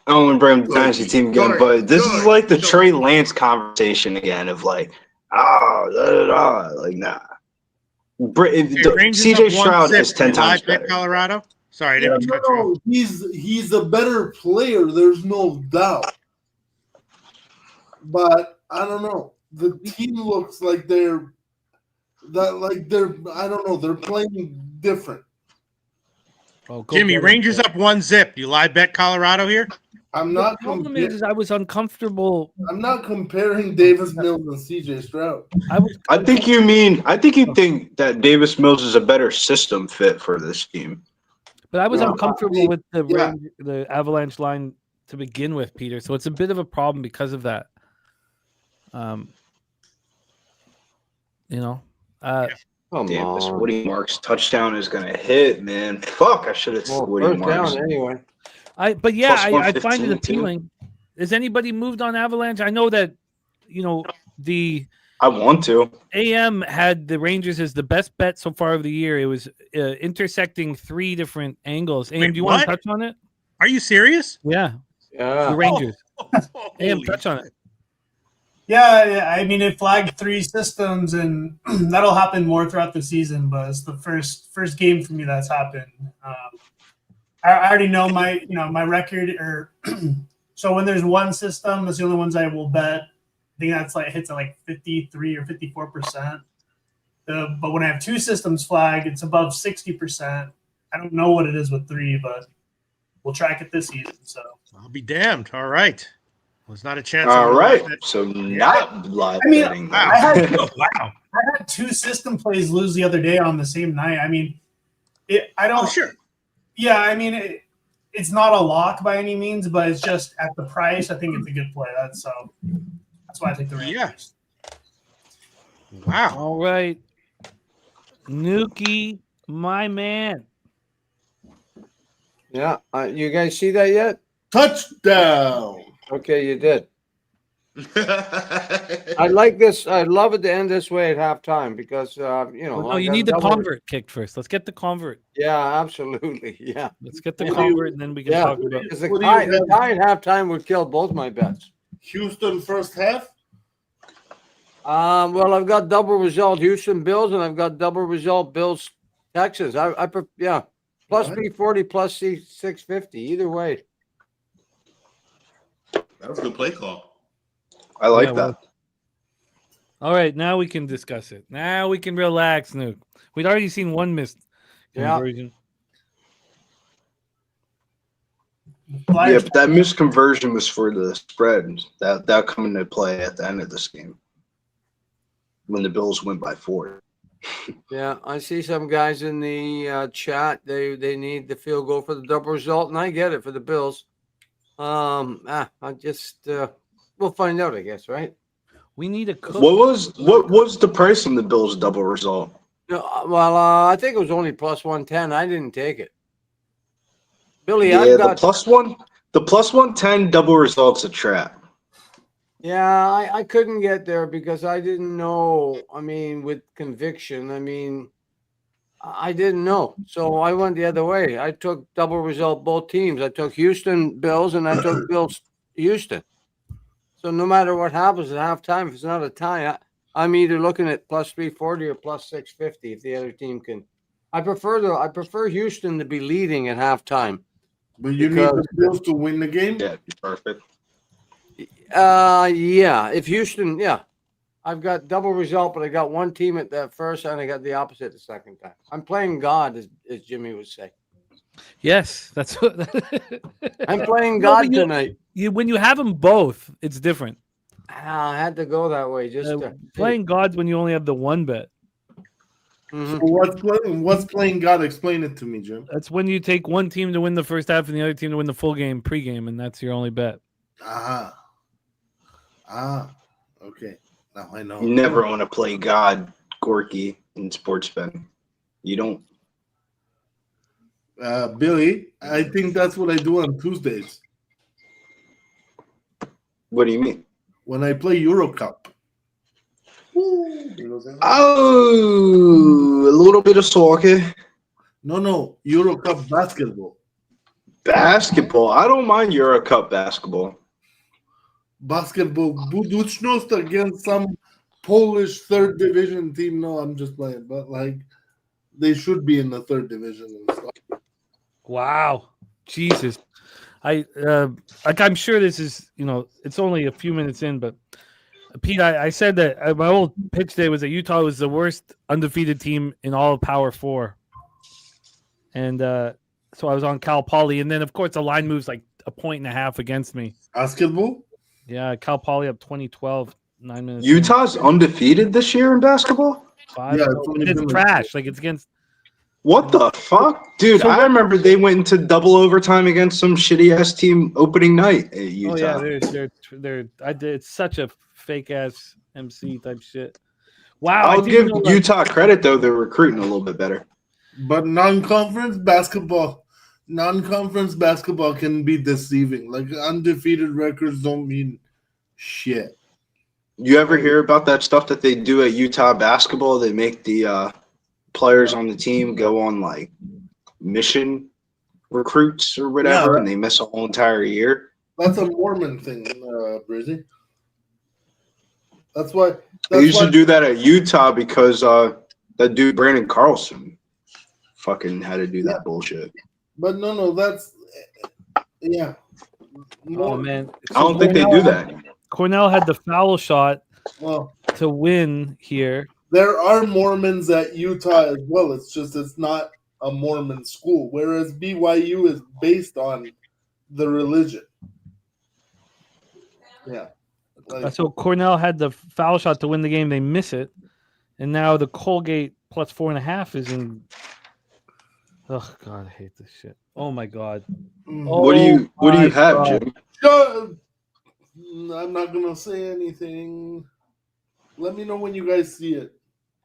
I don't want to bring up the dynasty team again, but this is like the Trey Lance conversation again of like, like nah. CJ Stroud is 10 times better. Colorado. Sorry, I didn't cut you off. He's a better player. There's no doubt. But I don't know. The team looks like they're I don't know. They're playing different. Oh, Jimmy, Rangers up 1-0. You live bet Colorado here? I'm not. The problem is I was uncomfortable. I'm not comparing Davis Mills and CJ Stroud. I think you think that Davis Mills is a better system fit for this team. But I was No, uncomfortable with the yeah. the Avalanche line to begin with, Peter. So it's a bit of a problem because of that. You know, Come Damn, this on. Woody Marks touchdown is gonna hit, man. Fuck, I should have Well, Woody first Marks. down anyway. but yeah, Plus I find it 115 too. appealing. Has anybody moved on Avalanche? I know that, the I want to. AM had the Rangers as the best bet so far of the year. It was intersecting 3 different angles. AM, Wait, do you want to what? touch on it? Are you serious? Yeah, the Yeah. Rangers. AM, Holy touch on it. Yeah, I mean, it flagged 3 systems, and that'll happen more throughout the season. But it's the first game for me that's happened. I already know my record. Or so when there's one system, that's the only ones I will bet. I think that's hits at 53 or 54%. But when I have 2 systems flagged, it's above 60%. I don't know what it is with 3, but we'll track it this season. So I'll be damned. All right. Well, there's not a chance. All I'm gonna right, watch that. so not live I mean, betting. Wow. I had Wow. I had 2 system plays lose the other day on the same night. I mean, I don't. Oh, sure. Yeah, I mean, it's not a lock by any means, but it's just at the price. I think it's a good play. That's why I think the Rangers. Wow. All right, Nookie, my man. Yeah. You guys see that yet? Touchdown. Okay, you did. I like this. I love it to end this way at halftime because No, I you got need the double- convert kicked first. Let's get the convert. Yeah, absolutely. Yeah. Let's get the Yeah. convert, and then we can Yeah. talk about. Because the What do you tie have? at halftime would kill both my bets. Houston first half. Well, I've got double result Houston Bills, and I've got double result Bills Texans. Yeah, plus What? 340, plus 650. Either way. That was a good play call. I like Yeah, that. well- All right, now we can discuss it. Now we can relax, Nuke. We'd already seen one missed Yeah. conversion. Yeah, Flyers, but that misconversion was for the spread. That'll come into play at the end of this game when the Bills win by 4. Yeah, I see some guys in the chat. They need the field goal for the double result, and I get it for the Bills. I just we'll find out, I guess, right? We need a cook. What was the price on the Bills double result? No, well, I think it was only plus 110. I didn't take it. Billy, Yeah, I've got. the plus 110 double result's a trap. Yeah, I couldn't get there because I didn't know. I mean, with conviction, I didn't know. So I went the other way. I took double result both teams. I took Houston Bills and I took Bills Houston. So no matter what happens at halftime, if it's not a tie, I'm either looking at plus 340 or plus 650 if the other team can. I prefer Houston to be leading at halftime. But you need the Bills to win the game. Yeah, perfect. Yeah. If Houston, yeah. I've got double result, but I got one team at the first and I got the opposite the second time. I'm playing God, as Jimmy would say. Yes, that's what. I'm playing No, God but tonight. when you have them both, it's different. I had to go that way. Just Playing God's when you only have the one bet. Mhm. So what's playing God? Explain it to me, Jim. That's when you take one team to win the first half and the other team to win the full game pregame, and that's your only bet. Okay. Now I know. You never want to play God, Gorky, in sports betting. You don't. Billy, I think that's what I do on Tuesdays What do you mean? when I play Euro Cup. Oh, a little bit of soccer. No, Euro Cup basketball. Basketball. I don't mind Euro Cup basketball. Basketball. Budućnost against some Polish third division team. No, I'm just playing, but they should be in the third division and stuff. Wow, Jesus! I'm sure this is it's only a few minutes in, but Pete, I said that my old pitch day was that Utah was the worst undefeated team in all of Power 4, and so I was on Cal Poly, and then of course the line moves like a point and a half against me. Basketball. Yeah, Cal Poly up 20-12, 9 minutes. Utah's undefeated this year in basketball? 5. Yeah, it's only It's been trash. Like it's against What the fuck? Dude, So I remember they went into double overtime against some shitty-ass team opening night at Utah. Oh yeah, they're. I did. It's such a fake ass MC type shit. Wow, I'll I give didn't know, Utah credit, though. They're recruiting a little bit better. But non-conference basketball can be deceiving. Like undefeated records don't mean shit. You ever hear about that stuff that they do at Utah basketball? They make the players on the team go on like mission recruits or whatever, Yeah. and they miss a whole entire year. That's a Mormon thing, Brizzy. That's why They used to do that at Utah because that dude Brandon Carlson fucking had to do that bullshit. But no, that's yeah. Oh man, I don't think they do that anymore. Cornell had the foul shot Well, to win here. there are Mormons at Utah as well. It's just it's not a Mormon school, whereas BYU is based on the religion. Yeah. Like, So Cornell had the foul shot to win the game. They miss it, and now the Colgate plus 4.5 is in. Oh God, I hate this shit. Oh my God. What do you have, Jim? I'm not gonna say anything. Let me know when you guys see it.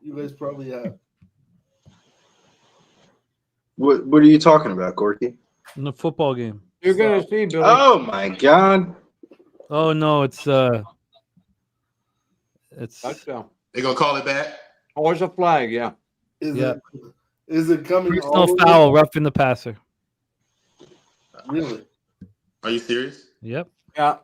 You guys probably have. What are you talking about, Gorky? In the football game. You're gonna see, Billy. Oh my God! Oh no, it's Touchdown. They gonna call it back? Oh, it's a flag, yeah. Is it coming? personal foul, roughing the passer. Really? Are you serious? Yep. Yeah.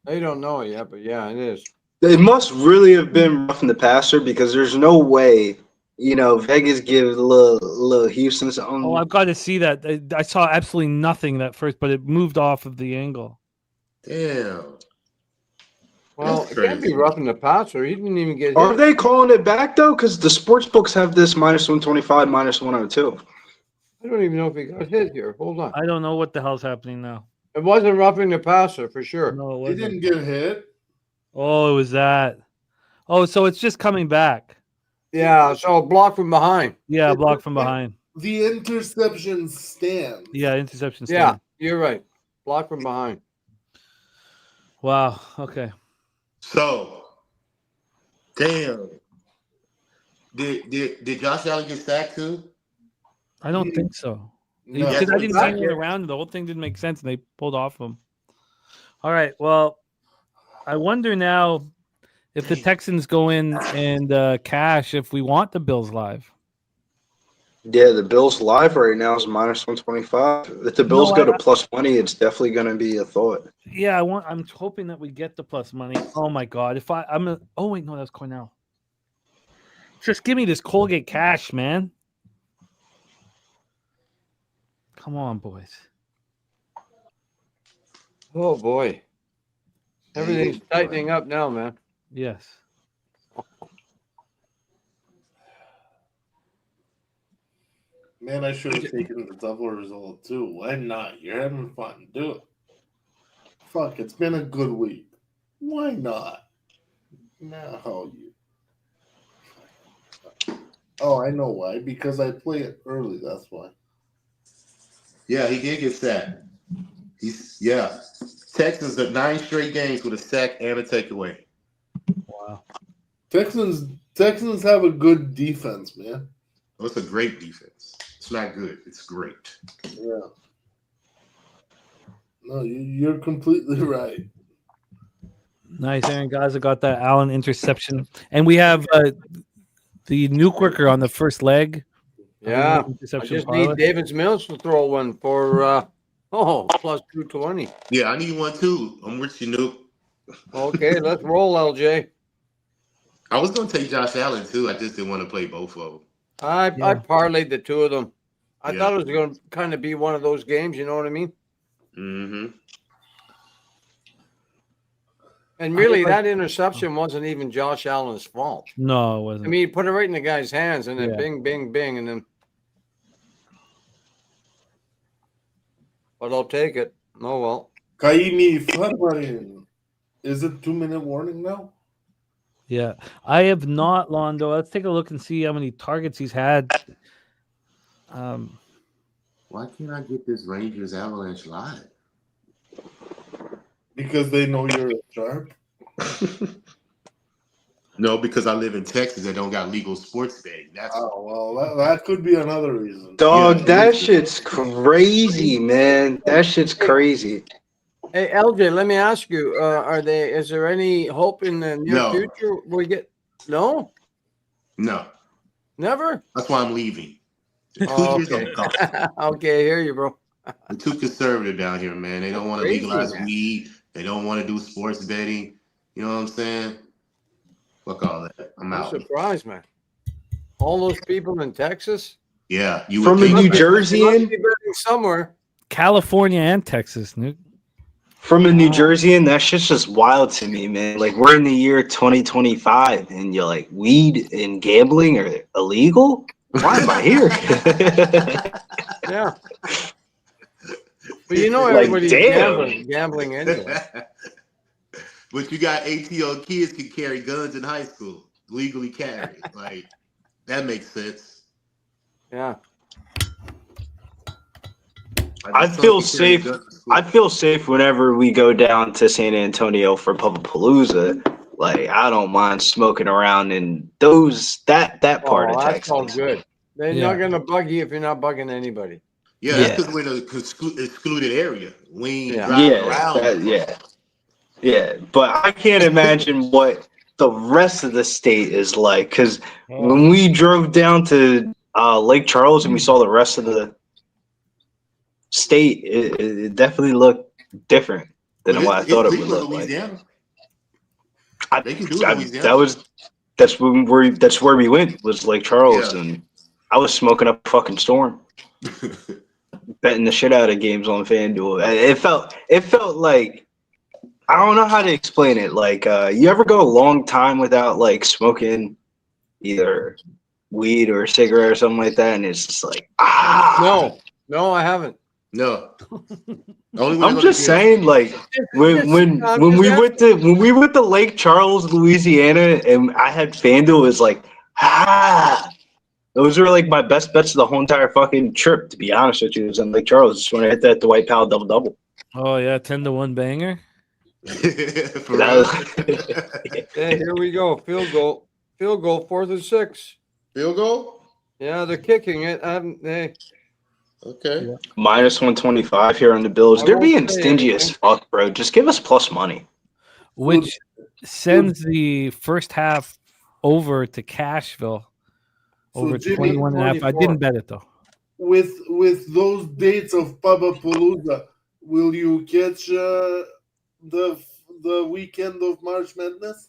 They don't know it yet, but yeah, it is. It must really have been roughing the passer because there's no way, Vegas gives a little Houston something. Oh, I've got to see that. I saw absolutely nothing that first, but it moved off of the angle. Damn. Well, it can't be roughing the passer. He didn't even get Are hit. they calling it back though? Because the sports books have this minus 125, minus 102. I don't even know if he got hit here. Hold on. I don't know what the hell's happening now. It wasn't roughing the passer for sure. No, it He wasn't. didn't get hit. Oh, it was that. Oh, so it's just coming back. Yeah, so block from behind. Yeah, block from behind. The interception stands. Yeah, interception. Yeah, Stand. you're right. Block from behind. Wow. Okay. So, damn. Did Josh Allen get sacked too? I don't think so. No. Because I didn't see Exactly. anyone around. The whole thing didn't make sense, and they pulled off him. All right. Well, I wonder now if the Texans go in and cash if we want the Bills live. Yeah, the Bills live right now is minus 125. If the Bills No, go to plus money, it's definitely going to be a thought. Yeah, I'm hoping that we get the plus money. Oh my God! Oh wait, no, that's Cornell. Just give me this Colgate cash, man. Come on, boys. Oh boy. Everything's tightening up now, man. Yes. Man, I should have taken the double result too. Why not? You're having fun. Do it. Fuck, it's been a good week. Why not? No, you. Oh, I know why. Because I play it early. That's why. Yeah, he did get sacked. Texans are 9 straight games with a sack and a takeaway. Wow. Texans have a good defense, man. Oh, it's a great defense. It's not good. It's great. Yeah. No, you're completely right. Nice, Aaron Gaza got that Allen interception, and we have the nuke worker on the first leg. Yeah. I Interception just parlay. need Davis Mills to throw one for plus 220. Yeah, I need one too. I'm with you, Nuke. Okay, let's roll, LJ. I was going to take Josh Allen too. I just didn't want to play both of them. I parlayed the two of them. I Yeah. thought it was going to kind of be one of those games, you know what I mean? Mm-hmm. And really, that interception wasn't even Josh Allen's fault. No, it I wasn't. mean, he put it right in the guy's hands, and then Yeah. bing, bing, bing, and then. But I'll take it. Oh well. Kaimi Flabarin. Is it 2-minute warning now? Yeah, I have not, Londo. Let's take a look and see how many targets he's had. Why can't I get this Rangers Avalanche live? Because they know you're a sharp. No, because I live in Texas and don't got legal sports betting. That's Oh, well, that could be another reason. Dog, Yeah, that it is. shit's crazy, man. That shit's crazy. Hey, LJ, let me ask you: is there any hope in the near No. future we get? No, no. never. That's why I'm leaving. The 2 Oh, years okay. I'm gone. Okay, I hear you, bro. They're too conservative down here, man. They don't want to Crazy, legalize man. weed. They don't want to do sports betting. You know what I'm saying? Fuck all that. I'm I'm out. surprised, man. All those people in Texas. Yeah, you From would a think, New right? Jersey They must in? be betting somewhere. California and Texas, Nuke. From a New Jersey in, that shit's just wild to me, man. Like, we're in the year 2025, and you're like, weed and gambling are illegal? Why am I here? Yeah. But you know Like, everybody's damn. gambling anyway. But you got ATO kids can carry guns in high school, legally carry. Like, that makes sense. Yeah. I just feel saw you carry safe. guns to school. I feel safe whenever we go down to San Antonio for Palooza. Like, I don't mind smoking around in that part of Oh, that's all Texas. good. They're Yeah. not gonna bug you if you're not bugging anybody. Yeah, Yeah. that's because we're in an excluded area. We ain't Yeah. driving Yeah, around. yeah. But I can't imagine what the rest of the state is like. Because when we drove down to Lake Charles and we saw the rest of the state, it definitely looked different than But what I it's thought it would legal in look like. Louisiana. They can do it in Louisiana. That's where we went, was Lake Charles, Yeah. and I was smoking up a fucking storm, betting the shit out of games on FanDuel. It felt like, I don't know how to explain it. Like, you ever go a long time without like smoking either weed or a cigarette or something like that, and it's just like, No, I haven't. No. Only when I I'm go to just jail. saying, like, when we went to Lake Charles, Louisiana, and I had FanDuel, is like, those were like my best bets of the whole entire fucking trip. To be honest with you, it was in Lake Charles. Just when I hit that Dwight Powell double. Oh yeah, 10-1 banger. For That real. Hey, here we go. Field goal, 4th and 6. Field goal? Yeah, they're kicking it. Hey, Okay. Yeah. minus 125 here on the Bills. I They're won't being say stingy as anything. fuck, bro. Just give us plus money. Which sends the first half over to Cashville. So, Over Jimmy, 21 and a half. I 24. didn't bet it though. With those dates of Palooza, will you catch the weekend of March Madness?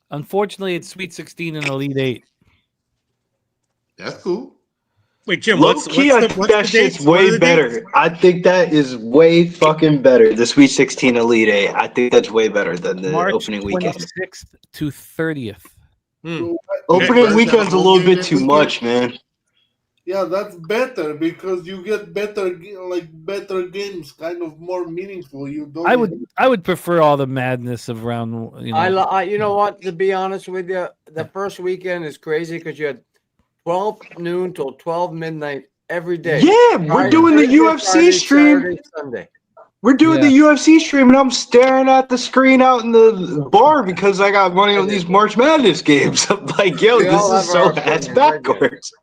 Unfortunately, it's Sweet 16 and Elite 8. That's cool. Wait, Jim, Low what's key, I the think that dates? shit's What are way the better. dates? I think that is way fucking better. The Sweet 16 Elite 8. I think that's way better than the March opening weekend. 26th to 30th. So, Opening First weekend's have a a little home game bit that too weekend? much, man. yeah, that's better because you get better games, kind of more meaningful. You don't. I would prefer all the madness of round. You know, I you know what? To be honest with you, the first weekend is crazy because you had 12 noon till 12 midnight every day. Yeah, we're doing the Thursday, UFC Friday, stream. Saturday, Sunday. We're doing Yeah. the UFC stream, and I'm staring at the screen out in the bar because I got money on these March Madness games. I'm like, yo, We this all is have our so ass opinions, I get it. backwards.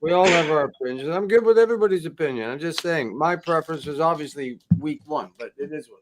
We all have our opinions. I'm good with everybody's opinion. I'm just saying my preference is obviously week 1, but it is what.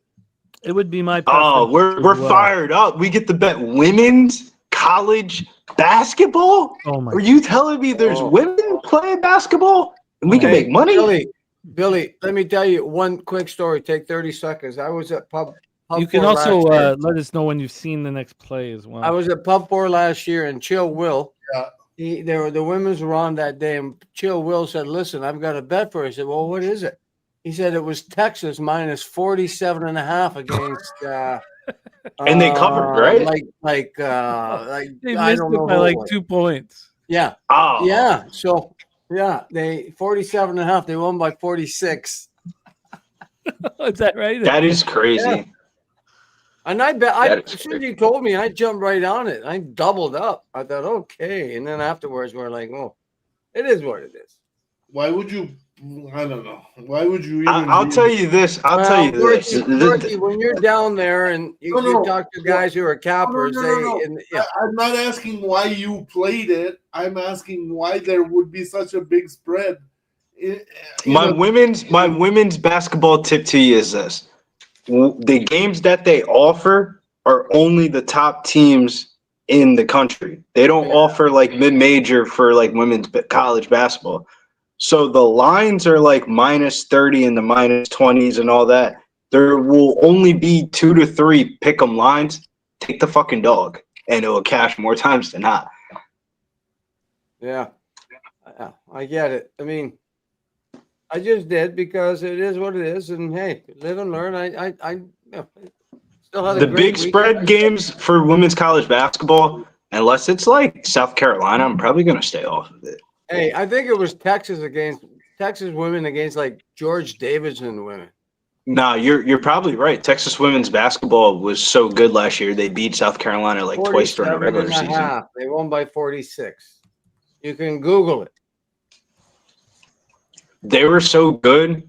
it would be my Oh, preference. we're as well. fired up. We get to bet women's college basketball. Oh my! Are you telling me there's Oh. women playing basketball and we can Hey, make money? Billy, let me tell you one quick story. Take 30 seconds. I was at Pub You can 4 also last year. let us know when you've seen the next play as well. I was at Pub 4 last year, and Chill Will. Yeah. The women's were on that day, and Chill Will said, "Listen, I've got a bet for you." I said, "Well, what is it?" He said it was Texas minus 47.5 against. And they covered, right? Like they I missed don't it know by who it like was. 2 points. Yeah, Oh, yeah. So yeah, they 47.5. They won by 46. Is that right? that is crazy. Yeah. And I bet That as is soon as you told me, I jumped right on it. I doubled up. I thought, okay. And then afterwards, we're like, oh, it is what it is. Why would you? I don't know. Why would you even? I'll tell you this. I'll tell you this. Gorky, when you're down there and you talk to guys who are cappers, I'm not asking why you played it. I'm asking why there would be such a big spread. My women's basketball tip to you is this: the games that they offer are only the top teams in the country. They don't offer like mid-major for like women's college basketball. So the lines are like -30 and the -20s and all that. There will only be 2 to 3 pick 'em lines. Take the fucking dog, and it will cash more times than not. Yeah, I get it. I mean, I just did because it is what it is, and hey, live and learn. I still had a The great big week. spread games for women's college basketball, unless it's like South Carolina, I'm probably gonna stay off of it. Hey, I think it was Texas women against like George Davidson women. Nah, you're probably right. Texas women's basketball was so good last year. They beat South Carolina like twice during the regular season. Half. They won by 46. You can Google it. They were so good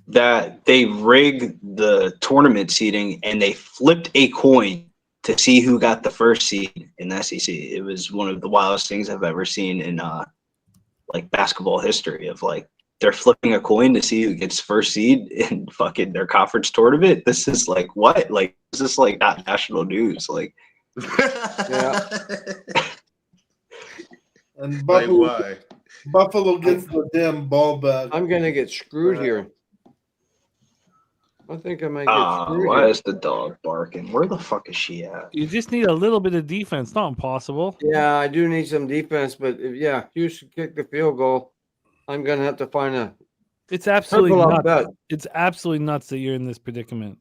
that they rigged the tournament seeding and they flipped a coin to see who got the first seed in the SEC. It was one of the wildest things I've ever seen in like basketball history. Of like they're flipping a coin to see who gets first seed in fucking their conference tournament. This is like what? Like this is like not national news. Like yeah. And why? Buffalo gets the damn ball back. I'm gonna get screwed here. I think I might get screwed. Why here. is the dog barking? Where the fuck is she at? You just need a little bit of defense. Not impossible. Yeah, I do need some defense, but if you should kick the field goal, I'm gonna have to find a. It's absolutely nuts. nuts. It's absolutely nuts that you're in this predicament.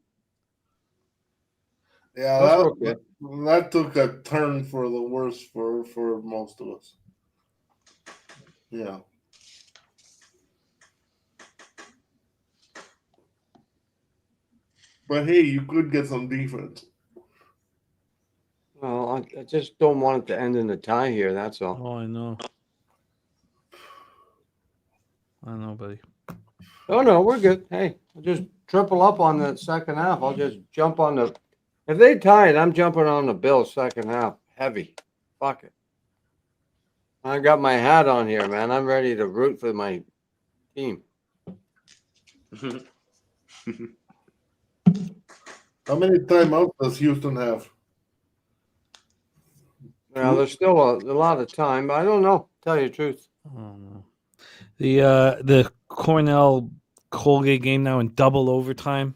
Yeah, that took a turn for the worse for most of us. Yeah. But hey, you could get some defense. Well, I just don't want it to end in a tie here. That's all. Oh, I know. I know, buddy. Oh no, we're good. Hey, I'll just triple up on the second half. I'll just jump on the. If they tie it, I'm jumping on the Bills second half. Heavy. Fuck it. I got my hat on here, man. I'm ready to root for my team. How many timeouts does Houston have? Well, there's still a lot of time, but I don't know. Tell you the truth. Oh, no. The Cornell Colgate game now in double overtime.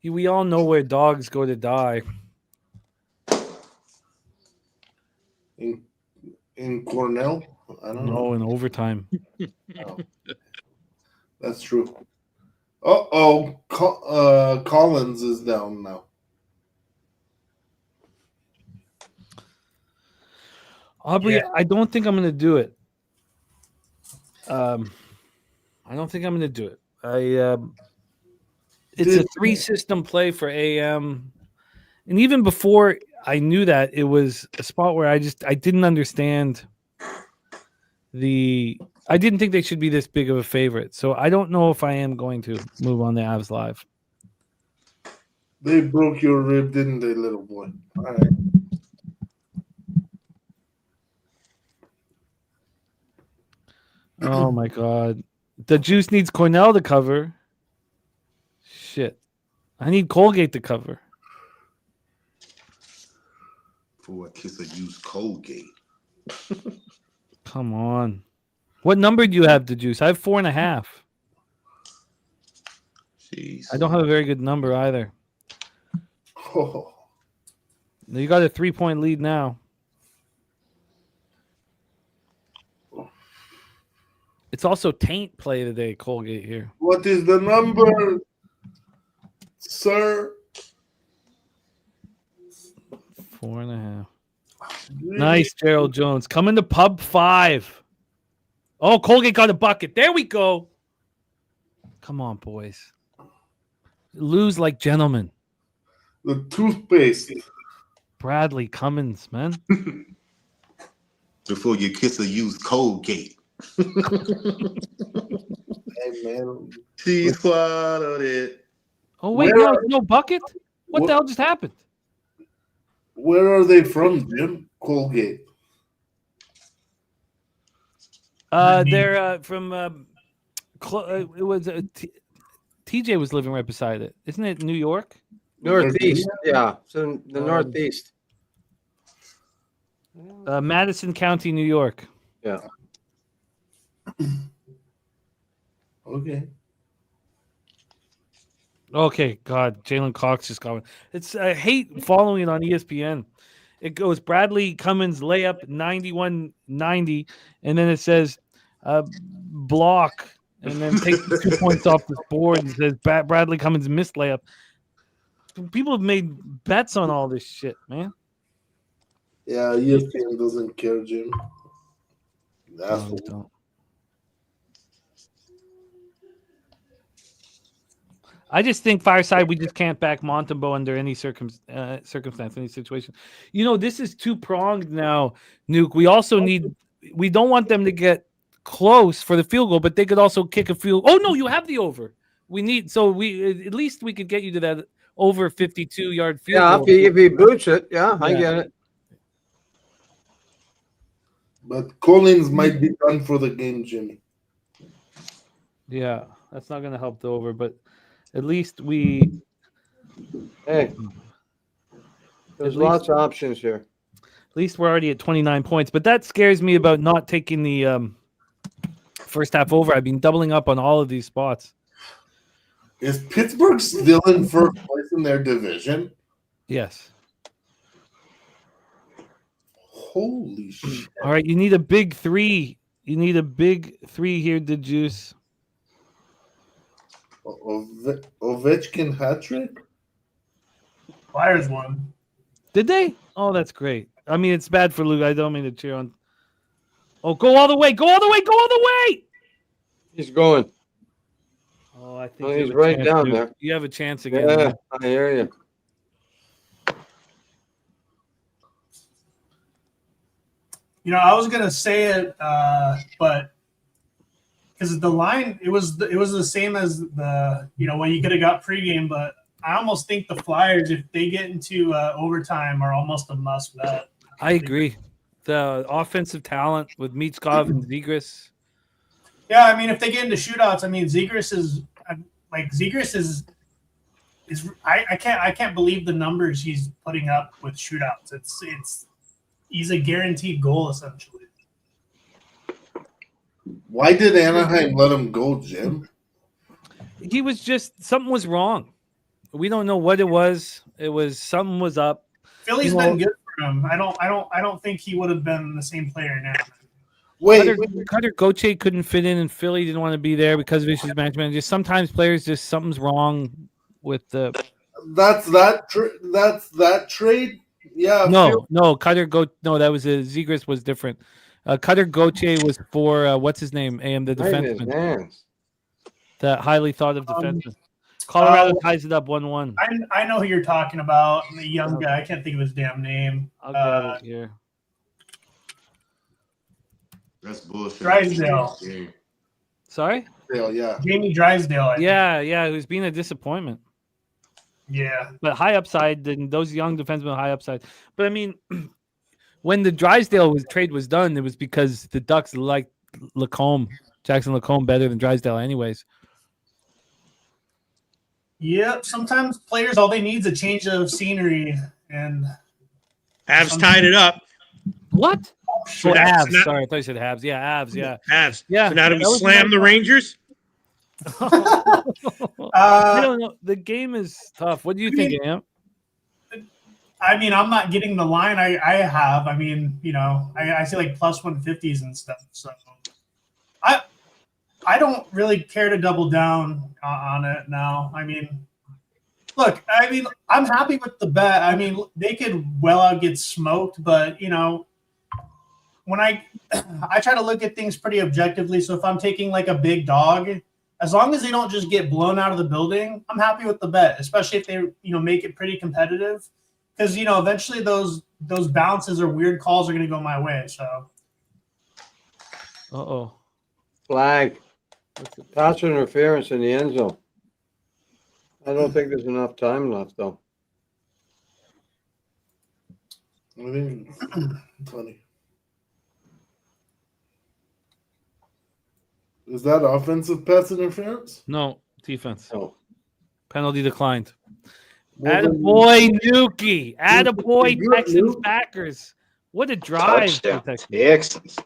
We all know where dogs go to die. In Cornell? I don't know. In overtime. Oh. That's true. Collins is down now. Aubrey, yeah. I don't think I'm going to do it. I don't think I'm going to do it. It's a 3-system play for AM. And even before I knew that, it was a spot where I didn't understand I didn't think they should be this big of a favorite. So I don't know if I am going to move on the Avs live. They broke your rib, didn't they, little boy? All right. Oh, my God. The Juice needs Cornell to cover. Shit. I need Colgate to cover. For a kiss of used Colgate. Come on. What number do you have, the Juice? I have 4.5. Jeez. I don't have a very good number either. Oh. You got a 3-point lead now. It's also taint play today, Colgate here. What is the number, sir? 4.5. Nice, Gerald Jones. Coming to pub 5. Oh, Colgate got a bucket. There we go. Come on, boys. Lose like gentlemen. The toothpaste. Bradley Cummins, man. Before you kiss a used Colgate. Hey, man. She swallowed it. Oh, wait, no bucket? What the hell just happened? Where are they from, Jim? Colgate. They're from. It was TJ was living right beside it. Isn't it New York? Northeast, yeah. So the Northeast. Madison County, New York. Yeah. Okay. Okay, God, Jalen Cox just got one. I hate following it on ESPN. It goes Bradley Cummins layup 91-90, and then it says block, and then takes the 2 points off the board and says Bradley Cummins missed layup. People have made bets on all this shit, man. Yeah, ESPN doesn't care, Jim. That's No, don't. I just think Fireside, we just can't back Montembeau under any circumstance, any situation. You know, this is two-pronged now, Nuke. We don't want them to get close for the field goal, but they could also kick a field. Oh, no, you have the over. At least we could get you to that over 52-yard field goal. Yeah, if he boots it, I get it. But Collins might be done for the game, Jimmy. Yeah, that's not going to help the over, but at least we. Hey, there's lots of options here. At least we're already at 29 points, but that scares me about not taking the first half over. I've been doubling up on all of these spots. Is Pittsburgh still in first place in their division? Yes. Holy shit. All right, you need a big three. You need a big three here to juice. Ovechkin hat trick? Flyers won. Did they? Oh, that's great. I mean, it's bad for Luke. I don't mean to cheer on. Oh, go all the way. Go all the way. Go all the way. He's going. Oh, I think he's right down there. You have a chance again. Yeah, Man. I hear you. You know, I was gonna say it, but because the line, it was the same as the when you could have got pregame, but I almost think the Flyers, if they get into overtime, are almost a must bet. I agree. The offensive talent with Michkov and Zegras. Yeah, I mean, if they get into shootouts, I mean, Zegras is I can't believe the numbers he's putting up with shootouts. He's a guaranteed goal essentially. Why did Anaheim let him go, Jim? He was something was wrong. We don't know what it was. It was something was up. Philly's been good for him. I don't think he would have been the same player now. Cutter Gauthier couldn't fit in Philly. Didn't want to be there because of issues management. Just sometimes players something's wrong with the. That's that trade. Yeah. No. Cutter that was Zegras was different. Cutter Gauthier was for what's his name? The defenseman. That highly thought of defenseman. Colorado ties it up 1-1. I know who you're talking about. The young guy. I can't think of his damn name. I'll grab it here. That's bullshit. Drysdale. Sorry? Yeah. Jamie Drysdale. Yeah. Who's been a disappointment. Yeah. But high upside, then those young defensemen high upside. But I mean, when the Drysdale trade was done, it was because the Ducks liked Jackson Lacombe better than Drysdale anyways. Yep. Sometimes players, all they need is a change of scenery. And Avs tied it up. What? So Avs. Sorry, I thought you said Habs. Yeah, Avs. Yeah. Avs. Yeah. So now do we slam the Rangers? I don't know. The game is tough. What do you think, Amp? I mean, I'm not getting the line I have. I mean, I see like plus 150s and stuff. So I don't really care to double down on it now. I mean, look, I'm happy with the bet. I mean, they could well out get smoked, but when I try to look at things pretty objectively. So if I'm taking like a big dog as long as they don't just get blown out of the building, I'm happy with the bet, especially if they, make it pretty competitive. Because, eventually those bounces or weird calls are going to go my way. So. Uh-oh. Flag. Pass interference in the end zone. I don't think there's enough time left, though. I think funny. Is that offensive pass interference? No, defense. Oh. Penalty declined. Well, Attaboy, Nookie. Attaboy, Good, Texans, Nuke. Packers. What a drive for the Touchdown. Texans. Texans.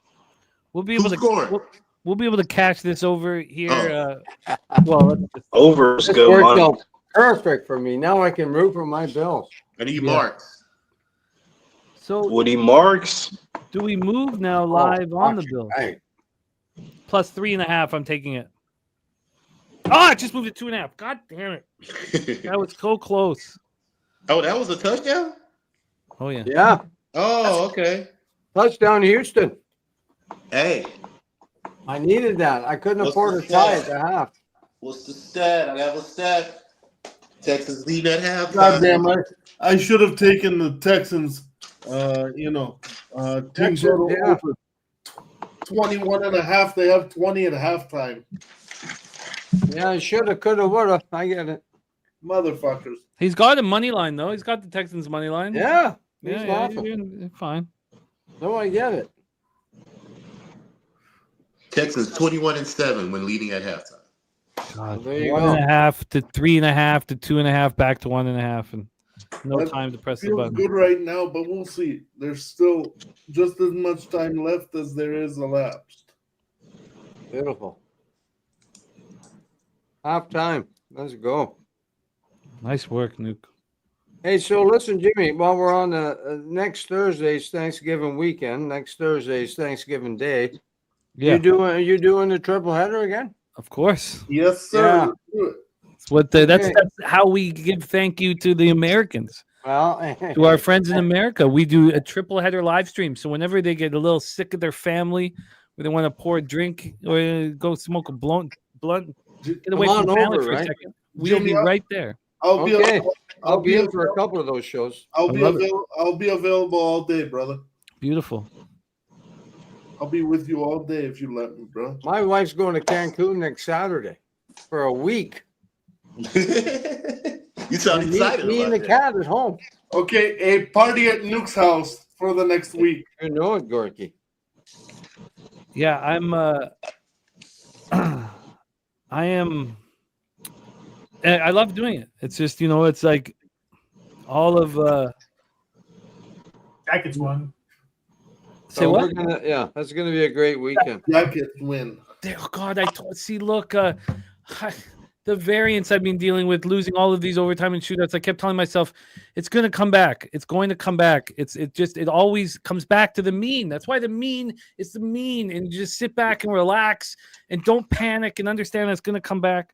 We'll be Who able to scored? we'll be able to catch this over here. Oh. Let's just, Overs This go worked money. out perfect for me. Now I can root for my Bills. I need Yeah. marks. so Woody Marks. do we move now live on the fuck. bill? Hey, Plus 3.5. I'm taking it. Oh, I just moved it 2.5. God damn it. That was so close. Oh, that was a touchdown? Oh yeah. yeah. Oh, okay. Touchdown, Houston. Hey, I needed that. I couldn't What's afford the a tie stat? at the half. what's the stat? I have a stat. Texans lead at half. Goddamn, I should have taken the Texans. Team Texans, total yeah. over 21.5. They have 20 at halftime. Yeah, I should have, could have, would have. I get it. Motherfuckers. He's got a money line though. He's got the Texans money line. Yeah. He's yeah, laughing. you're fine. No, I get it. Texans 21-7 when leading at halftime. God, There you 1.5 to 3.5 to 2.5 back to 1.5 and no That time to press the Feels button. good right now, but we'll see. There's still just as much time left as there is elapsed. Beautiful. Half time. Let's go. Nice work, Nuke. Hey, so listen, Jimmy, while we're on the next Thursday's Thanksgiving weekend, next Thursday's Thanksgiving Day, Yeah, you doing the triple header again? of course. Yes, sir. Yeah. Let's do it. It's what that's Okay. how we give thank you to the Americans, Well, to our friends in America. We do a triple header live stream. So whenever they get a little sick of their family, or they want to pour a drink or go smoke a blunt, get away Come from on family over, for a right? second. We'll be Jimmy, right there. I'll be Okay. I'll be in avail- for a couple of those shows. I'll I be love it. available. I'll be available all day, brother. Beautiful. I'll be with you all day if you let me, bro. My wife's going to Cancun next Saturday for a week. You sound And excited me and about the that. cat at home. Okay, a party at Nuke's house for the next week. You know it, Gorky. Yeah, I'm I am I love doing it. It's just, it's like all of Jackets won. say So what? Yeah, that's gonna be a great weekend. Jacket win. Oh God, look, the variance I've been dealing with, losing all of these overtime and shootouts. I kept telling myself, it's going to come back. It's going to come back. It always comes back to the mean. That's why the mean is the mean, and you just sit back and relax and don't panic and understand it's going to come back.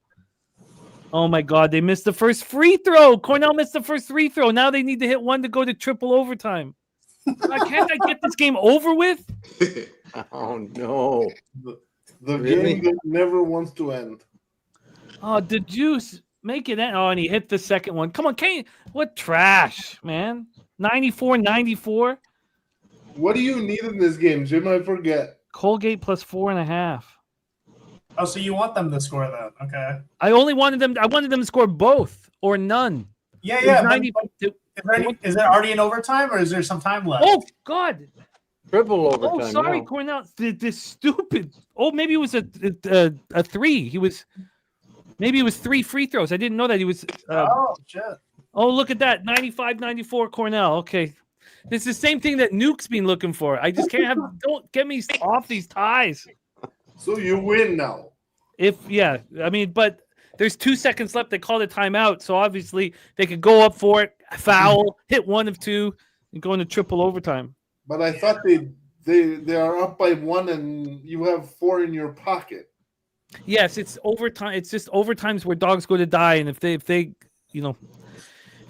Oh my God, they missed the first free throw. Cornell missed the first free throw. Now they need to hit one to go to triple overtime. Can't I get this game over with? Oh no. The Really? game that never wants to end. Oh, the juice. Make it end. Oh, and he hit the second one. Come on, Kane. What trash, man. 94-94. What do you need in this game, Jim? I forget. Colgate plus 4.5. Oh, so you want them to score then? Okay. I wanted them to score both or none. Yeah, It yeah. was but- 90 is it already in overtime or is there some time left? Oh God. Triple overtime. Oh, sorry, now. Cornell. This stupid. Oh, maybe it was a three. Maybe it was 3 free throws. I didn't know that he was. Oh, shit. Oh, look at that. 95-94 Cornell. Okay. It's the same thing that Nuke's been looking for. I just can't don't get me off these ties. So you win now. But there's 2 seconds left. They called a timeout. So obviously they could go up for it, foul, hit one of two, and go into triple overtime. But I thought they are up by 1 and you have 4 in your pocket. Yes, it's overtime. It's just overtimes where dogs go to die. And if they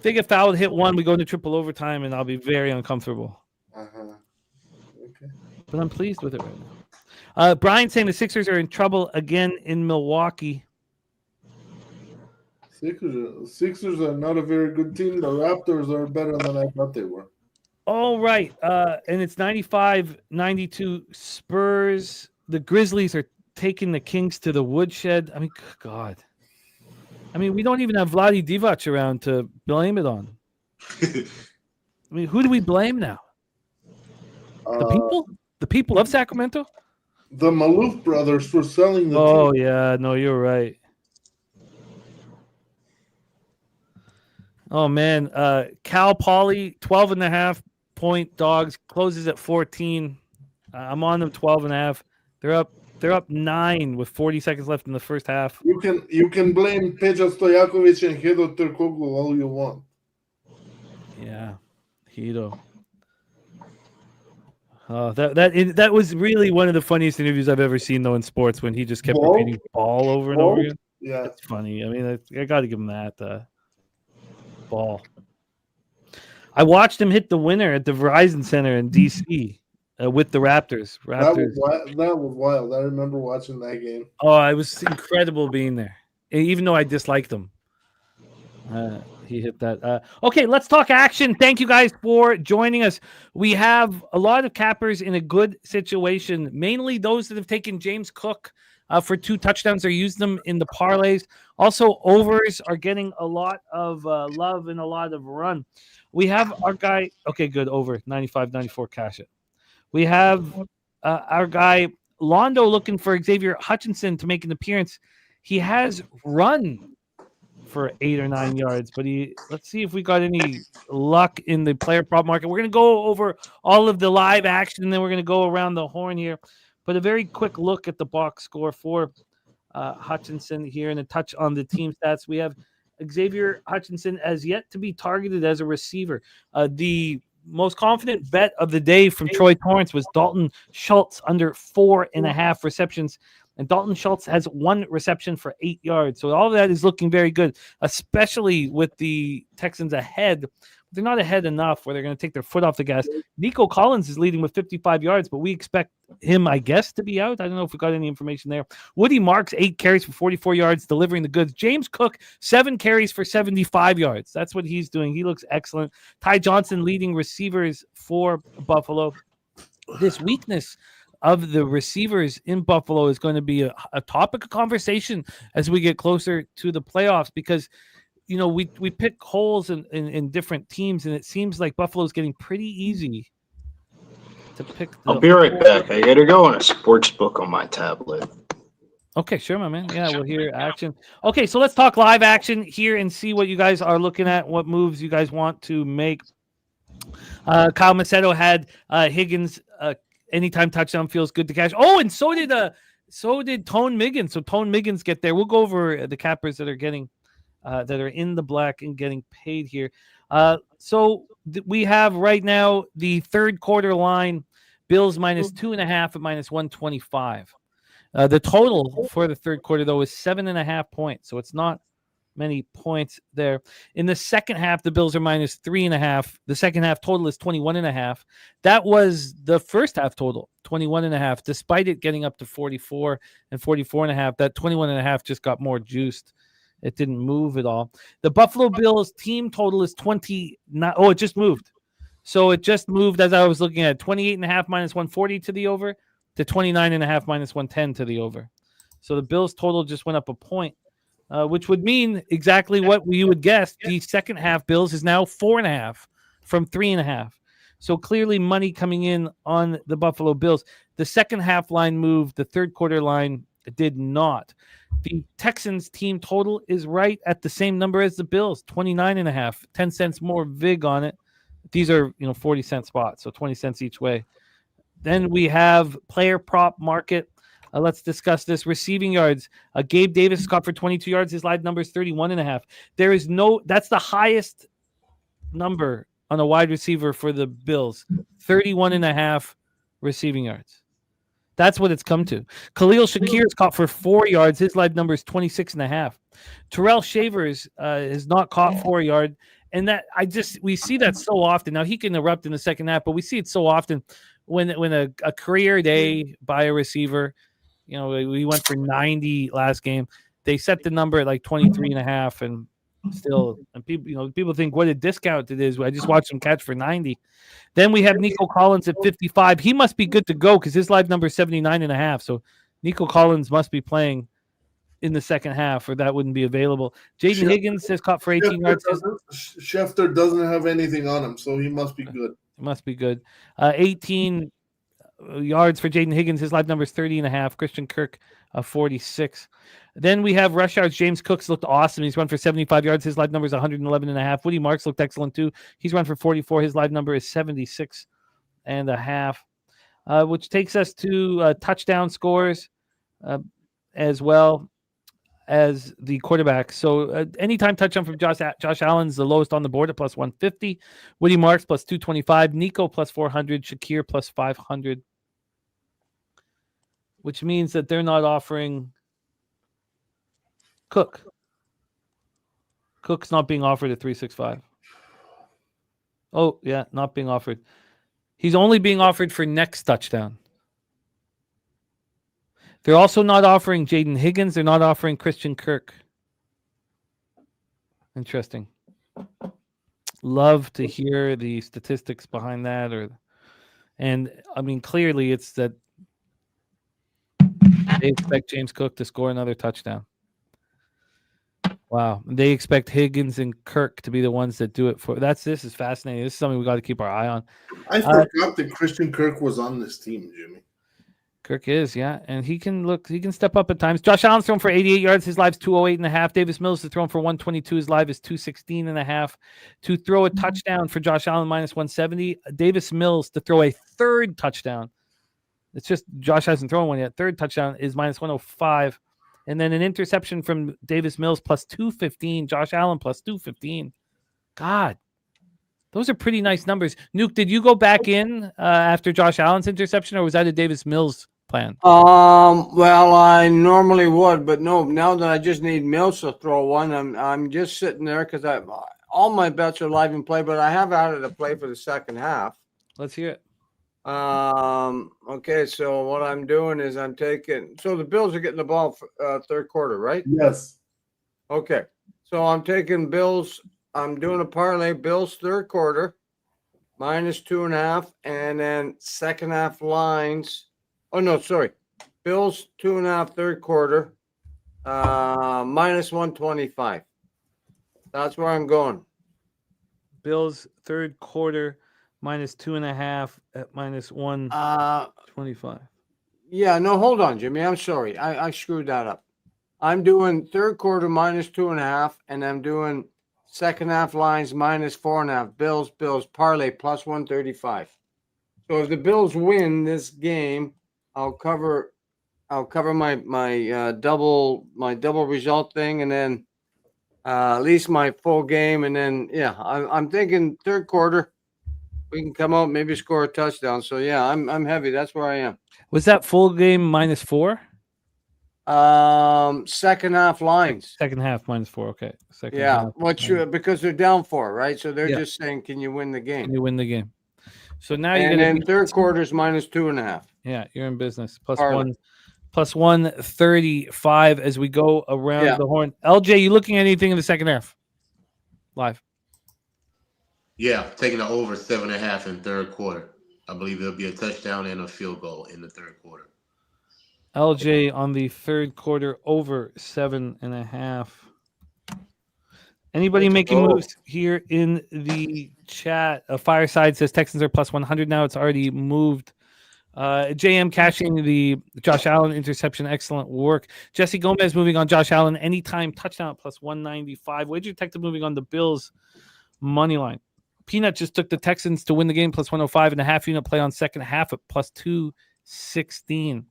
get fouled, hit one, we go into triple overtime, and I'll be very uncomfortable. Uh-huh. Okay. But I'm pleased with it right now. Brian saying the Sixers are in trouble again in Milwaukee. Sixers are not a very good team. The Raptors are better than I thought they were. All right. And it's 95-92 Spurs. The Grizzlies are taking the Kings to the woodshed. I mean, God. I mean, we don't even have Vlade Divac around to blame it on. I mean, who do we blame now? The people? The people of Sacramento? The Maloof brothers for selling the Oh, team. yeah. No, you're right. Oh, man. Cal Poly, 12.5-point dogs, closes at 14. I'm on them 12.5. They're up 9 with 40 seconds left in the first half. You can blame Peja Stojakovic and Hedo Turkoglu all you want. Yeah, Hedo. That was really one of the funniest interviews I've ever seen, though, in sports, when he just kept repeating ball over and over again. Yeah, it's funny. I mean, I got to give him that ball. I watched him hit the winner at the Verizon Center in D.C. With the Raptors. That was wild. I remember watching that game. Oh, it was incredible being there, even though I disliked them. He hit that. Okay, let's talk action. Thank you guys for joining us. We have a lot of cappers in a good situation, mainly those that have taken James Cook for 2 touchdowns. They're using them in the parlays. Also, overs are getting a lot of love and a lot of run. We have our guy. Okay, good. Over 95-94 cash it. We have our guy Londo looking for Xavier Hutchinson to make an appearance. He has run for 8 or 9 yards, but let's see if we got any luck in the player prop market. We're going to go over all of the live action, and then we're going to go around the horn here. But a very quick look at the box score for Hutchinson here, and a touch on the team stats. We have Xavier Hutchinson as yet to be targeted as a receiver. The most confident bet of the day from Troy Torrance was Dalton Schultz under 4.5 receptions. And Dalton Schultz has 1 reception for 8 yards. So all of that is looking very good, especially with the Texans ahead. They're not ahead enough where they're going to take their foot off the gas. Nico Collins is leading with 55 yards, but we expect him, I guess, to be out. I don't know if we got any information there. Woody Marks, 8 carries for 44 yards, delivering the goods. James Cook, 7 carries for 75 yards. That's what he's doing. He looks excellent. Ty Johnson leading receivers for Buffalo. This weakness of the receivers in Buffalo is going to be a topic of conversation as we get closer to the playoffs, because you know, we pick holes in different teams, and it seems like Buffalo's getting pretty easy to pick. I'll be right back. I got to go on a sports book on my tablet. Okay, sure, my man. Yeah, we'll hear action. Okay, so let's talk live action here and see what you guys are looking at, what moves you guys want to make. Kyle Macedo had Higgins anytime touchdown feels good to cash. Oh, and so did Tone Miggins. So Tone Miggins get there. We'll go over the cappers that are getting that are in the black and getting paid here. We have right now the third quarter line, Bills minus 2.5 at minus 125. The total for the third quarter, though, is 7.5 points. So it's not many points there. In the second half, the Bills are minus 3.5. The second half total is 21.5. That was the first half total, 21.5. Despite it getting up to 44 and 44.5, that 21.5 just got more juiced. It didn't move at all. The Buffalo Bills team total is 29. Oh, it just moved. So it just moved as I was looking at 28.5 minus 140 to the over to 29.5 minus 110 to the over. So the Bills total just went up a point, which would mean exactly what you would guess. The second half Bills is now 4.5 from 3.5. So clearly money coming in on the Buffalo Bills. The second half line moved. The third quarter line did not. The Texans team total is right at the same number as the Bills, 29.5, 10 cents more vig on it. These are, 40-cent spots, so 20 cents each way. Then we have player prop market. Let's discuss this. Receiving yards. Gabe Davis caught for 22 yards. His live number is 31.5. That's the highest number on a wide receiver for the Bills, 31.5 receiving yards. That's what it's come to. Khalil Shakir is caught for 4 yards. His live number is 26.5. Terrell Shavers is not caught 4 yards. And we see that so often. Now he can erupt in the second half, but we see it so often when a career day by a receiver, we went for 90 last game. They set the number at like 23.5, and still. And people think what a discount it is. I just watched him catch for 90. Then we have Nico Collins at 55. He must be good to go because his live number is 79.5. So Nico Collins must be playing in the second half, or that wouldn't be available. Jaden Higgins has caught for 18 yards. Schefter doesn't have anything on him, so he must be good. It must be good. 18 yards for Jaden Higgins. His live number is 30.5. Christian Kirk, 46. Then we have rush yards. James Cooks looked awesome. He's run for 75 yards. His live number is 111.5. Woody Marks looked excellent too. He's run for 44. His live number is 76.5. Which takes us to touchdown scores as well as the quarterback. So anytime touchdown from Josh Allen's the lowest on the board at plus 150. Woody Marks plus 225. Nico plus 400. Shakir plus 500. Which means that they're not offering Cook. Cook's not being offered at 365. Oh, yeah, not being offered. He's only being offered for next touchdown. They're also not offering Jaden Higgins. They're not offering Christian Kirk. Interesting. Love to hear the statistics behind that. And I mean, clearly it's that they expect James Cook to score another touchdown. Wow. They expect Higgins and Kirk to be the ones that do it for. This is fascinating. This is something we got to keep our eye on. I forgot that Christian Kirk was on this team, Jimmy. Kirk is, yeah. And he can step up at times. Josh Allen's thrown for 88 yards. His live's 208.5. Davis Mills is thrown for 122. His live is 216.5. To throw a touchdown for Josh Allen, minus 170. Davis Mills to throw a third touchdown. It's just Josh hasn't thrown one yet. Third touchdown is minus 105. And then an interception from Davis Mills plus 215. Josh Allen plus 215. God, those are pretty nice numbers. Nuke, did you go back in after Josh Allen's interception, or was that a Davis Mills plan? Well, I normally would, but no. Now that I just need Mills to throw one, I'm just sitting there because all my bets are live in play, but I have added a play for the second half. Let's hear it. Okay, so what I'm doing is I'm taking. So the Bills are getting the ball for, third quarter, right? Yes. Okay, so I'm taking Bills. I'm doing a parlay. Bills third quarter, minus 2.5, and then second half lines. Oh no, sorry. Bills 2.5 third quarter, minus 125. That's where I'm going. Bills third quarter, minus 2.5 at minus 125. Yeah, no, hold on, Jimmy. I'm sorry. I screwed that up. I'm doing third quarter minus 2.5, and I'm doing second half lines minus 4.5. Bills parlay plus 135. So if the Bills win this game, I'll cover my double result thing, and then at least my full game, and then I'm thinking third quarter we can come out, maybe score a touchdown. So yeah, I'm heavy. That's where I am. Was that full game minus 4? Second half lines. Second half minus 4. Okay. Second yeah, half, because they're down 4, right? So they're just saying, can you win the game? Can you win the game? So now you're going to third quarter's minus 2.5. Yeah, you're in business. Plus 135 as we go around the horn. LJ, you looking at anything in the second half? Live. Yeah, taking the over 7.5 in third quarter. I believe there'll be a touchdown and a field goal in the third quarter. LJ on the third quarter over 7.5. Anybody making moves here in the chat? Fireside says Texans are plus 100 now. It's already moved. JM cashing the Josh Allen interception. Excellent work. Jesse Gomez moving on Josh Allen. Anytime touchdown plus 195. Wager Detective moving on the Bills money line. Peanut just took the Texans to win the game plus 105 and a half unit play on second half at plus 216.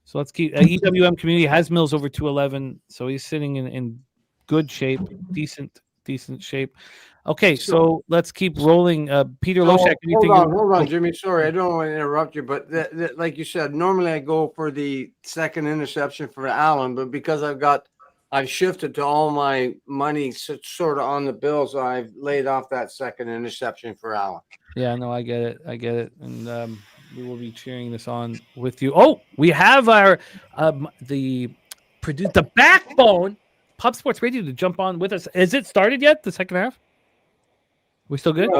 So let's keep EWM community has Mills over 211. So he's sitting in good shape, decent shape. Okay, so let's keep rolling. Peter Loshak. Hold on, Jimmy. Sorry, I don't want to interrupt you, but like you said, normally I go for the second interception for Allen, but because I've shifted to all my money sort of on the Bills, I've laid off that second interception for Allen. Yeah, no, I get it, and we will be cheering this on with you. Oh, we have our the backbone Pub Sports Radio to jump on with us. Has it started yet? The second half? We still good?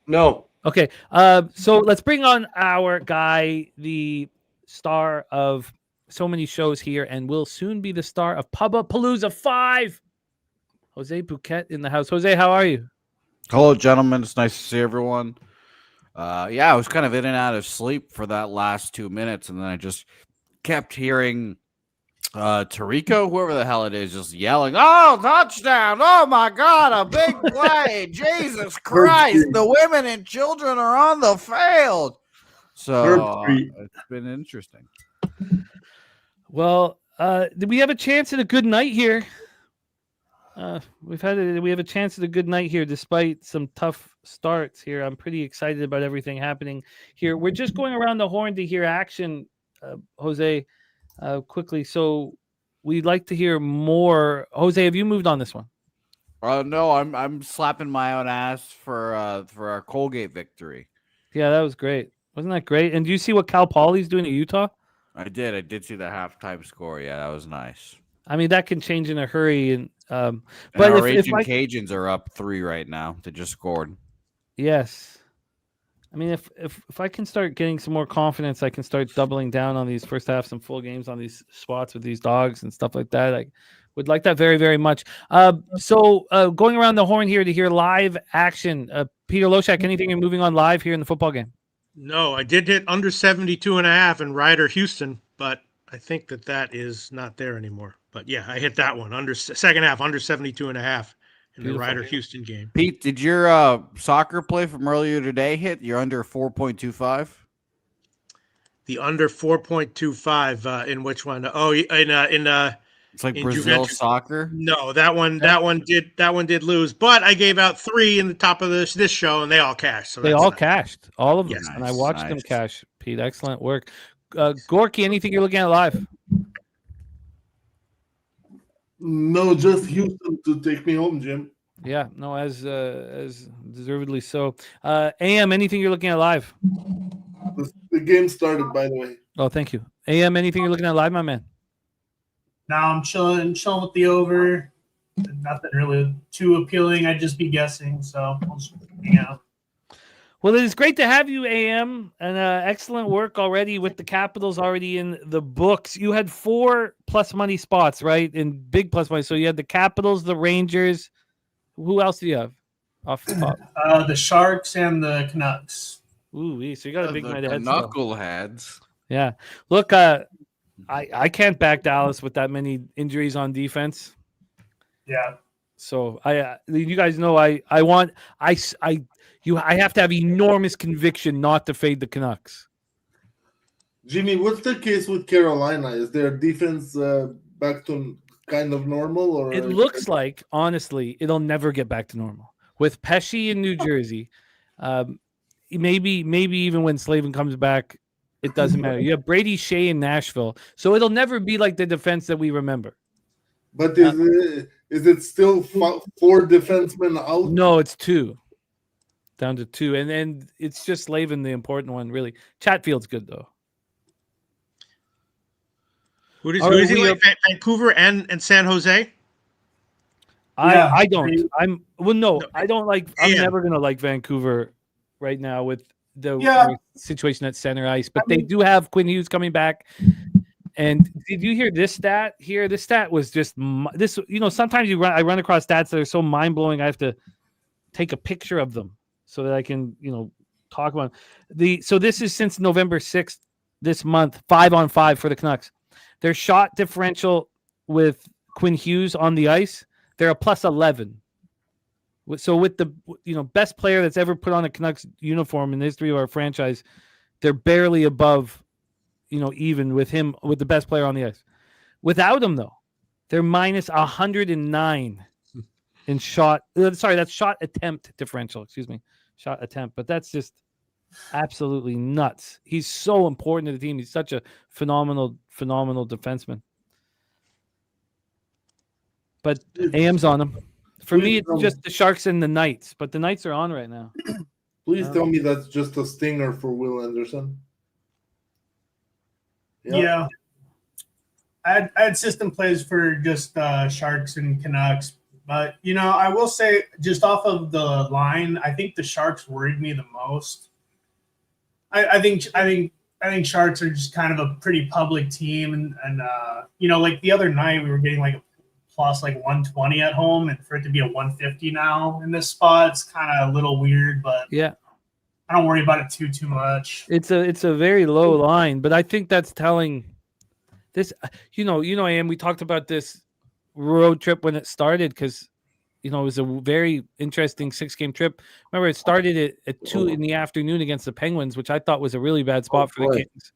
No. Okay. So let's bring on our guy, the star of so many shows here, and will soon be the star of Pub-A-Palooza 5. Jose Bouquet in the house. Jose, how are you? Hello, gentlemen. It's nice to see everyone. I was kind of in and out of sleep for that last 2 minutes, and then I just kept hearing Tarico, whoever the hell it is, just yelling, "Oh, touchdown! Oh my God, a big play! Jesus Christ! The women and children are on the field." So it's been interesting. Well, did we have a chance at a good night here? We have a chance at a good night here, despite some tough starts here. I'm pretty excited about everything happening here. We're just going around the horn to hear action, Jose, quickly. So we'd like to hear more. Jose, have you moved on this one? No, I'm slapping my own ass for our Colgate victory. Yeah, that was great. Wasn't that great? And do you see what Cal Poly's doing at Utah? I did see the halftime score. Yeah, that was nice. I mean, that can change in a hurry. And but our Raging Cajuns are up 3 right now. They just scored. Yes. I mean, if I can start getting some more confidence, I can start doubling down on these first half, some full games on these spots with these dogs and stuff like that. I would like that very, very much. So going around the horn here to hear live action. Peter Loshak, anything you're moving on live here in the football game? No, I did hit under 72.5 in Ryder Houston, but I think that is not there anymore. But yeah, I hit that one under second half, under 72.5 in the Ryder Houston game. Pete, did your soccer play from earlier today hit? You're under 4.25. The under 4.25 in which one? Oh, in it's like Brazil Juventus. Soccer. No, that one did lose, but I gave out 3 in the top of this show, and they all cashed. So they all cashed, all of them, yes, and I watched them cash. Pete, excellent work. Gorky, anything you're looking at live? No, just Houston to take me home, Jim. Yeah, no, as deservedly so. AM, anything you're looking at live? The game started, by the way. Oh, thank you. AM, anything you're looking at live, my man? Now I'm chilling with the over. Nothing really too appealing. I'd just be guessing, so I'll just hang out. Well, it is great to have you, AM, and excellent work already with the Capitals already in the books. You had 4 plus money spots, right? In big plus money. So you had the Capitals, the Rangers. Who else do you have off the top? The Sharks and the Canucks. Ooh, so you got a big night ahead. Knuckleheads. Yeah. Look, I can't back Dallas with that many injuries on defense. Yeah. So you guys know I have to have enormous conviction not to fade the Canucks. Jimmy, what's the case with Carolina? Is their defense back to kind of normal, or it looks like, honestly, it'll never get back to normal with Pesci in New Jersey. Maybe even when Slavin comes back, it doesn't matter. You have Brady Shea in Nashville, so it'll never be like the defense that we remember. But is it still 4 defensemen out? No, it's 2. Down to 2, and then it's just Slavin, the important one, really. Chatfield's good though. Who is he like? Vancouver and San Jose? I don't. I don't like. I'm never gonna like Vancouver right now with the situation at center ice. But they do have Quinn Hughes coming back. And did you hear this stat here? This stat was just this. Sometimes I run across stats that are so mind blowing. I have to take a picture of them so that I can talk about them. So this is since November 6th this month, 5-on-5 for the Canucks. Their shot differential with Quinn Hughes on the ice, they're a plus 11. So with the best player that's ever put on a Canucks uniform in the history of our franchise, they're barely above, even with him, with the best player on the ice. Without him, though, they're minus 109 in shot. Sorry, that's shot attempt differential. Excuse me, shot attempt. But that's just absolutely nuts. He's so important to the team. He's such a phenomenal defenseman. But AM's on him. For me, it's just the Sharks and the Knights. But the Knights are on right now. Please tell me that's just a stinger for Will Anderson. Yeah. I had system plays for just Sharks and Canucks. But, I will say just off of the line, I think the Sharks worried me the most. I think Sharks are just kind of a pretty public team. And like the other night we were getting like a plus like 120 at home, and for it to be a 150 now in this spot, it's kind of a little weird, but yeah, I don't worry about it too much. It's a very low line, but I think that's telling this, and we talked about this road trip when it started because it was a very interesting 6-game trip. Remember, it started at 2 in the afternoon against the Penguins, which I thought was a really bad spot for the Kings,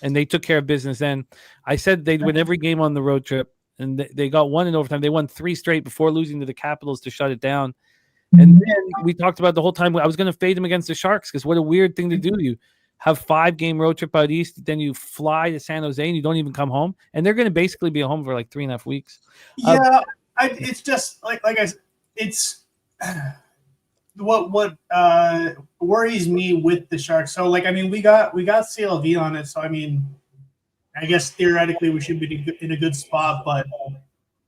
and they took care of business then. I said they'd win every game on the road trip, and they got one in overtime. They won 3 straight before losing to the Capitals to shut it down. And then we talked about the whole time I was going to fade them against the Sharks because what a weird thing to do. You have 5-game road trip out east, then you fly to San Jose and you don't even come home, and they're going to basically be home for like 3.5 weeks. Yeah, it's just like I said, it's what worries me with the Sharks. So we got CLV on it, so I guess theoretically we should be in a good spot, but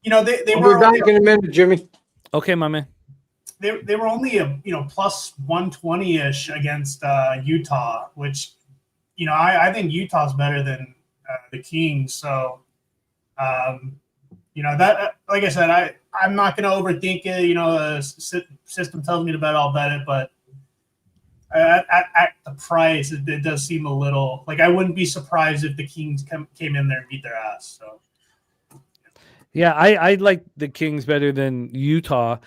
they were back in a minute, Jimmy. Okay, my man. They were only a plus 120-ish against Utah, which I think Utah's better than the Kings. So that, like I said, I'm not going to overthink it. The system tells me to bet, I'll bet it, but at the price, it does seem a little like I wouldn't be surprised if the Kings came in there and beat their ass. So yeah, I like the Kings better than Utah.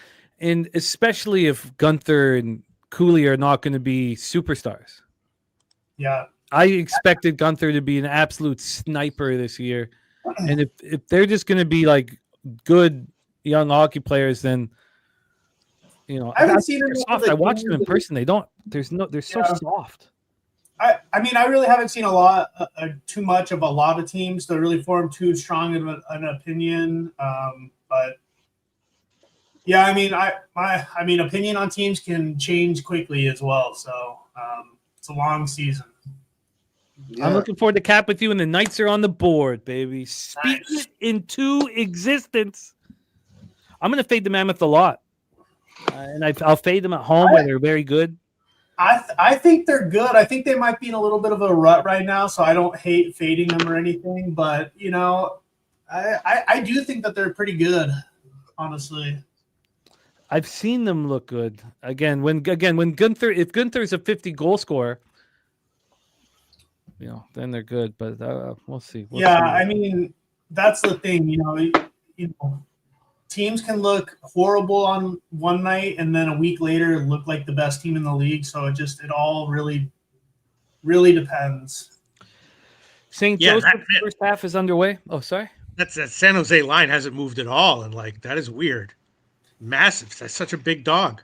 And especially if Gunther and Cooley are not going to be superstars. Yeah. I expected Gunther to be an absolute sniper this year. And if they're just going to be like good young hockey players, then, I haven't seen them soft. I watched them in person. They're so soft. I really haven't seen a lot, too much of a lot of teams to really form too strong of an opinion. But yeah, opinion on teams can change quickly as well. So it's a long season. Yeah. I'm looking forward to cap with you, and the Knights are on the board, baby. Speak it into existence. I'm going to fade the Mammoth a lot, and I'll fade them at home where they're very good. I think they're good. I think they might be in a little bit of a rut right now, so I don't hate fading them or anything. But I do think that they're pretty good, honestly. I've seen them look good. When Gunther, if Gunther's a 50 goal scorer, then they're good. But we'll see. That's the thing. Teams can look horrible on one night and then a week later look like the best team in the league. So it all really, really depends. St. Joseph first half is underway. Oh, sorry. That San Jose line hasn't moved at all, and that is weird. Massive. That's such a big dog.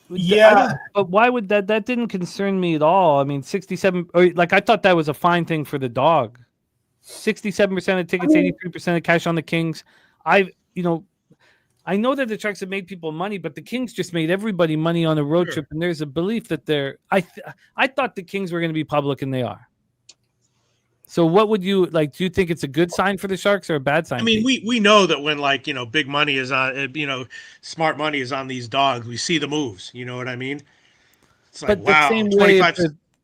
Yeah, but why would that didn't concern me at all? 67 I thought that was a fine thing for the dog. 67% of tickets, 83% of cash on the Kings. I know that the Sharks have made people money, but the Kings just made everybody money on a road trip, and there's a belief that I thought the Kings were going to be public, and they are. So what would you like? Do you think it's a good sign for the Sharks or a bad sign? We know that when big money is on, smart money is on these dogs, we see the moves. You know what I mean? It's like, but wow,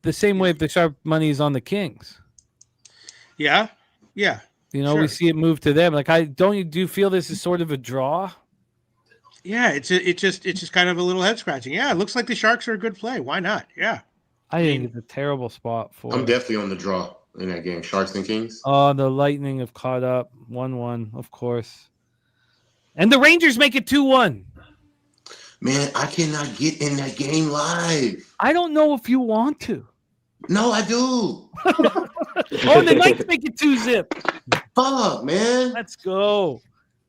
the same way if the sharp money is on the Kings. Yeah. Sure. We see it move to them. Do you feel this is sort of a draw? Yeah, it's just kind of a little head scratching. Yeah, it looks like the Sharks are a good play. Why not? Yeah. I think it's a terrible spot for. I'm definitely on the draw in that game. Sharks and Kings. Oh, the Lightning have caught up 1-1, of course. And the Rangers make it 2-1. Man, I cannot get in that game live. I don't know if you want to. No, I do. The Knights make it 2-0. Fuck, man. Let's go.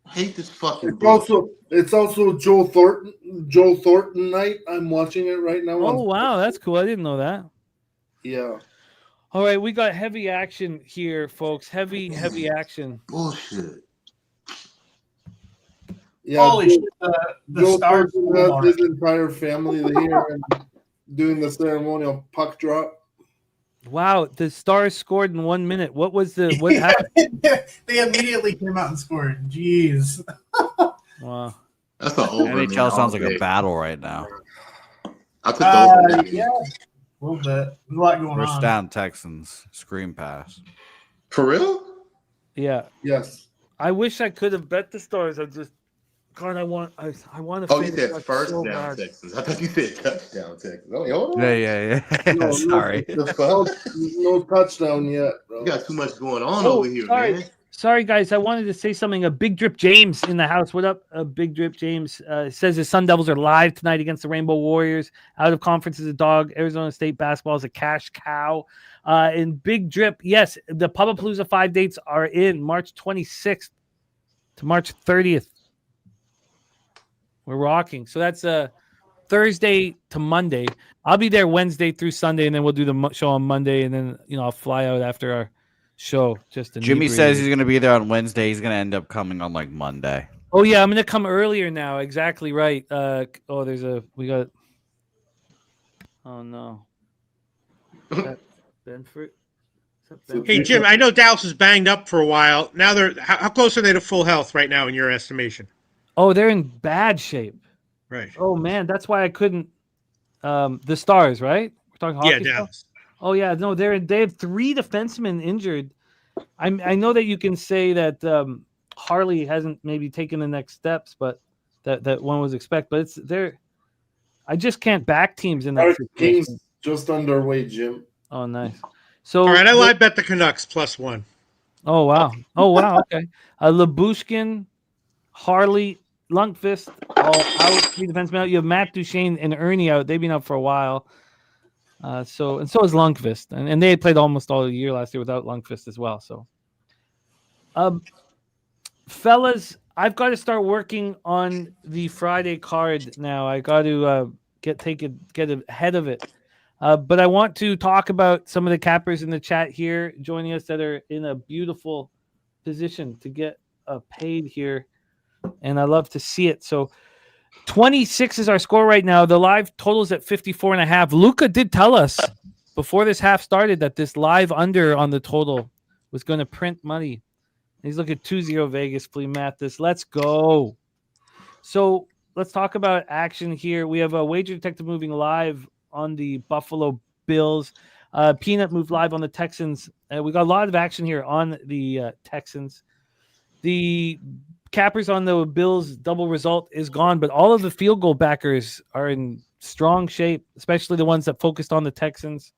I hate this fucking. It's also Joe Thornton night. I'm watching it right now. Oh wow, that's cool. I didn't know that. Yeah. All right, we got heavy action here, folks. Heavy action. Bullshit. Yeah, holy shit! The Stars has his entire family here and doing the ceremonial puck drop. Wow, the Stars scored in 1 minute. What was what happened? They immediately came out and scored. Jeez. Wow. That's an over. NHL sounds like a battle right now. I took the over. Yeah, a little bit. There's a lot going First on. down, Texans. Screen pass. For real? Yeah. Yes. I wish I could have bet the Stars. I want to. Oh, you said first down Texans. I thought you said touchdown Texans. Oh, hold on. Yeah. No, Sorry. No touchdown yet, bro. You got too much going on over here, sorry. man. Sorry, guys. I wanted to say something. A Big Drip James in the house. What up, Big Drip James? Says his Sun Devils are live tonight against the Rainbow Warriors. Out of conference is a dog. Arizona State basketball is a cash cow. And Big Drip, yes, the Pubapalooza 5 dates are in March 26th to March 30th. We're rocking. So that's Thursday to Monday. I'll be there Wednesday through Sunday, and then we'll do the show on Monday, and then I'll fly out after our show. Jimmy says he's going to be there on Wednesday. He's going to end up coming on like Monday. Oh yeah, I'm going to come earlier now. Exactly right. Oh no. Benford. Hey Jim, I know Dallas is banged up for a while. Now how close are they to full health right now in your estimation? Oh, they're in bad shape. Right. Oh man, that's why I couldn't. The Stars, right? We're talking hockey. Yeah, Dallas. Oh yeah, no, they have 3 defensemen injured. I know that you can say that Harley hasn't maybe taken the next steps, but that one was expected. But I just can't back teams in that Our situation. team's just underway, Jim. Oh, nice. So all right, I live bet the Canucks +1. Oh wow. Okay. Labushkin, Harley, Lundqvist all out. 3 defensemen out. You have Matt Duchene and Ernie out. They've been out for a while. So is Lundqvist, and they had played almost all year last year without Lundqvist as well. So, fellas, I've got to start working on the Friday card now. I got to get ahead of it. But I want to talk about some of the cappers in the chat here joining us that are in a beautiful position to get paid here, and I love to see it. So 26 is our score right now. The live total is at 54.5. Luca did tell us before this half started that this live under on the total was going to print money. He's looking at 2-0 Vegas. Please, Mathis. Let's go. So let's talk about action here. We have a Wager Detective moving live on the Buffalo Bills. Peanut moved live on the Texans. We got a lot of action here on the Texans. The cappers on the Bills double result is gone, but all of the field goal backers are in strong shape, especially the ones that focused on the Texans.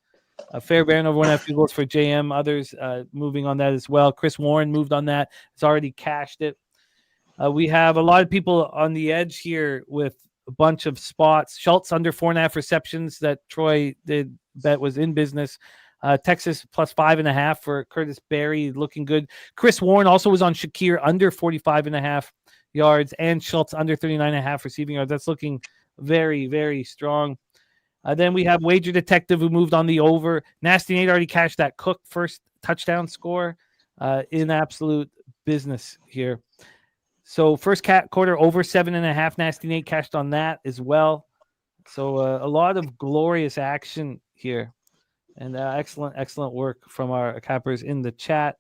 Fairbairn over 1.5 field goals for JM. Others moving on that as well. Chris Warren moved on that. It's already cashed it. We have a lot of people on the edge here with a bunch of spots. Schultz under 4.5 receptions that Troy did bet was in business. Texas plus 5.5 for Curtis Berry, looking good. Chris Warren also was on Shakir under 45.5 yards, and Schultz under 39.5 receiving yards. That's looking very, very strong. Then we have Wager Detective who moved on the over. Nasty Nate already cashed that Cook first touchdown score in absolute business here. So first quarter over 7.5. Nasty Nate cashed on that as well. So a lot of glorious action here. And excellent work from our cappers in the chat.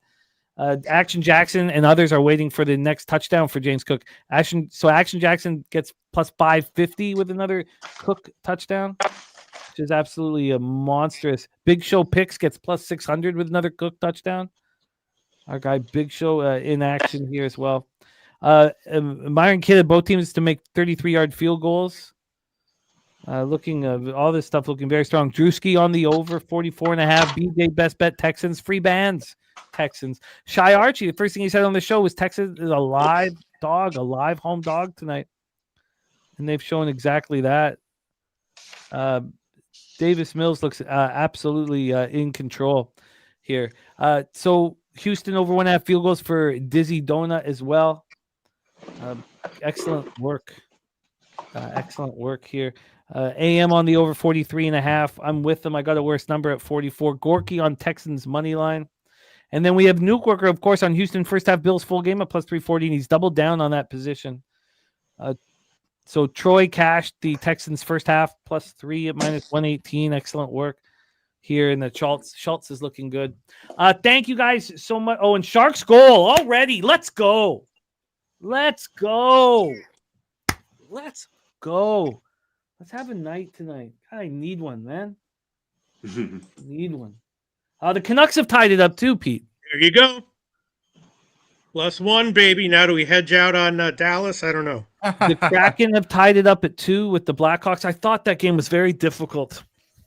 Action Jackson and others are waiting for the next touchdown for James Cook. Action Jackson gets plus 550 with another Cook touchdown, which is absolutely a monstrous. Big Show Picks gets plus 600 with another Cook touchdown. Our guy Big Show in action here as well. Myron Kidd, both teams to make 33-yard field goals. Looking all this stuff looking very strong. Drewski on the over 44.5. BJ best bet Texans. Free bands Texans. Shy Archie, the first thing he said on the show was Texas is a live home dog tonight, and they've shown exactly that. Davis Mills looks absolutely in control here. So Houston over 1.5 field goals for Dizzy Donut as well. Excellent work. Excellent work here. AM on the over 43.5. I'm with them. I got a worse number at 44. Gorky on Texans money line. And then we have Nuke Worker, of course, on Houston first half Bills full game at plus 340, and he's doubled down on that position. So Troy cashed the Texans first half plus 3 at minus 118. Excellent work. here, and the Schultz is looking good. Thank you guys so much. Oh, and Sharks goal already. Let's go. Let's go. Let's go. Let's have a night tonight. I need one, man. Need one. The Canucks have tied it up too, Pete. There you go. +1, baby. Now do we hedge out on Dallas? I don't know. The Kraken have tied it up at 2 with the Blackhawks. I thought that game was very difficult.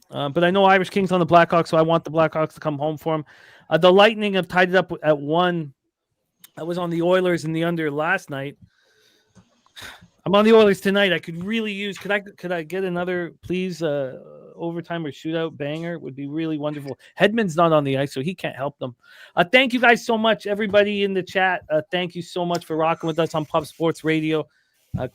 But I know Irish King's on the Blackhawks, so I want the Blackhawks to come home for him. The Lightning have tied it up at 1. I was on the Oilers in the under last night. I'm on the Oilers tonight. I could really use. Could I get another, please? Overtime or shootout banger would be really wonderful. Hedman's not on the ice, so he can't help them. Thank you guys so much, everybody in the chat. Thank you so much for rocking with us on Pub Sports Radio.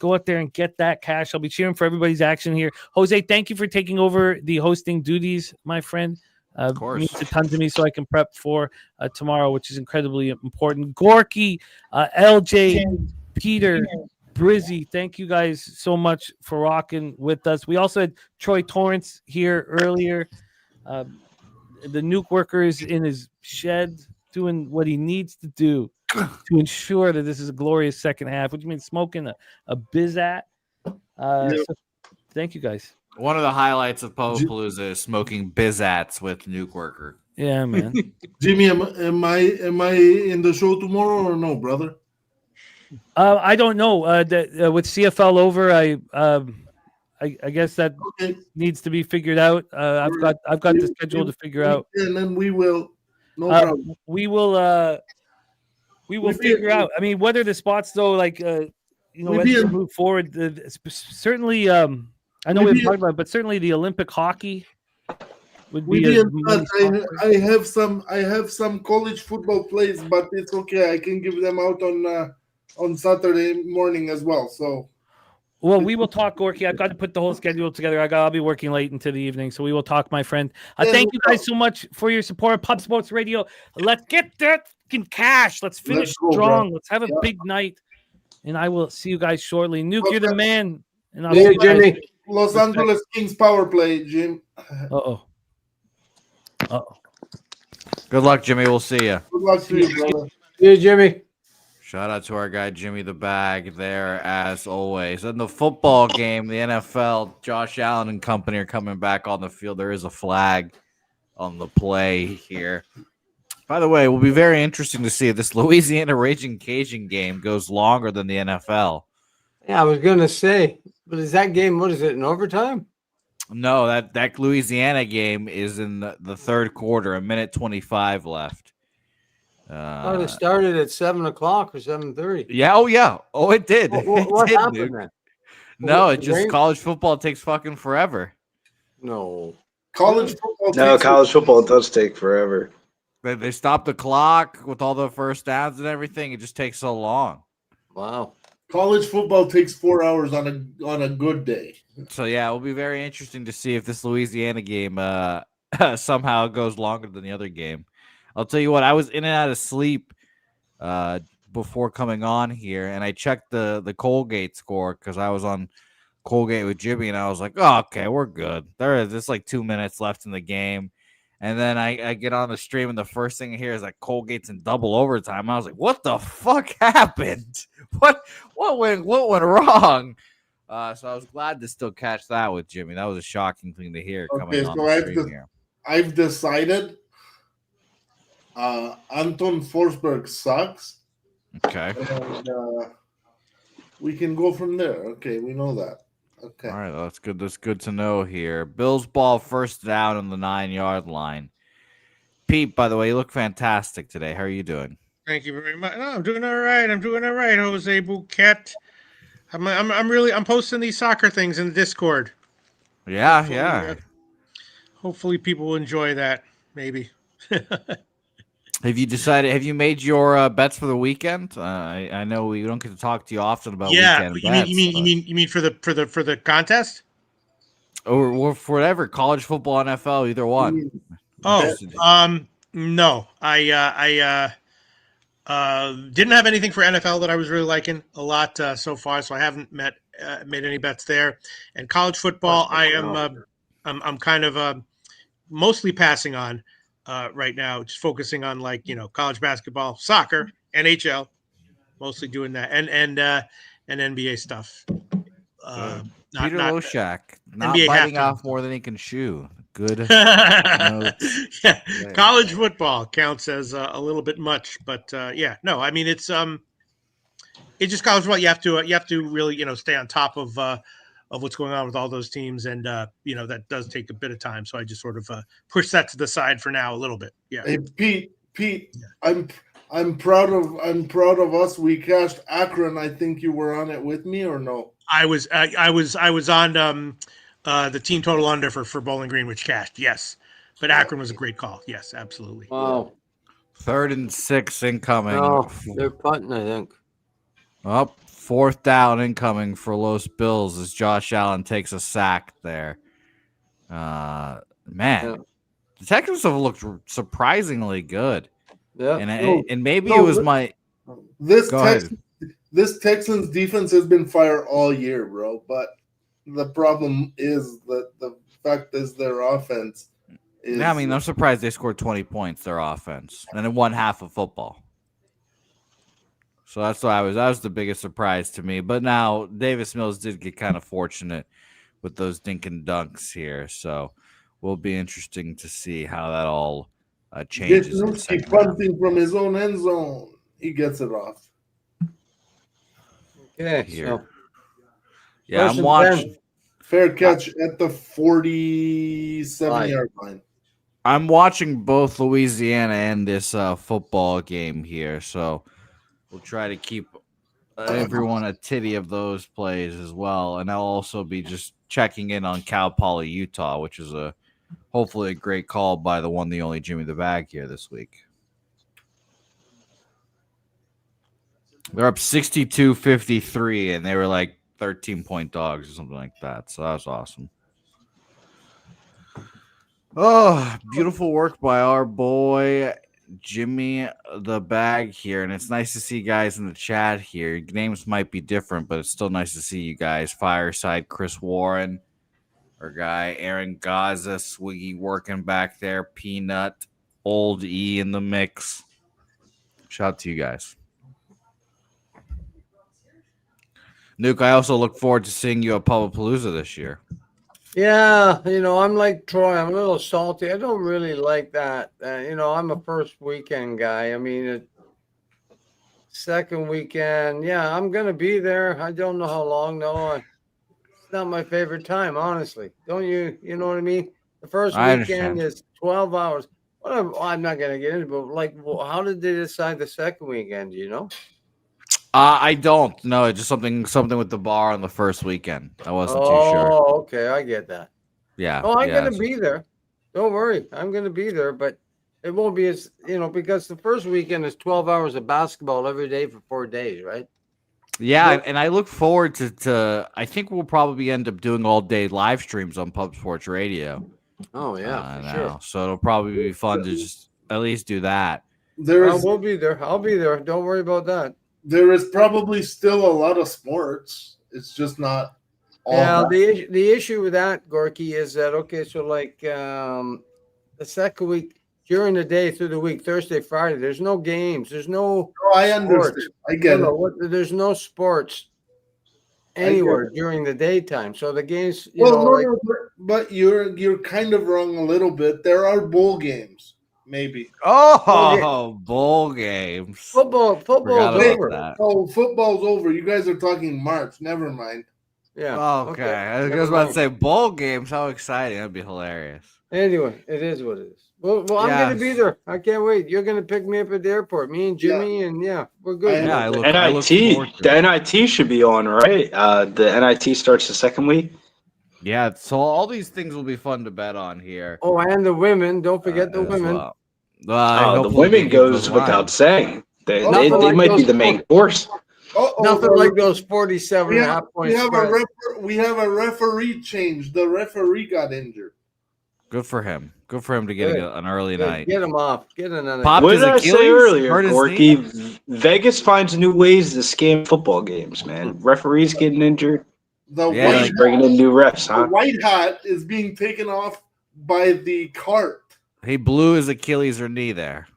Go out there and get that cash. I'll be cheering for everybody's action here. Jose, thank you for taking over the hosting duties, my friend. Of course. Means a ton to me, so I can prep for tomorrow, which is incredibly important. Gorky, LJ, Peter, Brizzy, thank you guys so much for rocking with us. We also had Troy Torrance here earlier. The nuke worker is in his shed doing what he needs to do to ensure that this is a glorious second half. What do you mean, smoking a Bizat? So thank you guys. One of the highlights of Popalooza is smoking Bizats with Nuke Worker. Yeah, man. Jimmy, am I in the show tomorrow or no, brother? I don't know. With CFL over, I guess that needs to be figured out. I've got the schedule to figure out. And then we will. No problem. We will figure out. I mean, whether the spots though, like as we move forward, certainly. I know we've talked about it, but certainly the Olympic hockey would be. I have some college football plays, but it's okay. I can give them out on Saturday morning as well. So, well, we will talk, Gorky. I've got to put the whole schedule together. I'll be working late into the evening, so we will talk, my friend. Thank you guys so much for your support of Pub Sports Radio. Let's get that fucking cash. Let's finish strong. Let's have a big night, and I will see you guys shortly. Nuke, you're the man. And I'll see you Jimmy. guys. Los Angeles Kings power play, Jim. Uh-oh. Good luck, Jimmy. We'll see you. Good luck to you, brother. See you, Jimmy. Shout out to our guy Jimmy the Bag there, as always. In the football game, the NFL, Josh Allen and company are coming back on the field. There is a flag on the play here. By the way, it will be very interesting to see if this Louisiana Raging Cajun game goes longer than the NFL. Yeah, I was going to say, but is that game, what is it, in overtime? No, that Louisiana game is in the third quarter, 1:25 left. I thought it started at 7 o'clock or 7:30. Yeah, oh, it did. What it did, happened dude. then? No, it just college football takes fucking forever. No. College football. No, college football does take forever. They stop the clock with all the first downs and everything. It just takes so long. Wow. College football takes 4 hours on a good day. So yeah, it will be very interesting to see if this Louisiana game somehow goes longer than the other game. I'll tell you what, I was in and out of sleep before coming on here, and I checked the Colgate score because I was on Colgate with Jimmy, and I was like, oh, okay, we're good. There's like 2 minutes left in the game. And then I get on the stream, and the first thing I hear is like Colgate's in double overtime. I was like, "What the fuck happened? What went wrong?" So I was glad to still catch that with Jimmy. That was a shocking thing to hear coming on the stream here. I've decided Anton Forsberg sucks. Okay. And, we can go from there. Okay, we know that. Okay. All right, that's good. That's good to know here. Bills ball first down on the 9-yard line. Pete, by the way, you look fantastic today. How are you doing? Thank you very much. No, I'm doing all right. Jose Bouquet. I'm posting these soccer things in the Discord. Yeah. Hopefully people will enjoy that. Maybe. Have you made your bets for the weekend? I know we don't get to talk to you often about weekend bets. You mean for the contest? Or for whatever, college football, NFL, either one. No. I didn't have anything for NFL that I was really liking a lot so far, so I haven't made any bets there. And college football, I'm kind of mostly passing on right now, just focusing on college basketball, soccer, NHL, mostly doing that, and NBA stuff. Peter Not Loshak, not NBA biting halftime. off more than he can chew. Good. notes. Yeah, There. college football counts as a little bit much, but no, I mean it's just college football. You have to really stay on top of what's going on with all those teams, and that does take a bit of time. So I just sort of push that to the side for now a little bit. Yeah. Hey Pete, I'm proud of us. We cashed Akron. I think you were on it with me, or no? I was on the team total under for Bowling Green, which cashed. Yes, but Akron was a great call. Yes, absolutely. Wow. 3rd and 6 incoming. No, they're punting, I think. Up 4th down incoming for Los Bills as Josh Allen takes a sack there. Man, the Texans have looked surprisingly good. Yeah, and maybe it was my. This Texans defense has been fire all year, bro. But the problem is that the fact is their offense. Yeah, I mean, I'm surprised they scored 20 points. Their offense, and in one half of football. So that's why that was the biggest surprise to me. But now Davis Mills did get kind of fortunate with those dink and dunks here. So will be interesting to see how that all changes. Nookie punting from his own end zone. He gets it off. Okay, Here. so Yeah, I'm watching. Fair catch at the 47-yard line. I'm watching both Louisiana and this football game here, so we'll try to keep everyone a titty of those plays as well. And I'll also be just checking in on Cal Poly Utah, which is hopefully a great call by the one, the only Jimmy the Bag here this week. They're up 62-53, and they were like 13-point dogs or something like that. So that was awesome. Oh, beautiful work by our boy Jimmy the Bag here. And it's nice to see guys in the chat here. Names might be different, but it's still nice to see you guys. Fireside, Chris Warren, our guy, Aaron Gaza, Swiggy working back there, Peanut, Old E in the mix. Shout out to you guys. Nuke, I also look forward to seeing you at Palooza this year. yeah, I'm like Troy. I'm a little salty. I don't really like that. I'm a first weekend guy. I mean, second weekend, yeah, I'm gonna be there. I don't know how long. No, it's not my favorite time, honestly. Don't you? You know what I mean? The first weekend is 12 hours. I'm not gonna get into it, but how did they decide the second weekend? Do you know? I don't know. It's just something with the bar on the first weekend. I wasn't too sure. Oh, okay, I get that. Yeah. Oh, I'm gonna be there. Don't worry, I'm gonna be there, but it won't be as because the first weekend is 12 hours of basketball every day for 4 days, right? Yeah, and I look forward to. I think we'll probably end up doing all day live streams on Pub Sports Radio. Oh yeah, for sure. So it'll probably be fun to just at least do that. We'll be there. I'll be there. Don't worry about that. There is probably still a lot of sports. It's just not all. Yeah, the issue with that, Gorky, is that so the second week during the day through the week, Thursday, Friday, there's no games. There's no. Oh, I understand. I get it. There's no sports anywhere during the daytime. So the games, but you're kind of wrong a little bit. There are bowl games. Maybe. Bowl games. Football's over. Football's over. You guys are talking March. Never mind. Yeah. Okay. I was about to say bowl games. How exciting. That'd be hilarious. Anyway, it is what it is. Well, I'm going to be there. I can't wait. You're going to pick me up at the airport. Me and Jimmy, and we're good. Yeah, I look the NIT should be on, right? The NIT starts the second week. Yeah, so all these things will be fun to bet on here. Oh, and the women. Don't forget the women. The women goes without saying. They might be the main course. Nothing like those 47.5 points. We have a referee change. The referee got injured. Good for him. Good for him to get an early night. Get him off. Get another. What did I say earlier, Gorky? Vegas finds new ways to scam football games, man. Referees getting injured. Bringing in new refs, huh? The white hat is being taken off by the cart. He blew his Achilles or knee there.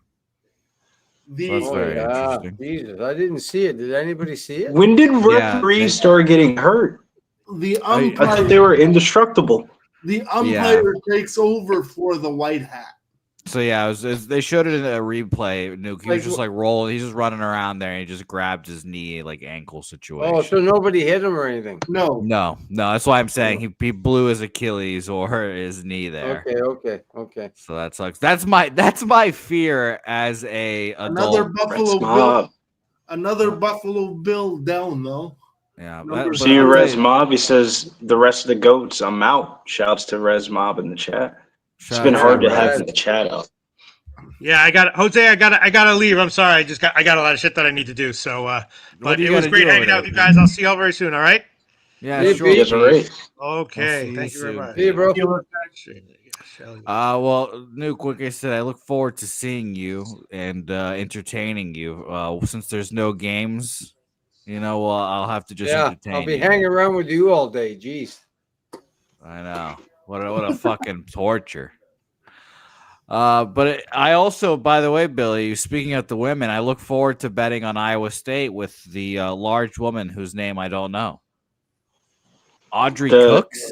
The So that's very interesting. Jesus, I didn't see it. Did anybody see it? When did Yeah, referees start getting hurt? the I thought umpire they were indestructible. the umpire takes over for the white hat. So yeah, they showed it in a replay. Nuke, he was just like rolling. He's just running around there, and he just grabbed his knee, like ankle situation. Oh, so nobody hit him or anything? No. That's why I'm saying he blew his Achilles or his knee there. Okay. So that sucks. That's my fear as a Another adult. Buffalo Bill down though. Yeah, See you, Res Mob. He says the rest of the goats. I'm out. Shouts to Res Mob in the chat. It's been hard to have the chat up. Yeah, I got it. Jose, I gotta leave. I'm sorry. I got a lot of shit that I need to do. So but it was great hanging out with you guys. I'll see y'all very soon, all right? Yeah, sure. Yes, right. Okay. Thank you very much. See you, bro. Well, Nuke, like I said, I look forward to seeing you and entertaining you. Since there's no games, I'll have to just entertain I'll be you. hanging around with you all day. Jeez. I know. What a fucking torture. But I also, by the way, Billy, speaking of the women, I look forward to betting on Iowa State with the large woman whose name I don't know. Audrey Cooks?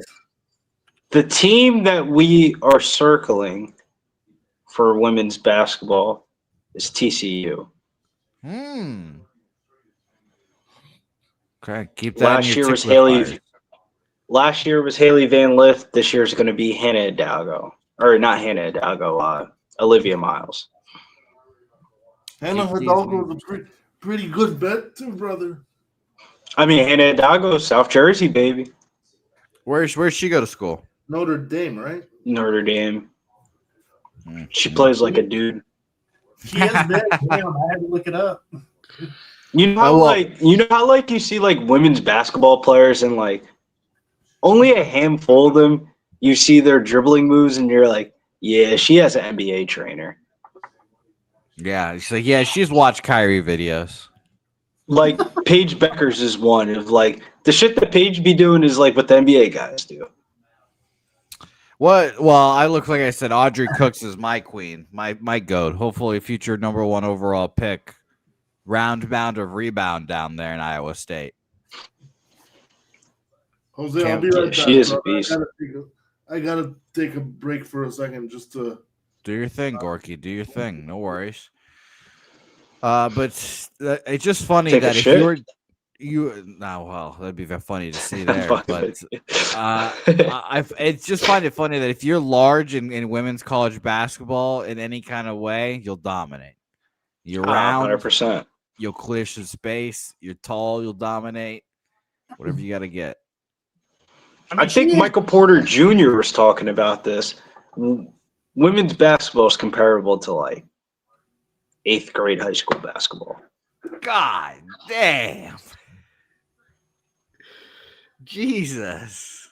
The team that we are circling for women's basketball is TCU. Okay, keep that. Last year was Haley Van Lith. This year is going to be Hannah Hidalgo. Or not Hannah Hidalgo, Olivia Miles. Hannah Hidalgo is a pretty good bet too, brother. I mean, Hannah Hidalgo, South Jersey, baby. Where's she go to school? Notre Dame, right? Notre Dame. She plays like a dude. She is big. Damn, I had to look it up. You know how you see like women's basketball players and like only a handful of them you see their dribbling moves and you're like, yeah, she has an NBA trainer. Yeah, she's watched Kyrie videos. Like Paige Beckers is one of like the shit that Paige be doing is like what the NBA guys do. What? Well, like I said, Audrey Cooks is my queen, my goat. Hopefully, future number 1 overall pick, round bound of rebound down there in Iowa State. Jose, I'll be right back. She is a beast. I gotta take a break for a second just to do your thing, Gorki. Do your thing. No worries. But it's just funny that if that'd be very funny to see there. But it's just find it funny that if you're large in women's college basketball in any kind of way, you'll dominate. You're round, 100%. You'll clear some space. You're tall, you'll dominate. Whatever you got to get. I think Michael Porter Jr. was talking about this. Women's basketball is comparable to like 8th grade high school basketball. God damn. Jesus.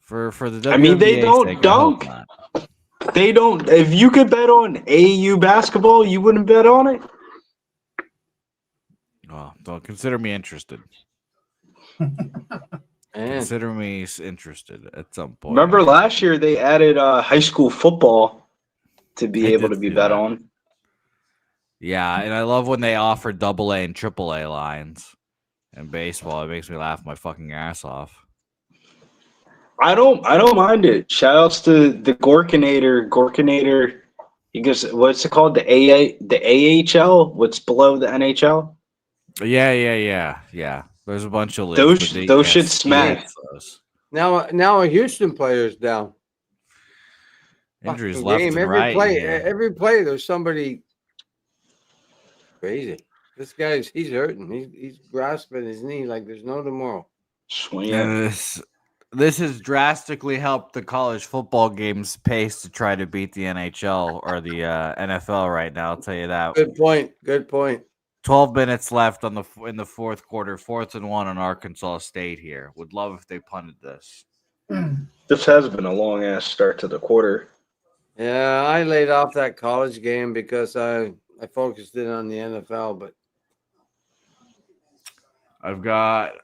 For the WNBA, I mean, they don't dunk. They don't. If you could bet on AAU basketball, you wouldn't bet on it. Oh, don't consider me interested. Consider me interested at some point. Remember last year they added high school football to be able to be bet on. Yeah, and I love when they offer AA and AAA lines in baseball. It makes me laugh my fucking ass off. I don't mind it. Shout outs to the Gorkinator. He goes, what's it called? The AHL? What's below the NHL? Yeah. There's a bunch of leagues. Those should smack. Now a Houston player is down. Injuries left and right. Every play there's somebody crazy. This he's hurting. He's grasping his knee like there's no tomorrow. And this has drastically helped the college football game's pace to try to beat the NHL or the NFL right now. I'll tell you that. Good point. 12 minutes left in the fourth quarter, 4th and 1 on Arkansas State here. Would love if they punted this. This has been a long ass start to the quarter. Yeah, I laid off that college game because I focused in on the NFL, but I've got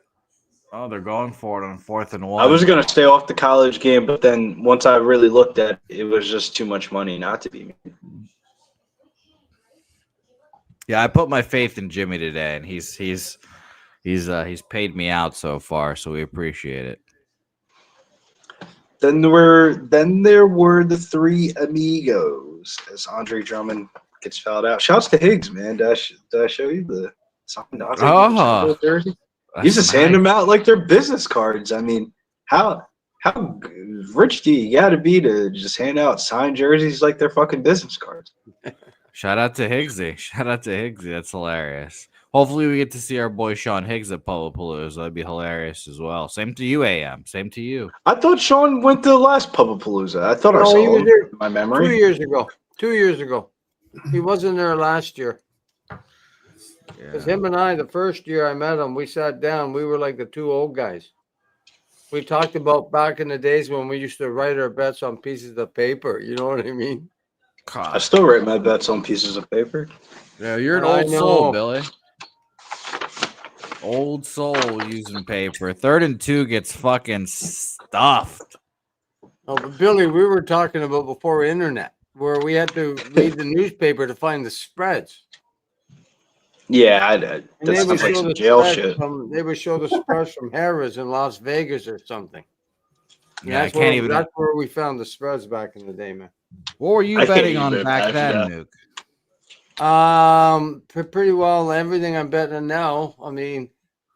Oh, they're going for it on 4th and 1. I was gonna stay off the college game, but then once I really looked at it, it was just too much money not to be made. Yeah, I put my faith in Jimmy today, and he's paid me out so far, so we appreciate it. Then there were the three amigos as Andre Drummond gets fouled out. Shouts to Higgs, man. Did I show you the jersey? You just hand them out like they're business cards. I mean, how rich do you got to be to just hand out signed jerseys like they're fucking business cards? Shout out to Higgsy. That's hilarious. Hopefully we get to see our boy Sean Higgs at Pubapalooza. That'd be hilarious as well. Same to you, AM. Same to you. I thought Sean went to the last Pubapalooza. I thought I saw him in my memory. 2 years ago. 2 years ago. He wasn't there last year. Because him and I, the first year I met him, we sat down. We were like the two old guys. We talked about back in the days when we used to write our bets on pieces of paper. You know what I mean? God. I still write my bets on pieces of paper. Yeah, you're an old soul, Billy. Old soul using paper. 3rd and 2 gets fucking stuffed. Oh, but Billy, we were talking about before internet, where we had to read the newspaper to find the spreads. Yeah, that sounds like some jail shit. They would show the spreads from Harrah's in Las Vegas or something. Yeah, I can't even. That's where we found the spreads back in the day, man. What were you betting on back then, Nuke? Pretty well everything I'm betting now. I mean,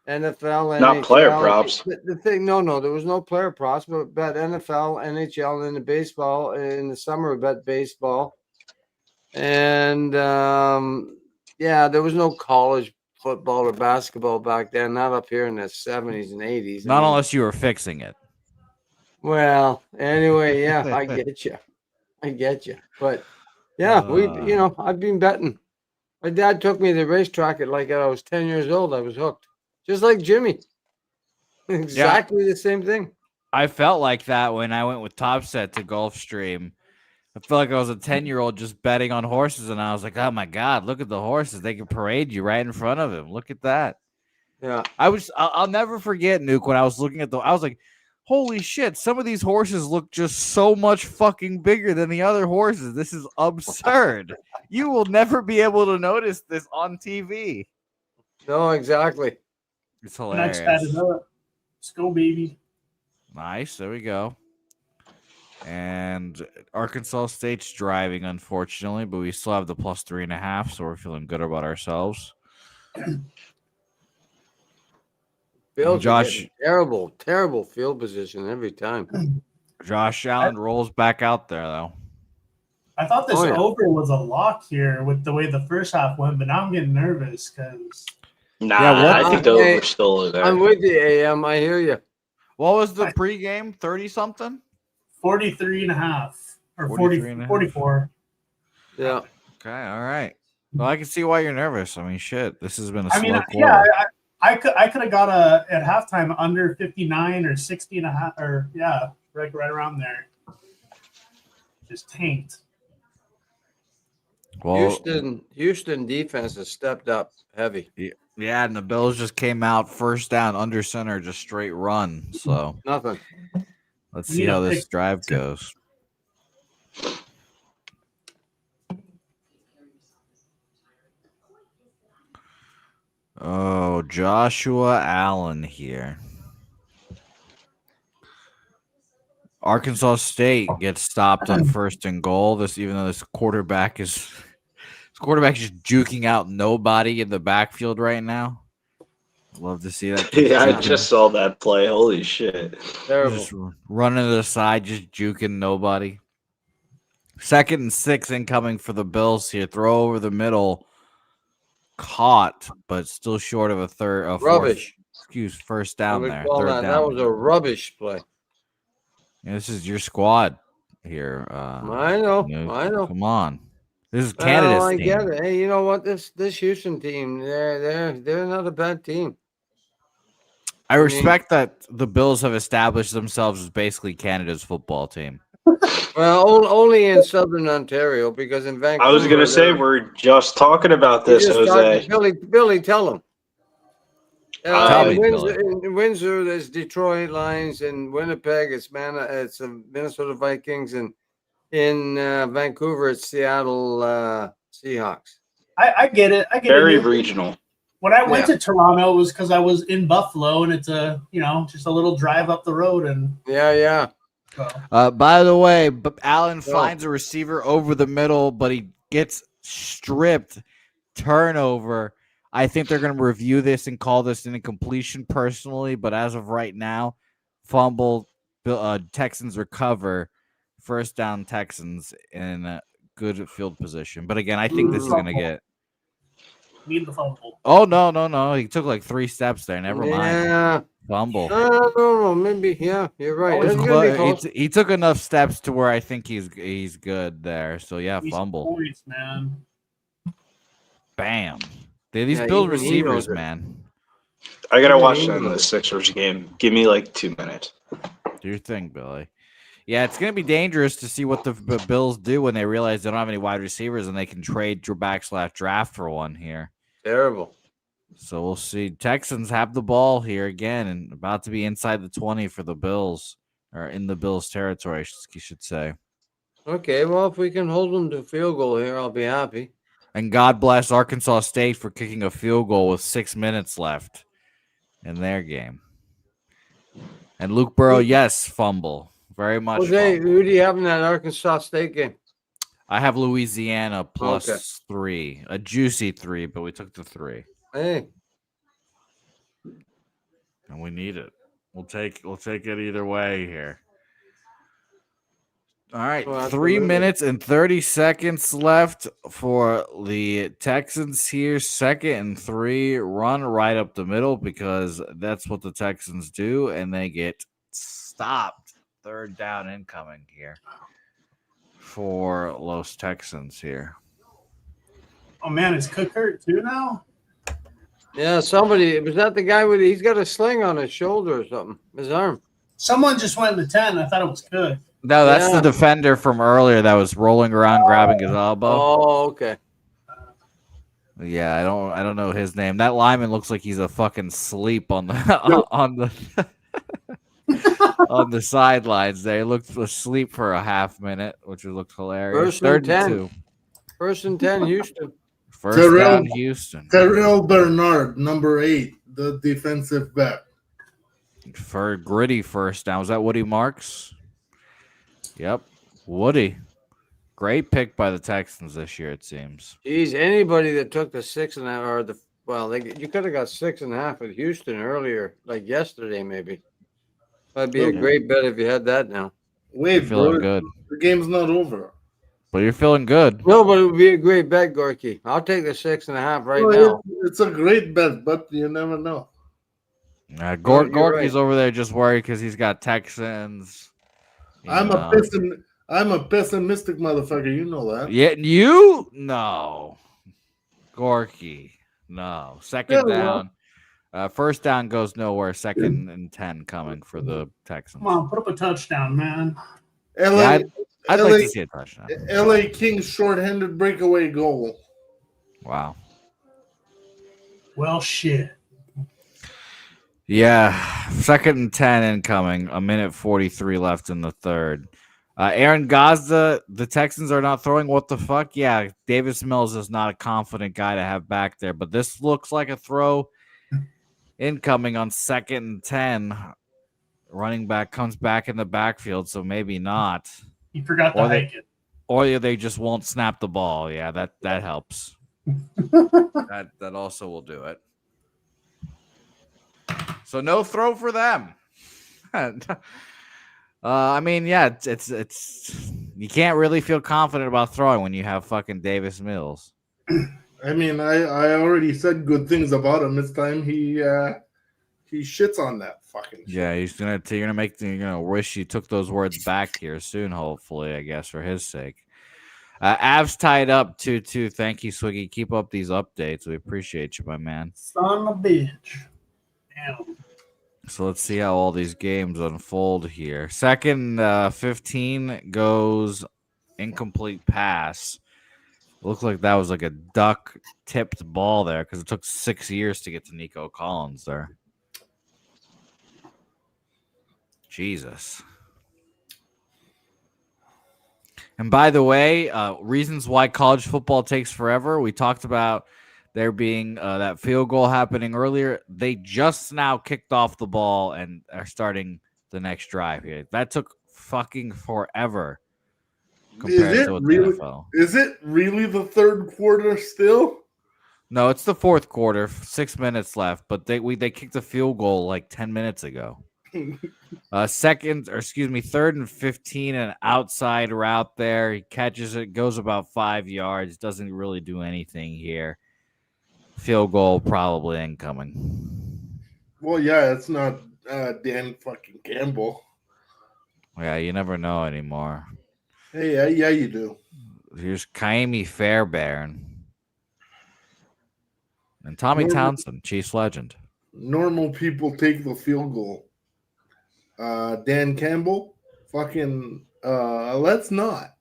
NFL, not NHL, player props. The thing, no, there was no player props, but bet NFL, NHL, and the baseball. In the summer, we bet baseball, and yeah, there was no college football or basketball back then. Not up here in the 70s and 80s. Not unless you were fixing it. Well, anyway, yeah, I get you. But yeah, I've been betting. My dad took me to the racetrack at I was 10 years old. I was hooked, just like Jimmy. Exactly the same thing. I felt like that when I went with Topset to Gulfstream. I felt like I was a 10-year-old just betting on horses, and I was like, oh my God, look at the horses. They can parade you right in front of him. Look at that. Yeah. I'll never forget, Nuke, when I was looking at I was like, holy shit, some of these horses look just so much fucking bigger than the other horses. This is absurd. You will never be able to notice this on TV. No, exactly. It's hilarious. Next is up. Let's go, baby. Nice. There we go. And Arkansas State's driving, unfortunately, but we still have the plus 3.5, so we're feeling good about ourselves. Josh, terrible field position every time. Josh Allen rolls back out there, though. I thought this over was a lock here with the way the first half went, but now I'm getting nervous because. I think the over's still there. I'm with you, AM. I hear you. What was the pregame? 30-something? 43.5 or 44. Yeah. Okay. All right. Well, I can see why you're nervous. I mean, shit. This has been a slow quarter. Yeah. I could have got at halftime under 59 or 60.5 or right around there. Just tanked. Well, Houston defense has stepped up heavy. Yeah, and the Bills just came out first down under center, just straight run. So nothing. Let's see how this drive goes. Oh, Joshua Allen here. Arkansas State gets stopped on 1st and goal. Even though this quarterback is just juking out nobody in the backfield right now. Love to see that. Yeah, I just saw that play. Holy shit. Terrible. Just running to the side, just juking nobody. 2nd and 6 incoming for the Bills here. Throw over the middle. Caught, but still short of a rubbish. First down there. Third down. That was a rubbish play. Yeah, this is your squad here. I know. Come on. This is Canada's team. Get it. Hey, you know what? This Houston team, they're not a bad team. I respect that the Bills have established themselves as basically Canada's football team. Well, only in Southern Ontario, because in Vancouver. I was going to say we're just talking about this, Jose. Billy, tell them. Tell me, In Billy. in Windsor, there's Detroit Lions. In Winnipeg, it's Minnesota Vikings, and in Vancouver, it's Seattle Seahawks. I get it. I get Very it. regional. When I went to Toronto, it was because I was in Buffalo, and it's just a little drive up the road, and Yeah. By the way, Allen finds a receiver over the middle, but he gets stripped. Turnover. I think they're going to review this and call this an incompletion personally, but as of right now, fumble, Texans recover, first down Texans in a good field position. But again, I think this is going to get... Need the fumble. Oh, no. He took like 3 steps there. Never mind. Yeah. Fumble. No. Maybe. Yeah, you're right. He took enough steps to where I think he's good there. So, yeah, fumble. Points, man. Bam. These Bills receivers, man. I got to watch them in the Sixers game. Give me like 2 minutes. Do your thing, Billy. Yeah, it's going to be dangerous to see what the Bills do when they realize they don't have any wide receivers and they can trade /draft for one here. Terrible. So we'll see. Texans have the ball here again and about to be inside the 20 for the Bills, or in the Bills' territory, you should say. Okay, well, if we can hold them to field goal here, I'll be happy. And God bless Arkansas State for kicking a field goal with 6 minutes left in their game. And Luke Burrow, yes, fumble. Very much. Jose, who do you have in that Arkansas State game? I have Louisiana plus 3, a juicy 3, but we took the 3. Hey, and we need it. We'll take it either way here. All right, 3 minutes and 30 seconds left for the Texans here. 2nd and 3, run right up the middle because that's what the Texans do, and they get stopped. 3rd down incoming here for Los Texans here. Oh man, is Cook hurt too now? yeah, somebody was that the guy he's got a sling on his shoulder or something, his arm. Someone just went in the 10. I thought it was Cook. No, that's the defender from earlier that was rolling around grabbing his elbow. Oh, okay. Yeah, I don't know his name. That lineman looks like he's a fucking sleep on the on the on the sidelines there. He looked asleep for a half minute, which looked hilarious. 3rd and 2. 1st and 10, Houston. First down, Houston. Terrell Bernard, number 8, the defensive back. For gritty first down. Was that Woody Marks? Yep. Woody. Great pick by the Texans this year, it seems. Geez, anybody that took the 6.5 or you could have got 6.5 with Houston earlier, like yesterday, maybe. That'd be a great bet if you had that now. Wait, feeling good. The game's not over. But you're feeling good. No, but it would be a great bet, Gorky. I'll take the 6.5 right now. It's a great bet, but you never know. Gorky's over there just worried because he's got Texans. I'm a pessimistic motherfucker. You know that. Yeah, you? No. Gorky. No. 2nd down. First down goes nowhere. 2nd and 10 coming for the Texans. Come on, put up a touchdown, man. I'd like to see a touchdown. LA Kings shorthanded breakaway goal. Wow. Well, shit. Yeah. 2nd and 10 incoming. 1:43 left in the 3rd. Aaron Gazda, the Texans are not throwing. What the fuck? Yeah, Davis Mills is not a confident guy to have back there, but this looks like a throw incoming on 2nd and 10. Running back comes back in the backfield, so maybe not. He forgot to hike it. Or they just won't snap the ball. Yeah, that helps. that also will do it. So no throw for them. I mean, yeah, it's you can't really feel confident about throwing when you have fucking Davis Mills. I mean, I already said good things about him. This time he shits on that fucking shit. Yeah, you're gonna wish you took those words back here soon, hopefully, I guess, for his sake. Avs tied up 2-2. Thank you, Swiggy. Keep up these updates. We appreciate you, my man. Son of a bitch. Damn. So let's see how all these games unfold here. 2nd 15 goes incomplete pass. Looked like that was like a duck tipped ball there because it took 6 years to get to Nico Collins there. Jesus. And by the way, reasons why college football takes forever. We talked about there being that field goal happening earlier. They just now kicked off the ball and are starting the next drive here. That took fucking forever compared to what the NFL. Is it really the third quarter still? No, it's the fourth quarter. 6 minutes left, but they kicked a field goal like 10 minutes ago. Third and 15, an outside route there. He catches it, goes about 5 yards, doesn't really do anything here. Field goal probably incoming. Well, yeah, it's not Dan fucking Campbell. Yeah, you never know anymore. Hey, yeah, you do. Here's Kaimi Fairbairn. And Tommy Townsend, Chiefs legend. Normal people take the field goal. Dan Campbell, fucking, let's not.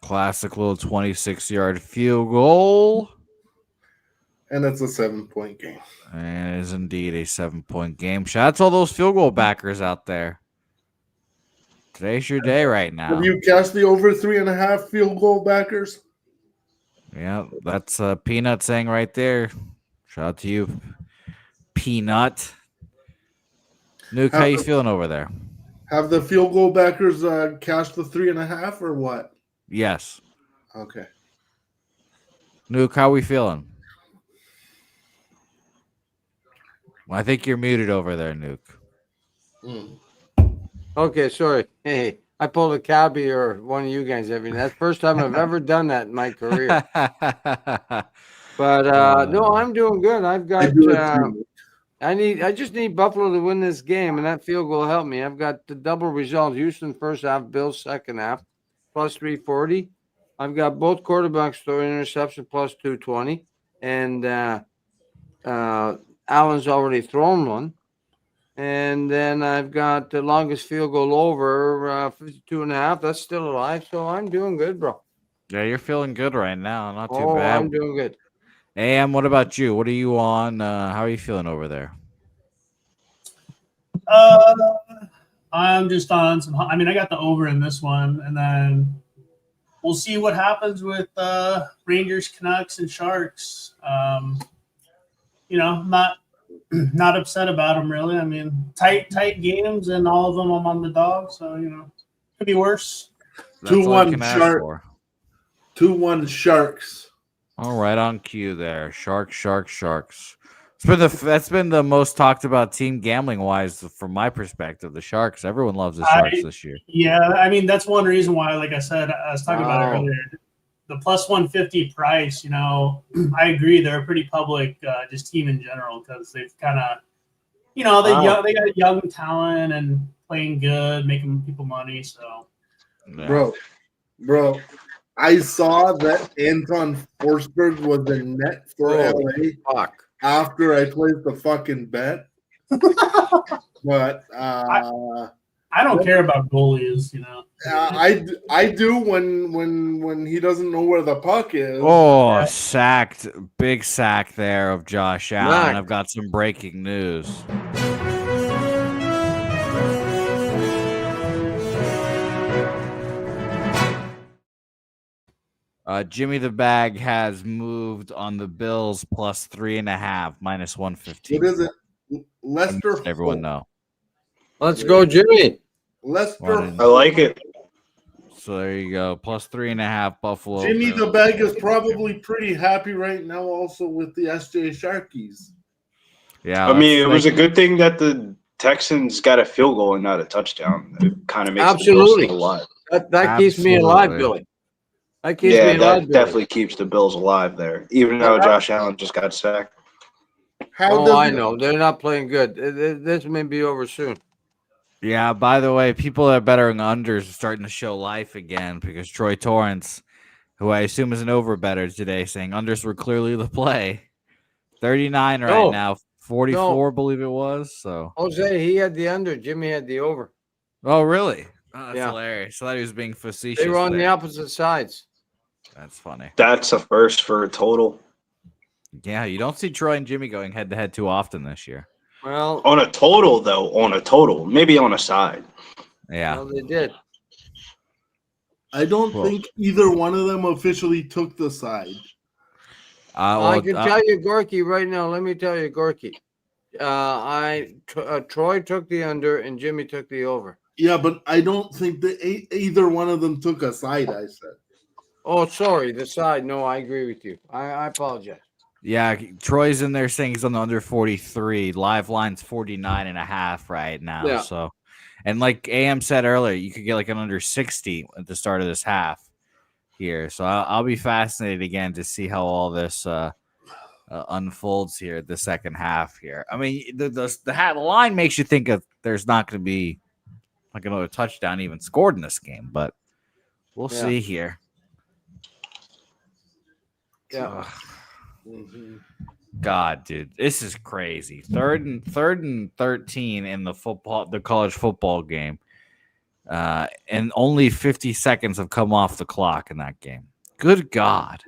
Classic little 26-yard field goal. And it's a 7-point game. And it is indeed a 7-point game. Shout out to all those field goal backers out there. Today's your day right now. Have you cast the over 3.5 field goal backers? Yeah, that's Peanut saying right there. Shout out to you, Peanut. Nuke, how you feeling over there? Have the field goal backers cashed the 3.5 or what? Yes. Okay. Nuke, how we feeling? Well, I think you're muted over there, Nuke. Okay, sorry. Hey, I pulled a cabbie or one of you guys. I mean, that's the first time I've ever done that in my career. But no, I'm doing good. I've got I just need Buffalo to win this game, and that field goal helped me. I've got the double result: Houston first half, Bills second half, plus 340. I've got both quarterbacks throwing interception plus 220, and Allen's already thrown one. And then I've got the longest field goal over 52.5. That's still alive, so I'm doing good, bro. Yeah, you're feeling good right now. Not too bad. I'm doing good. Am, what about you? What are you on? How are you feeling over there? I'm just on some. I mean, I got the over in this one, and then we'll see what happens with Rangers, Canucks, and Sharks. I'm not upset about them really. I mean, tight games, and all of them I'm on the dog, so could be worse. 2-1 Sharks. 2-1 Sharks. All right, on cue there. Sharks. That's been the most talked about team gambling wise from my perspective. The Sharks. Everyone loves the Sharks this year. Yeah, I mean that's one reason why. Like I said, I was talking about it earlier. The plus 150 price. I agree. They're a pretty public just team in general because they've kind of, they got young talent and playing good, making people money. So, yeah. Bro. I saw that Anton Forsberg was the net for LA after I placed the fucking bet. But I don't care about goalies, I do when he doesn't know where the puck is. Oh, sacked. Big sack there of Josh Allen. I've got some breaking news. Jimmy the Bag has moved on the Bills plus 3.5, minus 115. What is it? Lester. Everyone know. Let's go, Jimmy. Lester. I like it. So there you go. Plus 3.5 Buffalo. Jimmy the Bag is probably pretty happy right now also with the SJ Sharkies. Yeah. I mean, it was a good thing that the Texans got a field goal and not a touchdown. It kind of makes the Bills stay alive. That keeps me alive, Billy. That definitely keeps the Bills alive there, even though Josh Allen just got sacked. I know. They're not playing good. This may be over soon. Yeah, by the way, people that are betting unders are starting to show life again because Troy Torrance, who I assume is an over-better today, saying unders were clearly the play. 39 right now, 44, believe it was. So Jose, he had the under. Jimmy had the over. Oh, really? Oh, that's Yeah. hilarious. I thought he was being facetious. They were on the there. opposite sides. That's funny. That's a first for a total. Yeah, you don't see Troy and Jimmy going head to head too often this year. Well, On a total, though, maybe on a side. Yeah. well, they did. I don't Well- think either one of them officially took the side. I can tell you, Gorky, right now. Let me tell you, Gorky. Troy took the under and Jimmy took the over. Yeah, but I don't think that either one of them took a side. I said. Oh, sorry, the side. No, I agree with you. I apologize. Yeah, Troy's in there saying he's on the under 43. Live line's 49.5 right now. Yeah. So, and like AM said earlier, you could get like an under 60 at the start of this half here. So I'll be fascinated again to see how all this unfolds here the second half here. I mean, the line makes you think of there's not going to be like another touchdown even scored in this game, but we'll see here. Yeah. God, dude, this is crazy. Third and 13 in the college football game, and only 50 seconds have come off the clock in that game. Good God,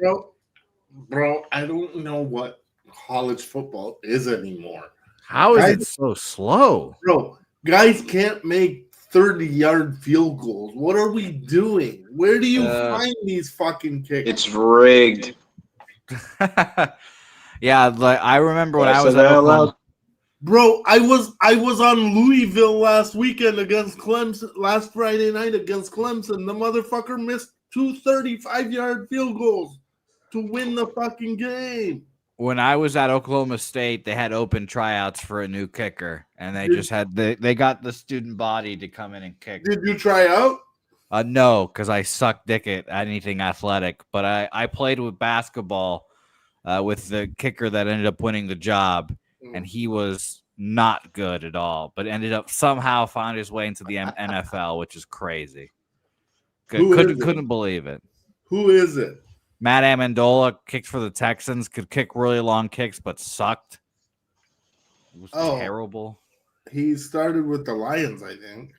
Bro, I don't know what college football is anymore. how is it so slow? Bro, guys can't make 30-yard field goals. What are we doing? Where do you find these fucking kickers? It's rigged. Yeah, like I remember when I So was they're at Oklahoma. allowed. Bro, I was on Louisville last weekend against Clemson, last Friday night against Clemson. The motherfucker missed 2 35-yard field goals to win the fucking game. When I was at Oklahoma State, they had open tryouts for a new kicker, and they just had they got the student body to come in and kick. Did you try out? No, because I suck dick at anything athletic. But I played with basketball with the kicker that ended up winning the job, and he was not good at all, but ended up somehow found his way into the NFL, which is crazy. Couldn't believe it. Who is it? Matt Amendola kicked for the Texans, could kick really long kicks, but sucked. It was terrible. He started with the Lions, I think.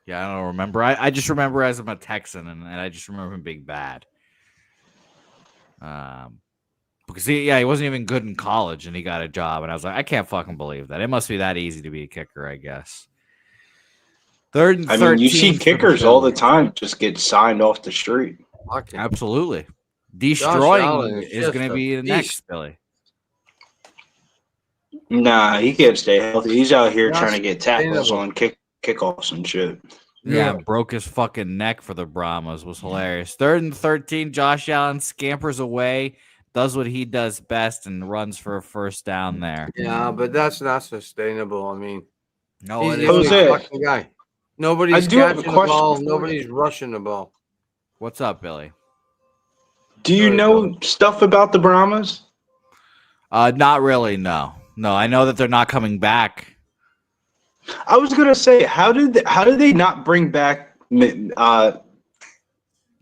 Yeah, I don't remember. I just remember as I'm a Texan, and I just remember him being bad. Because he wasn't even good in college, and he got a job, and I was like, I can't fucking believe that. It must be that easy to be a kicker, I guess. Third and 13. I mean, you see kickers all the time just get signed off the street. Okay. Absolutely. Destroying Allen is going to be the next, Billy. Nah, he can't stay healthy. He's out here Not trying to get tackles sustainable. on kickoffs and shit. Yeah, broke his fucking neck for the Brahmas. Was hilarious. Third and 13, Josh Allen scampers away, does what he does best, and runs for a first down there. Yeah, but that's not sustainable. I mean, No, he's it the only Jose, fucking guy. Nobody's I do have a catching the question ball. for you. Nobody's rushing the ball. What's up, Billy? Do you know stuff about the Brahmas? Not really. No. I know that they're not coming back. I was gonna say, how did they not bring back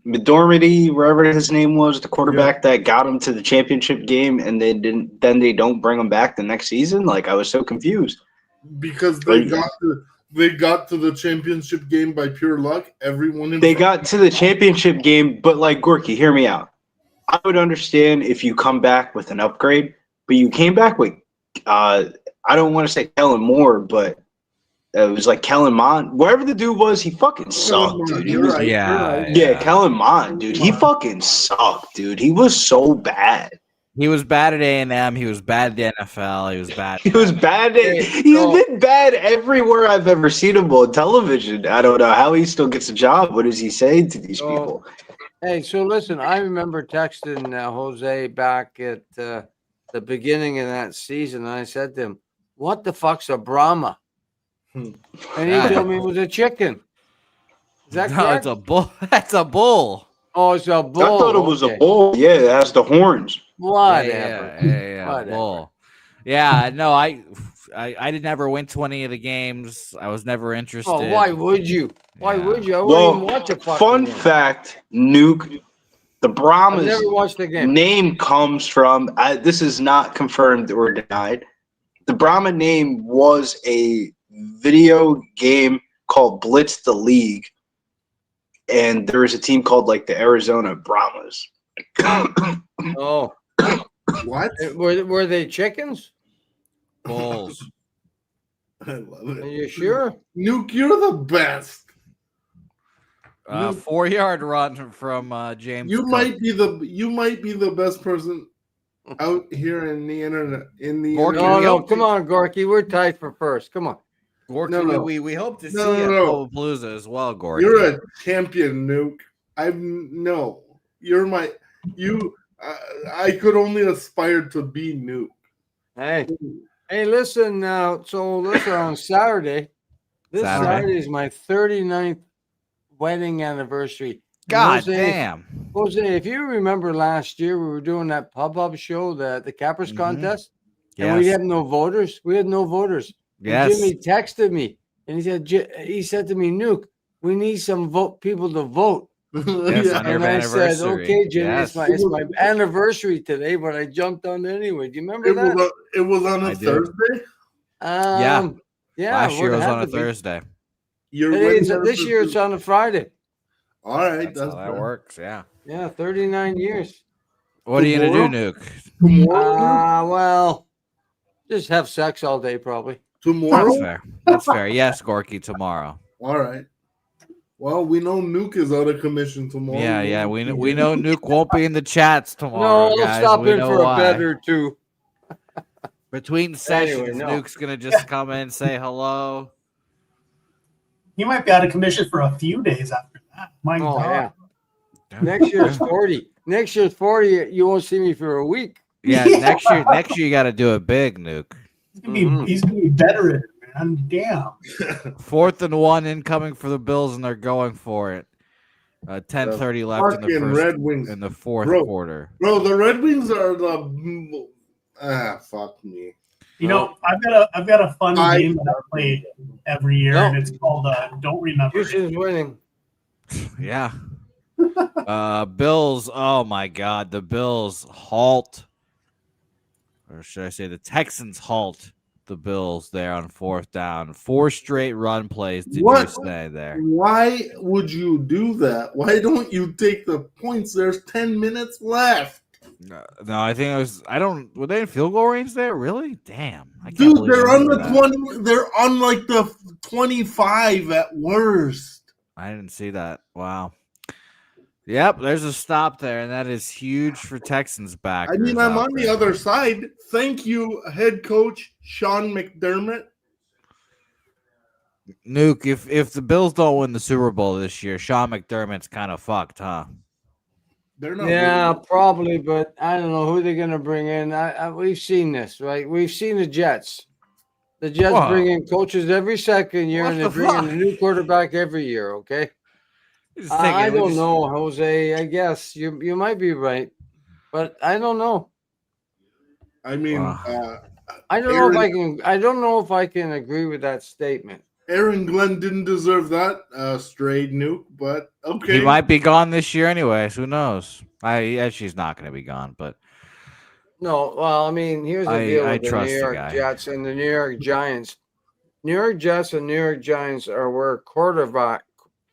Midormity, wherever his name was, the quarterback that got him to the championship game, and they didn't? Then they don't bring him back the next season. Like, I was so confused. Because they got to the championship game by pure luck. Everyone They got to the championship game, but like Gorky, hear me out. I would understand if you come back with an upgrade, but you came back with I don't want to say Kellen Moore, but it was like Kellen Mond. Wherever the dude was, he fucking sucked, dude. He was, Kellen Mond, dude. He fucking sucked, dude. He was so bad. He was bad at A&M. He was bad at the NFL. He was bad. He was bad. He's been bad everywhere I've ever seen him on television. I don't know how he still gets a job. What is he saying to these people? Hey, so listen, I remember texting Jose back at the beginning of that season, and I said to him, "What the fuck's a Brahma?" And he told me it was a chicken. Is that correct? It's a bull. That's a bull. Oh, it's a bull. I thought it was a bull. Yeah, it has the horns. Whatever. Yeah, Whatever. bull. Yeah, no, I never went to any of the games. I was never interested. Oh, why would you? Why would you? I wouldn't Well, even watch a fucking fun game. fact, Nuke, the I've Brahmas never watched the game. name comes from, this is not confirmed or denied, the Brahma name was a video game called Blitz the League and there was a team called like the Arizona Brahmas. Oh, What? were they chickens? Bulls. I love Are it. you sure? Nuke, you're the best. 4-yard run from James. You Cook. might be the best person out here in the internet. Gorky, No, we no, hope come to- on, Gorky. We're tied for first. Come on. Gorky, No. we hope to see No, you at no. Palooza as well, Gorky. You're a champion, Nuke. You're my I could only aspire to be Nuke. Hey, listen now. So listen, on Saturday. This Saturday is my 39th wedding anniversary. God Jose, damn. Jose, if you remember last year, we were doing that pub show, the Cappers contest, and we Yes. had no voters. We had no voters. And Yes. Jimmy texted me, and he said to me, Nuke, we need some people to vote. Yes, on your And I said, anniversary. okay, Jimmy, Yes. it's my anniversary today, but I jumped on anyway. Do you remember that? It was on a I did. Thursday. Yeah. Last year would was have on a to be. Thursday. This year it's on a Friday. All right, That's how that fair. works. Yeah. Yeah, 39 years. What are you gonna do, Nuke? Tomorrow. Well, just have sex all day, probably. Tomorrow. That's fair. That's fair. Yes, Gorky, tomorrow. All right. Well, we know Nuke is out of commission tomorrow. Yeah. We know Nuke won't be in the chats No, tomorrow. I'll guys. stop We in know for why. a bet or two. Between sessions, no. Nuke's gonna just come in and say hello. He might be out of commission for a few days after that. My Oh, God. yeah. Next year's 40. Next year's 40, you won't see me for a week. Yeah, next year you got to do it big, Nuke. He's gonna be better at it, man. Damn. 4th and 1 incoming for the Bills, and they're going for it. 10:30 left in the Fucking first Red Wings. in the fourth Bro. quarter. Bro, the Red Wings are the fuck me. You know, I've got a fun game that I play every year, and it's called Don't Remember. Houston's winning. Yeah. Bills. Oh my God, the Bills halt, or should I say the Texans halt the Bills there on 4th down. 4 straight run plays. Did you say there? Why would you do that? Why don't you take the points? There's 10 minutes left. No, I think it was. I don't. Were they in field goal range there? Really? Damn. I can't Dude, believe they're I on the missed that. 20. They're on like the 25 at worst. I didn't see that. Wow. Yep, there's a stop there, and that is huge for Texans back. I mean, I'm on the other side. Thank you, head coach Sean McDermott. Nuke, if the Bills don't win the Super Bowl this year, Sean McDermott's kind of fucked, huh? They're not. Yeah, winning. probably, but I don't know who they're going to bring in. We've seen this, right? We've seen the Jets. The Jets Whoa. bring in coaches every second year, What and they the bring in fuck? a new quarterback every year, okay? I don't know, Jose. I guess you might be right, but I don't know. I mean, Wow. I don't know if I can. I don't know if I can agree with that statement. Aaron Glenn didn't deserve that strayed nuke, but okay. He might be gone this year anyways. Who knows? She's not going to be gone, but No, well, I mean, here's the I deal with the trust New the York guy. Jets and the New York Giants. New York Jets and New York Giants are where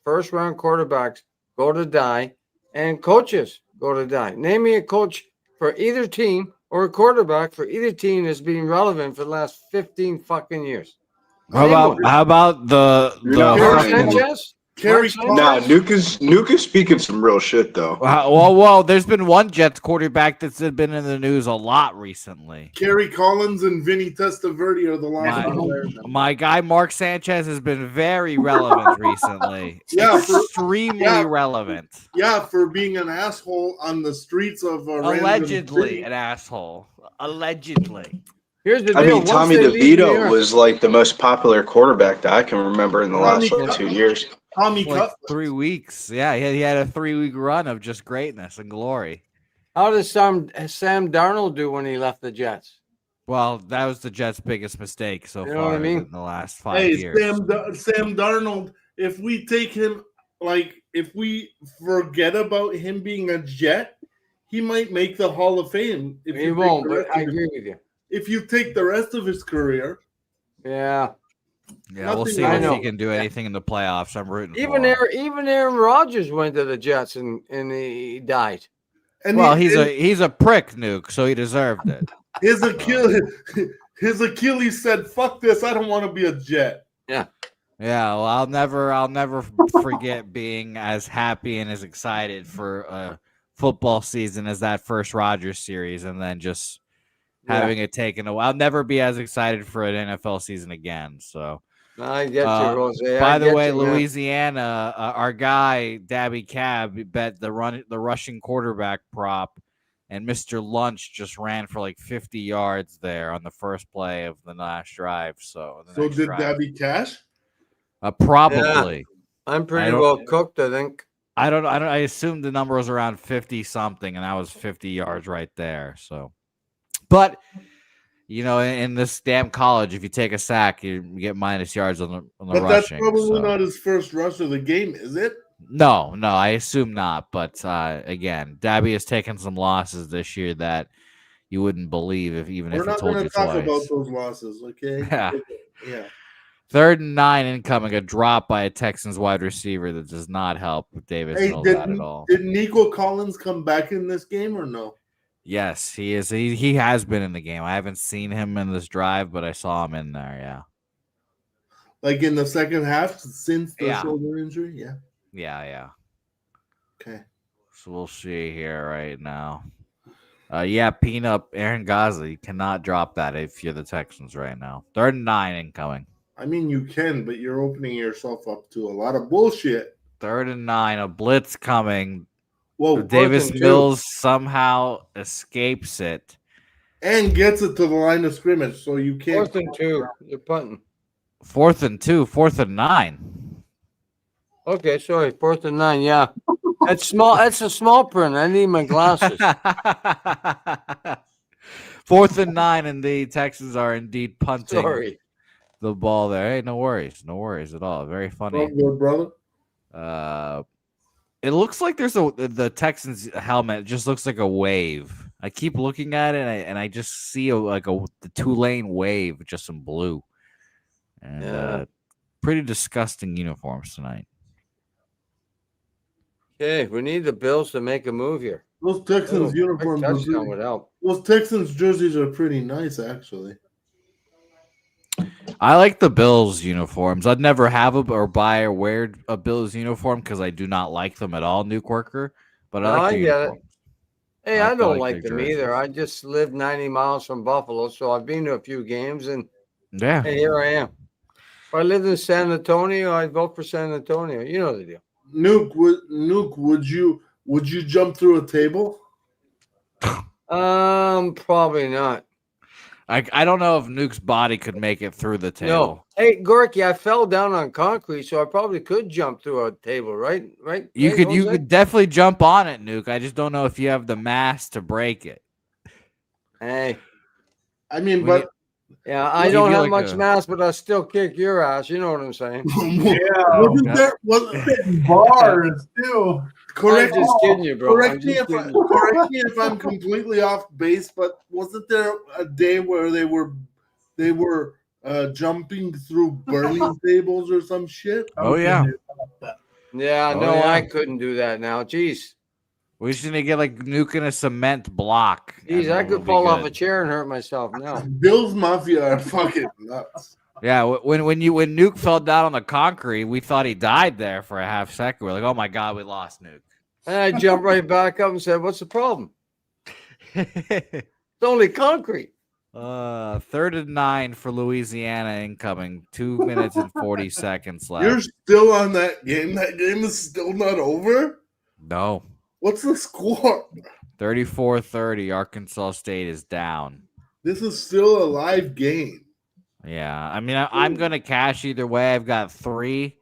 first round quarterbacks go to die, and coaches go to die. Name me a coach for either team or a quarterback for either team that's been relevant for the last 15 fucking years. how about the not Gary lying. Sanchez? Kerry Nah, Nuke is speaking some real shit though. well, there's been one Jets quarterback that's been in the news a lot recently. Kerry Collins and Vinny Testaverde are the last. My guy Mark Sanchez has been very relevant recently. Yeah, extremely relevant. Yeah, for being an asshole on the streets of Allegedly an asshole. Allegedly. Here's the I deal. mean, Tommy DeVito was like the most popular quarterback that I can remember in the last 2 years. Tommy like 3 weeks. Yeah, he had a 3-week run of just greatness and glory. How did Sam Darnold do when he left the Jets? Well, that was the Jets' biggest mistake so You know far what I mean? in the last 5 years. Sam Darnold, if we take him, if we forget about him being a Jet, he might make the Hall of Fame. He won't, but I agree with you. If you take the rest of his career. Yeah. Yeah, we'll Nothing see I if know. he can do anything in the playoffs. I'm rooting Even for him. Aaron, Aaron Rodgers went to the Jets and he died. And Well, he's a prick, Nuke, so he deserved it. his Achilles said, "Fuck this! I don't want to be a Jet." Yeah. Yeah, well, I'll never forget being as happy and as excited for a football season as that first Rodgers series, and then just having it taken away. I'll never be as excited for an NFL season again. So, I get you, Rose. by the way, Louisiana, our guy Dabby Cab bet the rushing quarterback prop, and Mr. Lunch just ran for like 50 yards there on the first play of the last drive. So did Dabby cash? Probably. Yeah, I'm pretty well cooked, I think. I don't. I assumed the number was around 50 something, and that was 50 yards right there. So, but in this damn college, if you take a sack, you get minus yards on the But rushing. That's probably not his first rush of the game, is it? No, I assume not. But again, Dabby has taken some losses this year that you wouldn't believe if he told you twice. We're not going to talk about those losses, okay? Yeah. 3rd and 9 incoming, a drop by a Texans wide receiver that does not help Davis Mills out at all. Did Nico Collins come back in this game or no? Yes, he is. He has been in the game. I haven't seen him in this drive, but I saw him in there. Yeah. Like in the second half since the shoulder injury? Yeah. Yeah. Okay. So we'll see here right now. Peanut, Aaron Gosling, you cannot drop that if you're the Texans right now. 3rd and 9 incoming. I mean, you can, but you're opening yourself up to a lot of bullshit. 3rd and 9, a blitz coming. Whoa, Davis Mills somehow escapes it. And gets it to the line of scrimmage, so you can't. 4th and 2. You're punting. 4th and 2, 4th and 9. Okay, sorry. 4th and 9, yeah. That's small. That's a small print. I need my glasses. 4th and 9, and the Texans are indeed punting. Sorry. The ball there. Hey, no worries at all. Very funny. Good brother. It looks like there's the Texans helmet. It just looks like a wave. I keep looking at it, and I just see the two-lane wave, just some blue, and pretty disgusting uniforms tonight. Okay, we need the Bills to make a move here. Those Texans uniforms would help. Those Texans jerseys are pretty nice, actually. I like the Bills uniforms. I'd never have or buy or wear a Bills uniform because I do not like them at all, Nuke Worker. But I like the uniforms. Hey, I don't like them either. I just live 90 miles from Buffalo, so I've been to a few games, and hey, here I am. If I lived in San Antonio, I'd vote for San Antonio. You know the deal. Nuke, would you jump through a table? Probably not. I don't know if Nuke's body could make it through the table. No. Hey, Gorki, I fell down on concrete, so I probably could jump through a table, right? Right? You could definitely jump on it, Nuke. I just don't know if you have the mass to break it. Hey. I mean, yeah, I don't have much mass, but I still kick your ass. You know what I'm saying? Wasn't there bars too? Correct. I'm just kidding you, bro. Correct me if I'm completely off base, but wasn't there a day where they were jumping through burning tables or some shit? Oh yeah. Yeah, no, I couldn't do that now. Jeez. We just need to get Nuke in a cement block. Jeez, I could fall off a chair and hurt myself now. Bills Mafia are fucking nuts. Yeah, when Nuke fell down on the concrete, we thought he died there for a half second. We're like, oh my God, we lost Nuke. And I jumped right back up and said, what's the problem? It's only concrete. 3rd and 9 for Louisiana incoming. 2 minutes and 40 seconds left. You're still on that game? That game is still not over? No. What's the score? 34-30. Arkansas State is down. This is still a live game. Yeah, I mean, I'm going to cash either way. I've got 3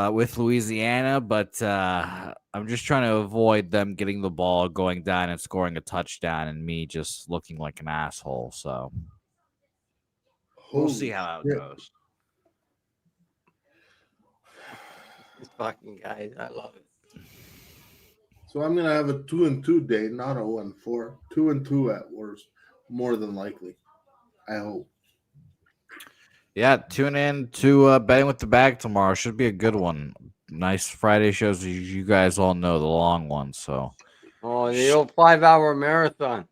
with Louisiana, but I'm just trying to avoid them getting the ball, going down and scoring a touchdown, and me just looking like an asshole. So we'll see how it goes. These fucking guys, I love it. So I'm gonna have a 2-2 day, not a 1-4. 2-2 at worst, more than likely. I hope. Yeah, tune in to Betting with the Bag tomorrow. Should be a good one. Nice Friday shows. You guys all know the long one. So Oh, the old 5-hour marathon.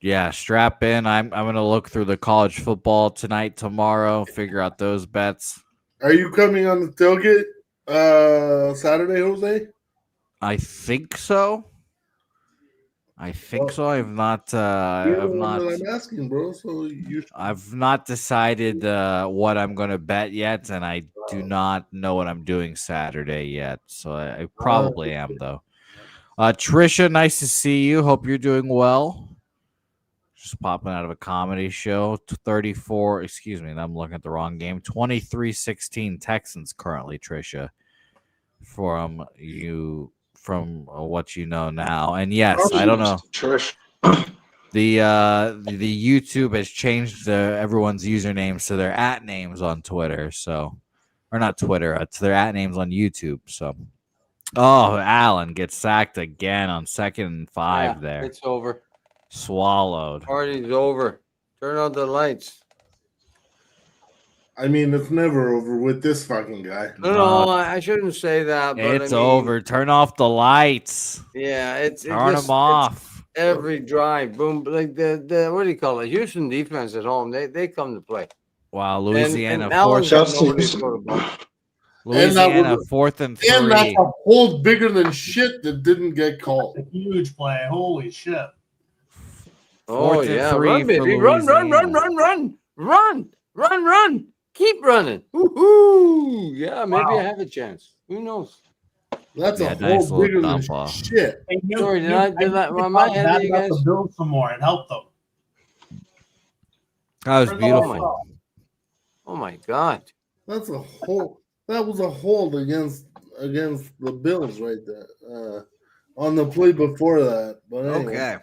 yeah, strap in. I'm gonna look through the college football tonight, tomorrow, figure out those bets. Are you coming on the tailgate Saturday, Jose? I think so. I've not. You're the one that I'm asking, bro. So you. I've not decided what I'm going to bet yet, and I do not know what I'm doing Saturday yet. So I probably am, though. Trisha, nice to see you. Hope you're doing well. Just popping out of a comedy show. 34, excuse me, I'm looking at the wrong game. 23-16 Texans currently, Trisha, from what you know now. And yes, I don't know. Trish. The YouTube has changed everyone's usernames to their at names on Twitter, so or not Twitter, to their at names on YouTube. So, Allen gets sacked again on 2nd and 5 there. It's over. Swallowed. Party's over. Turn on the lights. I mean, it's never over with this fucking guy. No, I shouldn't say that. But It's over. Turn off the lights. Yeah, turn them off. Every drive, boom, like the what do you call it? Houston defense at home, they come to play. Wow, Louisiana and fourth. Louisiana 4th and 3. And that's a hold bigger than shit that didn't get called. A huge play. Holy shit. Oh, 4th and yeah. 3 Run, baby. for Run. Keep running. Woohoo! Yeah, maybe I have a chance. Who knows? That's a nice whole bigger than dump off. shit. Hey, Sorry, did I am I ahead of you guys? The Bills some more. It helped them. That was beautiful. Oh my God. That's a hold. That was a hold against the Bills right there. On the play before that. But anyway. Okay.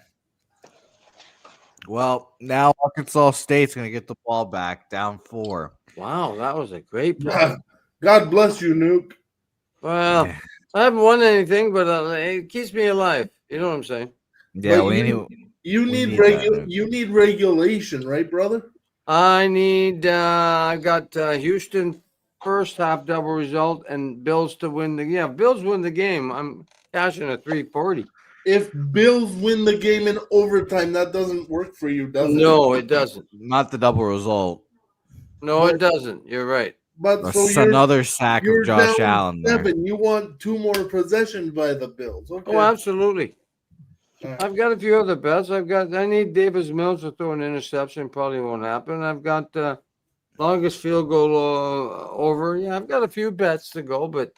Well, now Arkansas State's going to get the ball back, down 4. Wow, that was a great play. God bless you, Nuke. Well, Yeah. I haven't won anything, but it keeps me alive. You know what I'm saying? Yeah, But we you need that. you need regulation, right, brother? I need. I got Houston first half double result and Bills to win the. Yeah, Bills win the game. I'm cashing a 340. If Bills win the game in overtime, that doesn't work for you, does it? No, it doesn't. Not the double result. No, it doesn't. You're right. But That's another sack of Josh Allen there. 7. You want 2 more possessions by the Bills. Okay. Oh, absolutely. All right. I've got a few other bets. I need Davis Mills to throw an interception. Probably won't happen. I've got longest field goal over. Yeah, I've got a few bets to go, but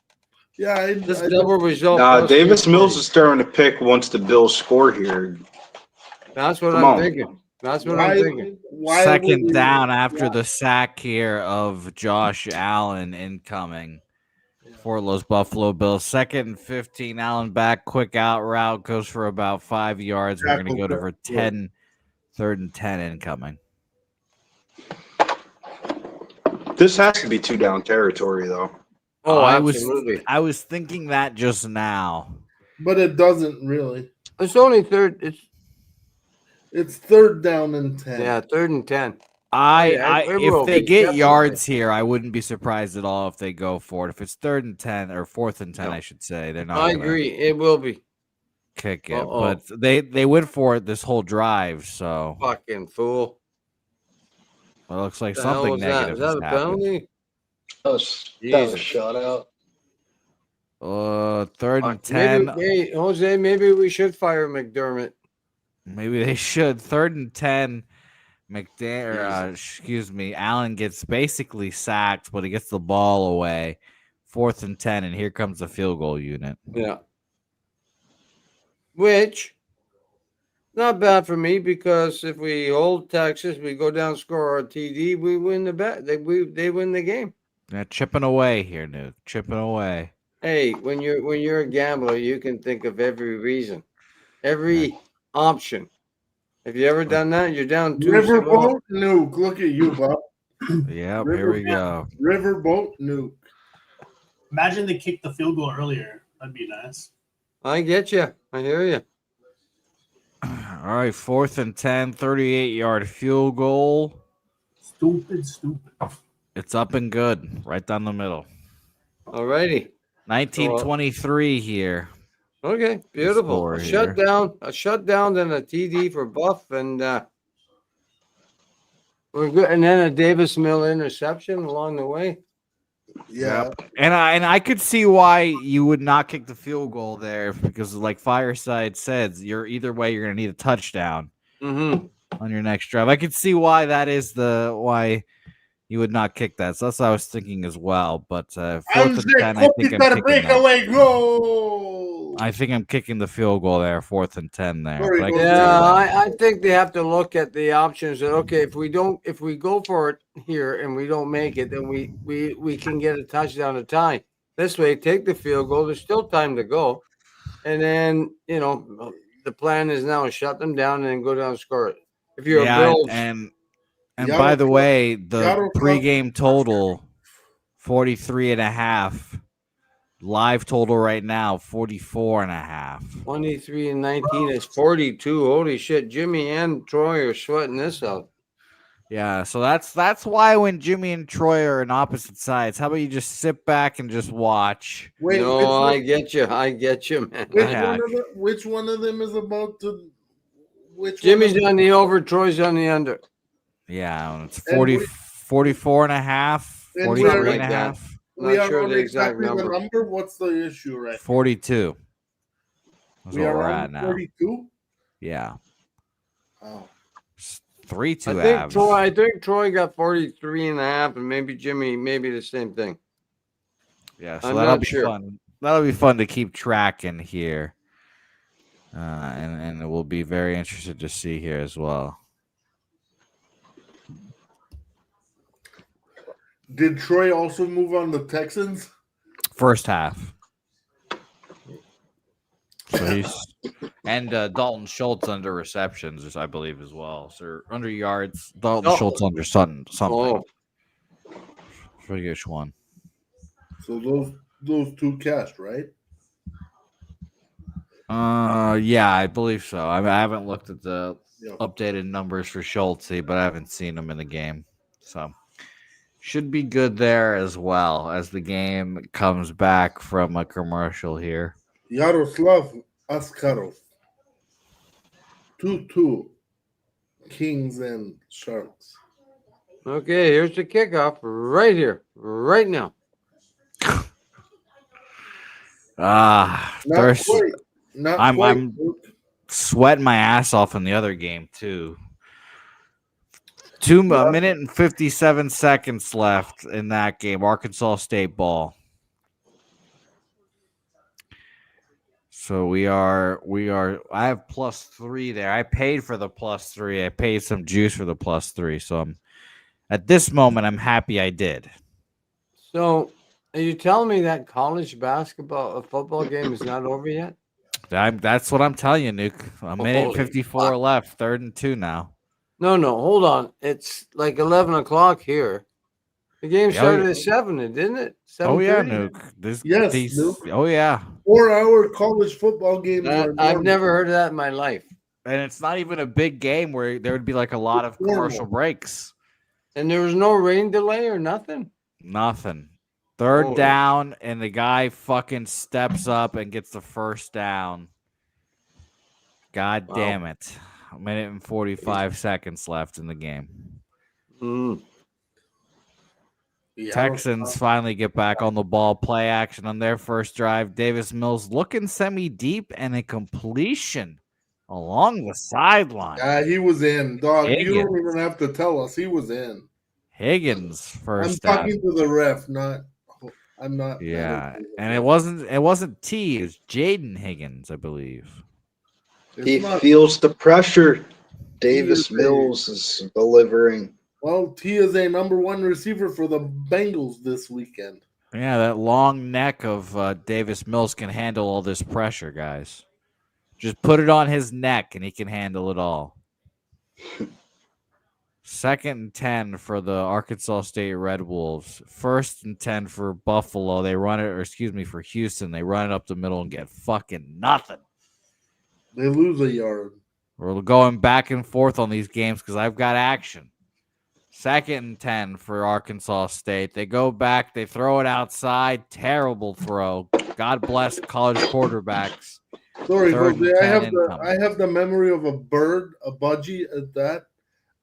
Yeah, this double result. Davis Mills is starting to pick once the Bills score here. That's what Come I'm on. thinking. That's what I'm thinking. Second down after the sack here of Josh Allen incoming for those Buffalo Bills. 2nd and 15. Allen back, quick out route, goes for about 5 yards. We're going to go to for 10, 3rd and 10 incoming. This has to be 2 down territory, though. Oh, absolutely. I was thinking that just now. But it doesn't really. It's only third. It's 3rd down and 10. Yeah, 3rd and 10. If they get yards here, I wouldn't be surprised at all if they go for it. If it's 3rd and 10 or 4th and 10, I should say, they're not. I agree. It will be. Kick it, but they went for it this whole drive. So fucking fool. Well, it looks like something negative. Is that a penalty? That was a shutout. 3rd and 10. Hey, Jose, maybe we should fire McDermott. Maybe they should. 3rd and 10. Allen gets basically sacked, but he gets the ball away. 4th and 10, and here comes the field goal unit. Yeah. Which, not bad for me, because if we hold Texas, we go down, score our TD, we win the bet. They win the game. Yeah, chipping away here, Nuke. Chipping away. Hey, when you're a gambler, you can think of every reason, every option. Have you ever done that? You're down 2. Riverboat Nuke. Look at you, Bob. Yep, here we go. Riverboat Nuke. Imagine they kicked the field goal earlier. That'd be nice. I get you. I hear you. All right, 4th and 10, 38-yard field goal. Stupid. It's up and good, right down the middle. All righty. 1923 here. Okay, beautiful. Score A here. shutdown, then a TD for Buff, and we're good. And then a Davis Mill interception along the way. Yeah. Yep. And I could see why you would not kick the field goal there because, like Fireside says, you're either way you're gonna need a touchdown Mm-hmm. on your next drive. I could see why that is why you would not kick that. So that's what I was thinking as well. But 4th and 10, I think I'm kicking breakaway goal. I think I'm kicking the field goal there, 4th and 10 there. Very But I good. could see Yeah, why. I think they have to look at the options that if we go for it here and we don't make it, then we can get a touchdown to tie. This way, take the field goal. There's still time to go, and then the plan is now shut them down and go down and score it. If you're a Bills, and Yaroslav- by the way, the Yaroslav- pregame total 43.5. Live total right now 44.5. 23 and 19 is 42. Holy shit! Jimmy and Troy are sweating this out. Yeah, so that's why when Jimmy and Troy are on opposite sides, how about you just sit back and just watch? Wait, No, I get you, man. which one of them is about to? Jimmy's on the over, Troy's on the under. Yeah, it's And 40, we- 44 and a half, And 43 we are and a like half, We Not are sure on the exact exactly the number. number. What's the issue, right? 42. That's We what are we're on at now. 42. Yeah. Oh. 3-2 I think Troy got 43 and a half, and maybe Jimmy, maybe the same thing. Yeah, so I'm that'll not be sure. fun. That'll be fun to keep tracking here. And we'll be very interested to see here as well. Did Troy also move on the Texans? First half. So he's and Dalton Schultz under receptions, I believe, as well. So under yards, Dalton Schultz under something. Oh, Forget which one. So those two cast, right? Yeah, I believe so. I haven't looked at the Yeah. updated numbers for Schultz, but I haven't seen him in the game. So should be good there as well as the game comes back from a commercial here. Yaroslav Askarov. 2-2. Kings and Sharks. okay. Here's the kickoff right here, right now. Not Thirst. quite. Not I'm- quite. I'm- Sweating my ass off in the other game too. A minute and 57 seconds left in that game. Arkansas State ball. So we are. I have +3 there. I paid for the +3. I paid some juice for the +3. So at this moment, I'm happy I did. So, are you telling me that college football game is not over yet? That's what I'm telling you, Nuke. A minute Holy 54 fuck. left. 3rd and 2 now. No, hold on. It's like 11 o'clock here. The game started at 7, didn't it? Oh yeah, 7:30? Nuke. Yes, Nuke. Oh yeah. 4-hour college football games. are I've normal. never heard of that in my life. And it's not even a big game where there would be like a lot of commercial breaks. And there was no rain delay or nothing. Nothing. 3rd Holy- down, and the guy fucking steps up and gets the 1st down. God Wow. damn it. A minute and 45 seconds left in the game. Mm. Yeah, Texans finally get back on the ball. Play action on their first drive. Davis Mills looking semi-deep and a completion along the sideline. he was in, dog. You Higgins. don't even have to tell us. He was in. Higgins I'm first down. talking to the ref, I'm not. Yeah, and it wasn't T. It was Jaden Higgins, I believe. He It's not- feels the pressure. Davis He is a- Mills is delivering. Well, T is a number 1 receiver for the Bengals this weekend. Yeah, that long neck of Davis Mills can handle all this pressure, guys. Just put it on his neck, and he can handle it all. 2nd and 10 for the Arkansas State Red Wolves. 1st and 10 for Buffalo. They run it, or excuse me, for Houston. They run it up the middle and get fucking nothing. They lose a yard. We're going back and forth on these games because I've got action. 2nd and 10 for Arkansas State. They go back. They throw it outside. Terrible throw. God bless college quarterbacks. Sorry, 3rd Jose. and 10 I incoming. have the memory of a bird, a budgie at that.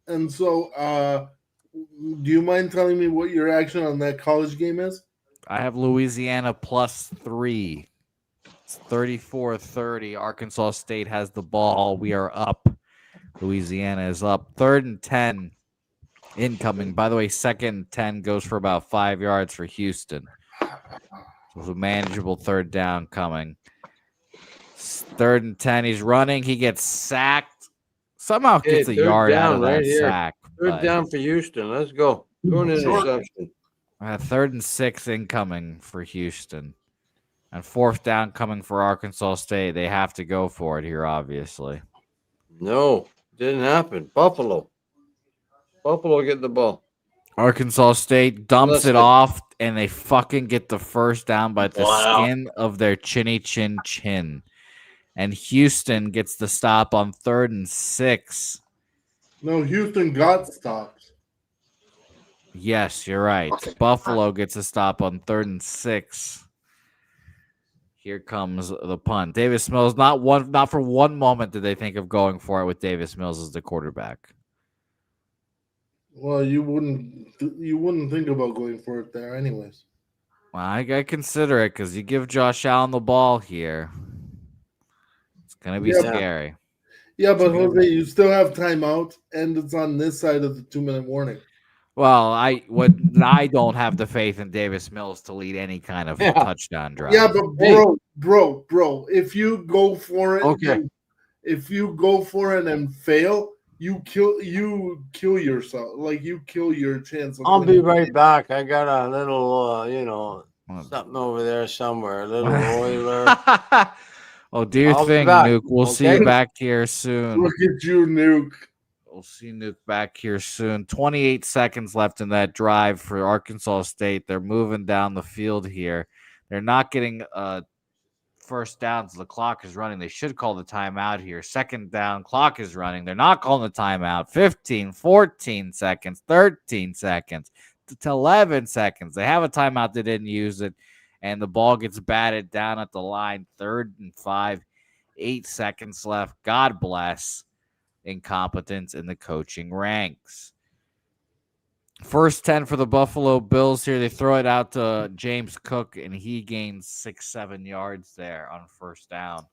And so, do you mind telling me what your action on that college game is? I have Louisiana +3. It's 34-30. Arkansas State has the ball. We are up. Louisiana is up. 3rd and 10 incoming. By the way, 2nd and 10 goes for about 5 yards for Houston. So it's a manageable 3rd down coming. 3rd and 10. He's running. He gets sacked. Somehow gets a 3rd yard out of down that right here. sack. 3rd down for Houston. Let's go. Throw an interception. 3rd and 6 incoming for Houston. And 4th down coming for Arkansas State. They have to go for it here, obviously. No, didn't happen. Buffalo get the ball. Arkansas State dumps Listen. it off, and they fucking get the 1st down by the skin of their chinny chin. And Houston gets the stop on 3rd and 6. No, Houston got stopped. Yes, you're right. Buffalo gets a stop on 3rd and 6. Here comes the punt. Davis Mills, not for one moment did they think of going for it with Davis Mills as the quarterback. Well, you wouldn't think about going for it there, anyways. Well, I consider it because you give Josh Allen the ball here. It's gonna be scary. Yeah, but Jose, you still have timeout, and it's on this side of the 2-minute warning. Well, I don't have the faith in Davis Mills to lead any kind of touchdown drive. Yeah, but bro, if you go for it, if you go for it and fail, you kill yourself. Like you kill your chance. I'll be right back. I got a little, something over there somewhere. A little oiler. Oh, do your thing, Nuke. We'll see you back here soon. Look at you, Nuke. We'll see Nuke back here soon. 28 seconds left in that drive for Arkansas State. They're moving down the field here. They're not getting 1st down, so the clock is running. They should call the timeout here. 2nd down, clock is running. They're not calling the timeout. 15, 14 seconds, 13 seconds, to 11 seconds. They have a timeout. They didn't use it, and the ball gets batted down at the line. 3rd and 5, 8 seconds left. God bless incompetence in the coaching ranks. 1st 10 for the Buffalo Bills here. They throw it out to James Cook, and he gains 6-7 yards there on 1st down.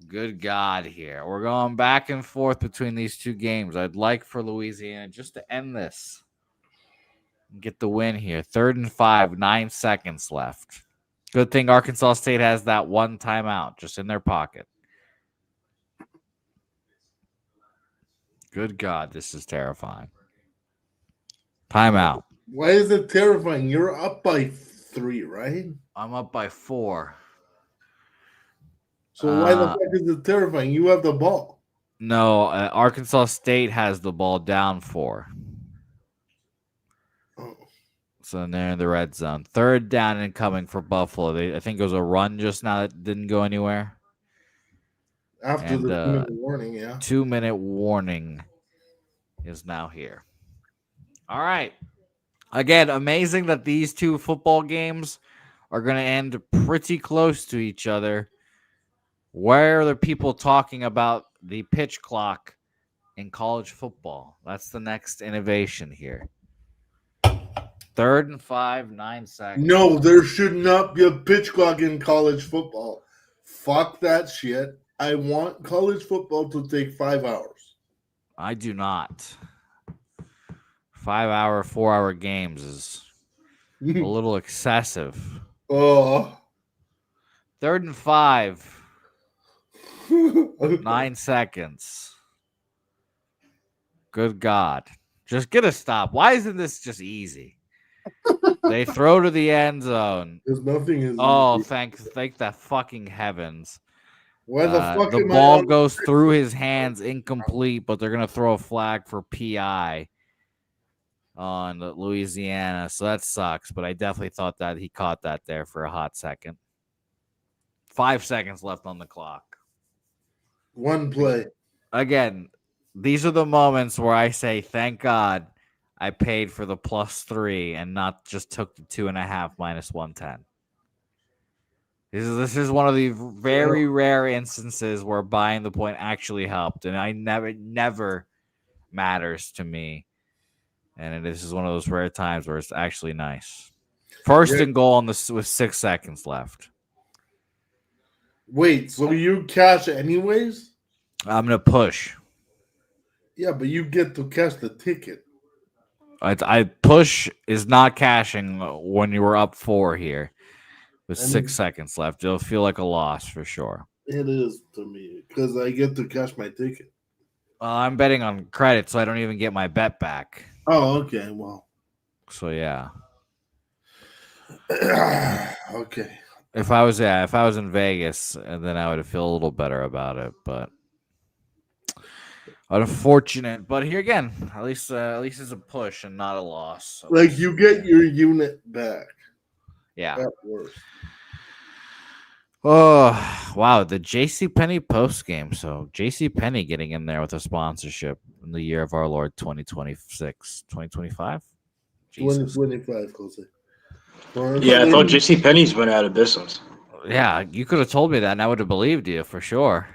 Good God here. We're going back and forth between these two games. I'd like for Louisiana just to end this and get the win here. 3rd and 5, 9 seconds left. Good thing Arkansas State has that one timeout just in their pocket. Good God, this is terrifying. Timeout. Why is it terrifying? You're up by 3, right? I'm up by 4. So why the fuck is it terrifying? You have the ball. No, Arkansas State has the ball down 4. Oh. So they're in the red zone. 3rd down incoming for Buffalo. I think it was a run just now that didn't go anywhere. After the 2-minute warning, yeah. 2-minute warning is now here. All right. Again, amazing that these two football games are going to end pretty close to each other. Where are the people talking about the pitch clock in college football? That's the next innovation here. 3rd and 5, 9 seconds. No, there should not be a pitch clock in college football. Fuck that shit. I want college football to take 5 hours. I do not. 5-hour, 4-hour games is a little excessive. Oh. 3rd and 5. 9 seconds. Good God. Just get a stop. Why isn't this just easy? They throw to the end zone. There's nothing. Oh, thank the fucking heavens. Why the fuck the ball goes through his hands incomplete, but they're going to throw a flag for PI on Louisiana. So that sucks, but I definitely thought that he caught that there for a hot second. 5 seconds left on the clock. One play. Again, these are the moments where I say, thank God I paid for the +3 and not just took the 2.5 minus 110. This is one of the very rare instances where buying the point actually helped, and it never matters to me. And this is one of those rare times where it's actually nice. First and goal with 6 seconds left. Wait, so you cash anyways? I'm gonna push. Yeah, but you get to cash the ticket. I push is not cashing when you were up 4 here with 6 seconds left. It'll feel like a loss for sure. It is to me because I get to cash my ticket. I'm betting on credit, so I don't even get my bet back. Oh, okay. Well, so yeah. Okay. If I was in Vegas, and then I would feel a little better about it, but unfortunate. But here again, at least it's a push and not a loss. So like you get your unit back. Yeah. That works. Oh wow, the JCPenney post game. So JCPenney getting in there with a sponsorship in the year of our Lord 2026, 2025. 2025, Jose. Yeah, I thought JCPenney's went out of business. Yeah, you could have told me that, and I would have believed you for sure.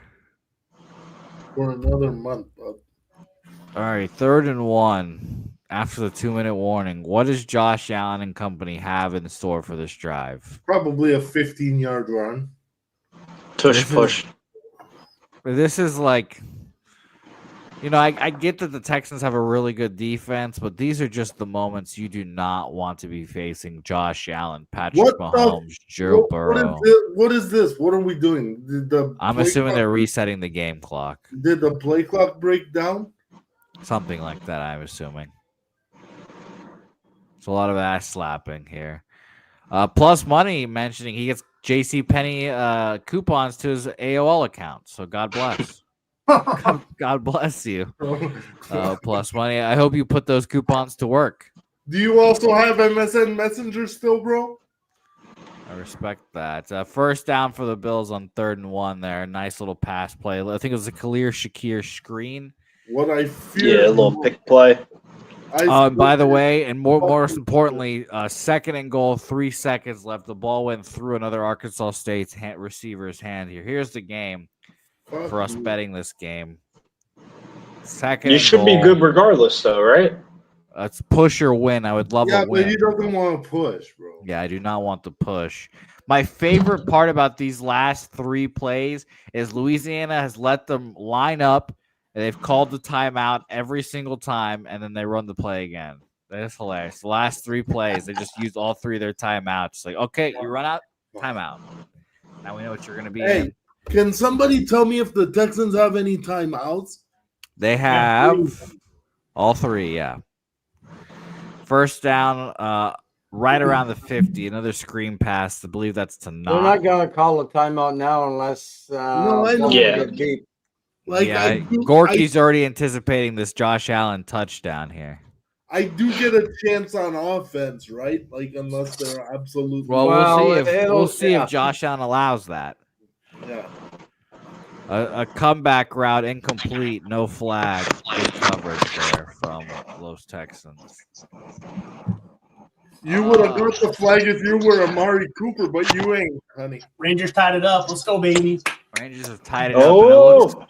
For another month, bud. All right, 3rd and 1 after the 2-minute warning. What does Josh Allen and company have in store for this drive? Probably a 15-yard run. Tush push. This is like, I get that the Texans have a really good defense, but these are just the moments you do not want to be facing Josh Allen, Patrick Mahomes, Joe Burrow. What is this? What are we doing? I'm assuming they're resetting the game clock. Did the play clock break down? Something like that, I'm assuming. It's a lot of ass slapping here. Plus money mentioning he gets JCPenney coupons to his AOL account. So God bless. God bless you. Plus money. I hope you put those coupons to work. Do you also have MSN Messenger still, bro? I respect that. First down for the Bills on 3rd and 1 there. Nice little pass play. I think it was a Khalil Shakir screen. What I fear. Yeah, a little pick play. By the way, and more importantly, 2nd and goal, 3 seconds left. The ball went through another Arkansas State's receiver's hand here. Here's the game for us betting this game. 2nd You should be good regardless, though, right? It's push or win. I would love a win. Yeah, but he doesn't want to push, bro. Yeah, I do not want to push. My favorite part about these last 3 plays is Louisiana has let them line up. They've called the timeout every single time, and then they run the play again. That's hilarious. The last 3 plays, they just used all 3 of their timeouts. Like, okay, you run out, timeout. Now we know what you're going to be in. Can somebody tell me if the Texans have any timeouts? They have all 3, yeah. First down, right around the 50. Another screen pass. I believe that's to They're not going to call a timeout now unless get beat. Gorky's already anticipating this Josh Allen touchdown here. I do get a chance on offense, right? Like, unless they're absolutely. Well, we'll see if Josh Allen allows that. Yeah. A comeback route incomplete, no flag. Good coverage there from Los Texans. You would have got the flag if you were Amari Cooper, but you ain't, honey. Rangers tied it up. Let's go, baby. Rangers have tied it up. And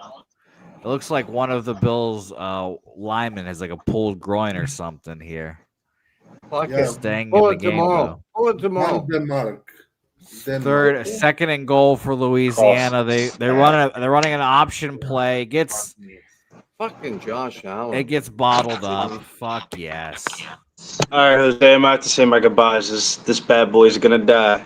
it looks like one of the Bills' linemen has like a pulled groin or something here. Staying in the game, though. Denmark. 2nd and goal for Louisiana. They're running an option play. It gets fucking Josh Allen. It gets bottled up. Fuck yes. All right, Jose, I'm about to say my goodbyes. This bad boy's gonna die.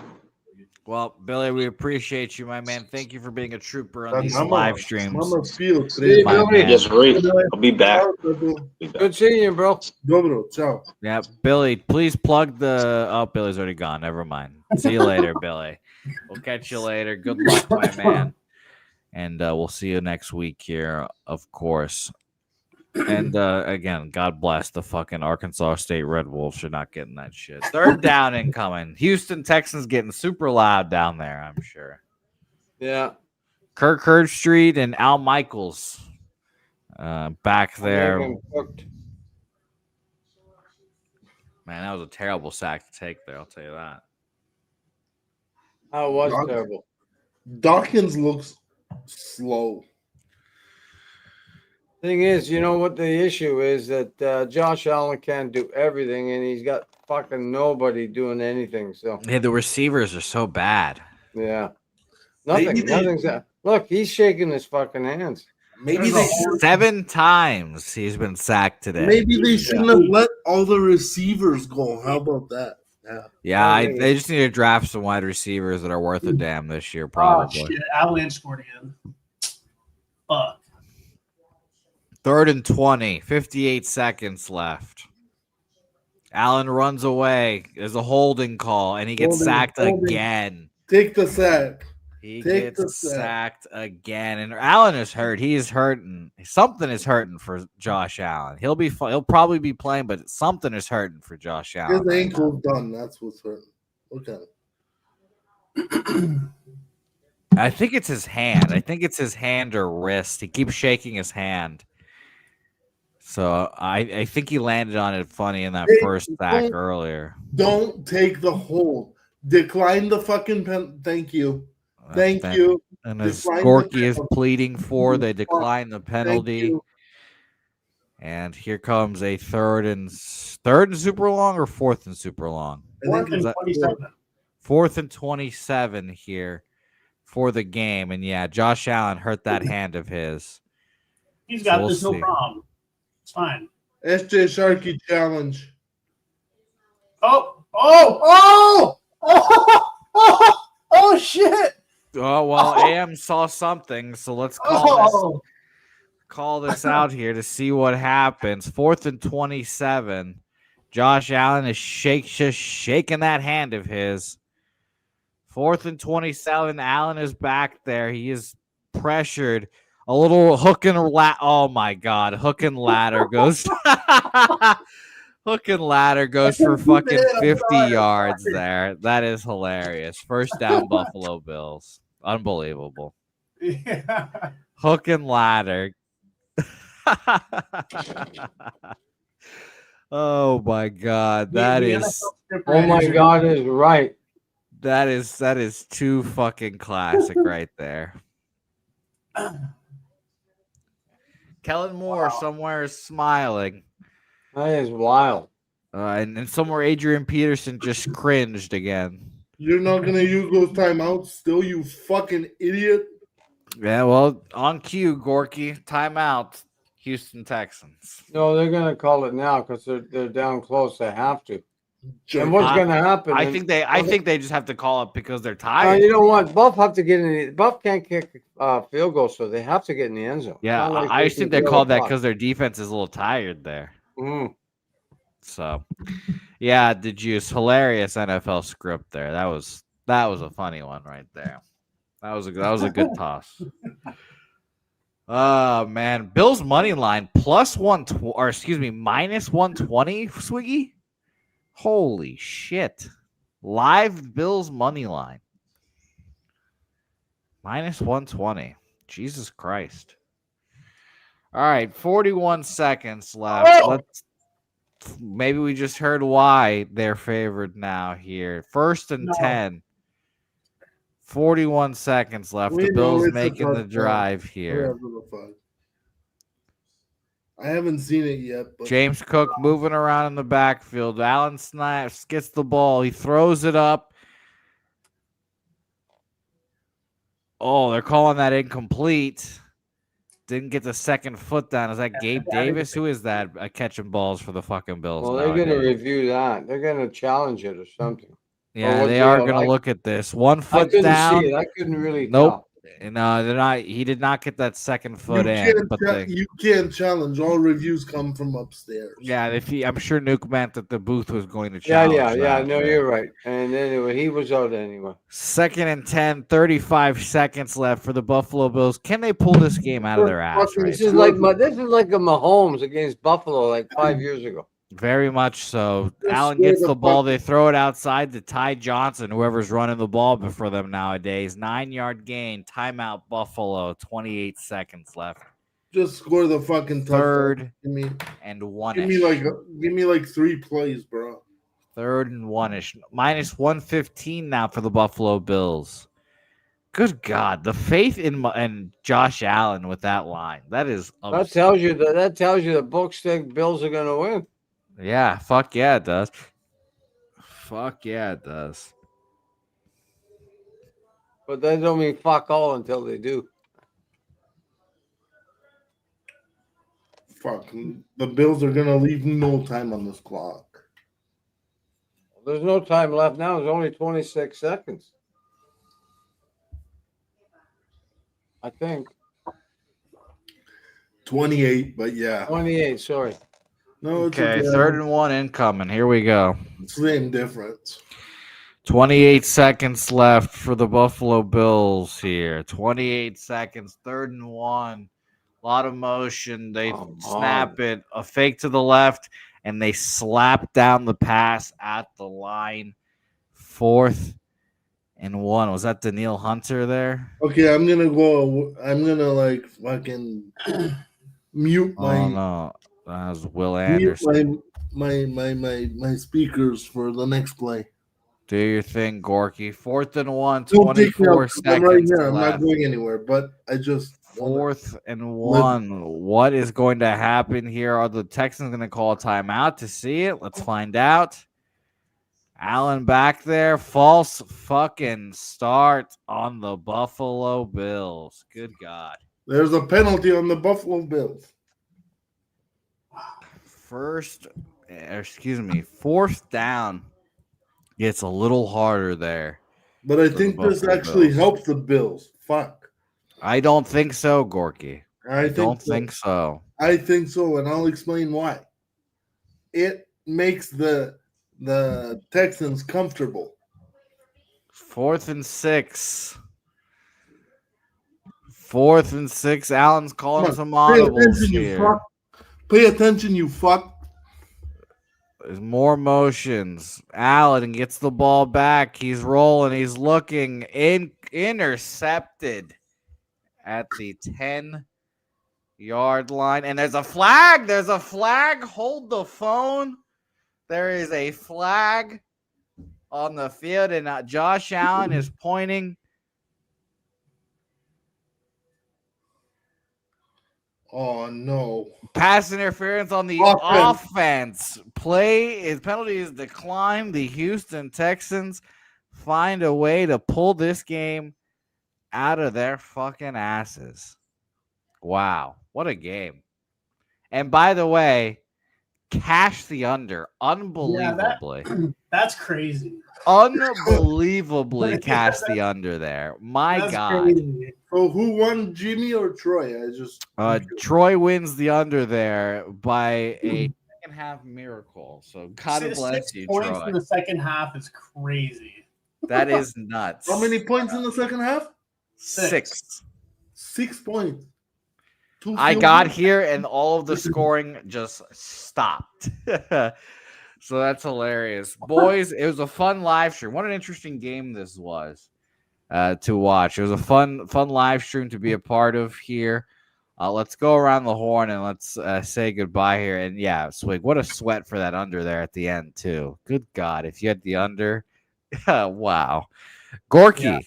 Well, Billy, we appreciate you, my man. Thank you for being a trooper on these live streams. Yes, Ray. I'll be back. Good seeing you, bro. Ciao. Yeah, Billy, please plug the. Oh, Billy's already gone. Never mind. See you later, Billy. We'll catch you later. Good luck, my man. And we'll see you next week here, of course. And again, God bless the fucking Arkansas State Red Wolves for not getting that shit. 3rd down incoming. Houston Texans getting super loud down there, I'm sure. Yeah. Kirk Herbstreit and Al Michaels Back there. Getting cooked. Man, that was a terrible sack to take there. I'll tell you that. That was terrible. Dawkins looks slow. Thing is, you know what the issue is that Josh Allen can't do everything, and he's got fucking nobody doing anything. So Yeah, the receivers are so bad. yeah, Maybe nothing's that. Look, he's shaking his fucking hands. Maybe they 7 times he's been sacked today. maybe they shouldn't have let all the receivers go. How about that? Yeah, they just need to draft some wide receivers that are worth a damn this year, probably. Oh, shit. Avalanche scored again. Fuck. 3rd and 20, 58 seconds left. Allen runs away. There's a holding call, and he gets sacked again. Take the sack. He gets sacked again, and Allen is hurt. He is hurting. Something is hurting for Josh Allen. He'll probably be playing, but something is hurting for Josh Allen. His ankle's done. That's what's hurting. Okay. I think it's his hand. I think it's his hand or wrist. He keeps shaking his hand. So I think he landed on it funny in that first sack earlier. Don't take the hold. Decline the fucking pen. Thank you. Thank you. And as Gorki is pleading for, they decline the penalty. And here comes a third and super long or 4th and super long? 4th and 27. 4th and 27 here for the game. And yeah, Josh Allen hurt that hand of his. He's got this no problem. It's fine. SJ Sharkey challenge. Oh, shit. Oh, well, AM saw something, so let's call this out here to see what happens. 4th and 27. Josh Allen is just shaking that hand of his. 4th and 27. Allen is back there. He is pressured. A little hook and oh my God! Hook and ladder goes. Hook and ladder goes for fucking 50 yards there. That is hilarious. First down, Buffalo Bills. Unbelievable. Yeah. Hook and ladder. Oh my God, that is. Oh my God, is right. That is too fucking classic right there. Kellen Moore somewhere is smiling. That is wild. And somewhere Adrian Peterson just cringed again. You're not going to use those timeouts still, you fucking idiot? Yeah, well, on cue, Gorki. Timeout, Houston Texans. No, they're going to call it now because they're down close. They have to. And what's going to happen? I think they just have to call it because they're tired. You know what? Buff have to get in. Buff can't kick field goal, so they have to get in the end zone. Yeah, I just think they called that because their defense is a little tired there. Mm. So, yeah, the juice, hilarious NFL script there. That was a funny one right there. That was a good toss. Oh man, Bills money line minus 120. Swiggy. Holy shit. Live Bills money line. Minus 120. Jesus Christ. All right, 41 seconds left. Maybe we just heard why they're favored now here. 1st and 10. 41 seconds left. The Bills making the drive here. I haven't seen it yet. But... James Cook moving around in the backfield. Allen snaps, gets the ball. He throws it up. Oh, they're calling that incomplete. Didn't get the second foot down. Is that Gabe Davis? Who is that catching balls for the fucking Bills? Well, they're going to review that. They're going to challenge it or something. Yeah, they are going to look at this. 1 foot down. See it. I couldn't really Nope. tell. No, they're not. He did not get that second foot in. You can't challenge. All reviews come from upstairs. Yeah, I'm sure Nuke meant that the booth was going to challenge. Yeah. No, you're right. And anyway, he was out anyway. 2nd and 10, 35 seconds left for the Buffalo Bills. Can they pull this game out of their ass? This is like a Mahomes against Buffalo like 5 years ago. Very much so. Allen gets the ball. They throw it outside to Ty Johnson, whoever's running the ball for them nowadays. 9-yard gain. Timeout, Buffalo. 28 seconds left. Just score the fucking touchdown. Third Give me and one. give me like 3 plays, bro. Third and one-ish. Minus 115 now for the Buffalo Bills. Good God, the faith in Josh Allen with that line. That tells you the books think Bills are gonna win. Yeah, fuck yeah, it does. Fuck yeah, it does. But that don't mean fuck all until they do. Fuck. The Bills are gonna leave no time on this clock. There's no time left now. There's only 26 seconds. I think. 28, but yeah. 28, sorry. No, it's Okay, third and one incoming. Here we go. Same difference. 28 seconds left for the Buffalo Bills here. 28 seconds, third and one. A lot of motion. They snap it, a fake to the left, and they slap down the pass at the line. 4th and 1. Was that Daniil Hunter there? Okay, I'm gonna like fucking mute my. Oh no, that was Will Anderson. My speakers for the next play. Do your thing, Gorky. 4th and 1, Don't take me 24 out, seconds I'm right here. I'm left. not going anywhere, but I just 4th and 1. What is going to happen here? Are the Texans going to call a timeout to see it? Let's find out. Allen back there. False fucking start on the Buffalo Bills. Good God. There's a penalty on the Buffalo Bills. 4th down. It's a little harder there. But I think this actually helps the Bills. Fuck. I don't think so, Gorky. I don't think so. I think so, and I'll explain why. It makes the Texans comfortable. 4th and 6. 4th and 6. Allen's calling some audibles here. Pay attention, you fuck. There's more motions. Allen gets the ball back. He's rolling. He's looking. Intercepted at the 10-yard line. And there's a flag. There's a flag. Hold the phone. There is a flag on the field. And Josh Allen is pointing. Oh, no. Pass interference on the offense. His penalty is declined. The Houston Texans find a way to pull this game out of their fucking asses. Wow. What a game. And by the way, cash the under. Unbelievably. Yeah, that's crazy. Unbelievably cash the under there. My God. Crazy. So who won, Jimmy or Troy? Troy wins the under there by a second half miracle. So God bless you, Troy. 6 points in the second half is crazy. That is nuts. How many points in the second half? 6. 6 points. I got here and all of the scoring just stopped. So that's hilarious. Boys, it was a fun live stream. What an interesting game this was to watch. It was a fun live stream to be a part of here. Let's go around the horn and let's say goodbye here. And yeah, Swig, what a sweat for that under there at the end too. Good God, if you had the under. Wow. Gorky. Yeah.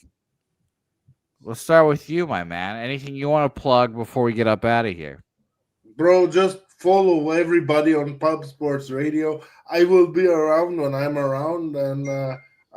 Let's start with you, my man. Anything you want to plug before we get up out of here? Bro, just follow everybody on Pub Sports Radio. I will be around when I'm around, and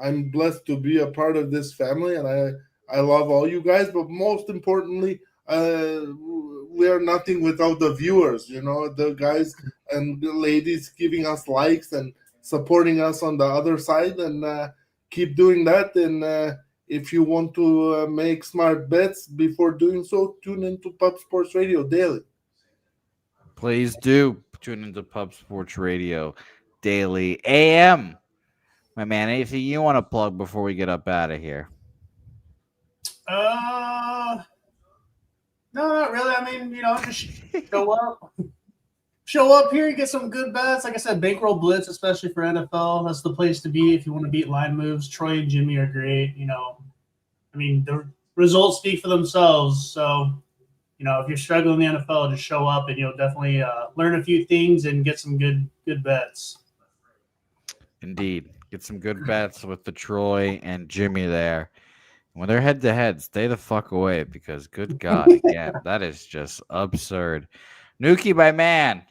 I'm blessed to be a part of this family, and I love all you guys. But most importantly, we are nothing without the viewers, the guys and the ladies giving us likes and supporting us on the other side, and keep doing that. And if you want to make smart bets before doing so, tune into Pub Sports Radio daily. Please do tune into Pub Sports Radio daily. AM, my man, anything you want to plug before we get up out of here? No, not really. I mean, just show up here, get some good bets. Like I said, Bankroll Blitz, especially for NFL. That's the place to be if you want to beat line moves. Troy and Jimmy are great. I mean, the results speak for themselves. So, if you're struggling in the NFL, just show up and you'll definitely learn a few things and get some good bets. Indeed. Get some good bets with the Troy and Jimmy there. When they're head to head, stay the fuck away because good God, again, that is just absurd. Nookie, my man,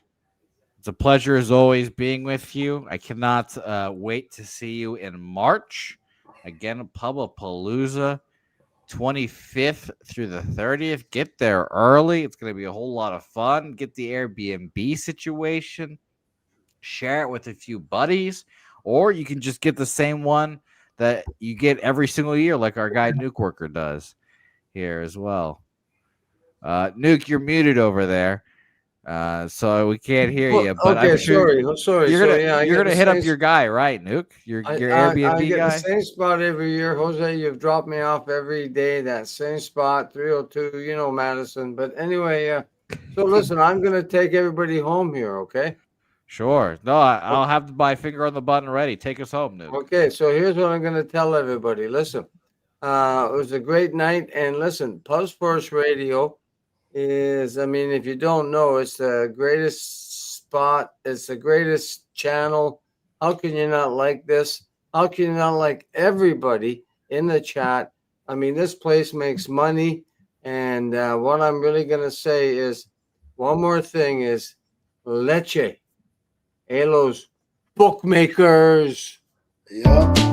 it's a pleasure as always being with you. I cannot wait to see you in March. Again, Pubapalooza, 25th through the 30th. Get there early. It's going to be a whole lot of fun. Get the Airbnb situation. Share it with a few buddies. Or you can just get the same one that you get every single year, like our guy Nuke Worker does here as well. Nuke, you're muted over there, so we can't hear you. But okay, I'm sure sorry. You're gonna hit up your guy, right, Nuke? Your Airbnb I get guy. the same spot every year. Jose, you've dropped me off every day. That same spot, 302. Madison. But anyway, so listen, I'm gonna take everybody home here. Okay. Sure. No, I'll have my finger on the button ready. Take us home, Nuke. Okay, so here's what I'm going to tell everybody. Listen, it was a great night. And listen, Pub Sports Radio is, if you don't know, it's the greatest spot. It's the greatest channel. How can you not like this? How can you not like everybody in the chat? This place makes money. And what I'm really going to say is one more thing is leche. Hey, los bookmakers. Yep.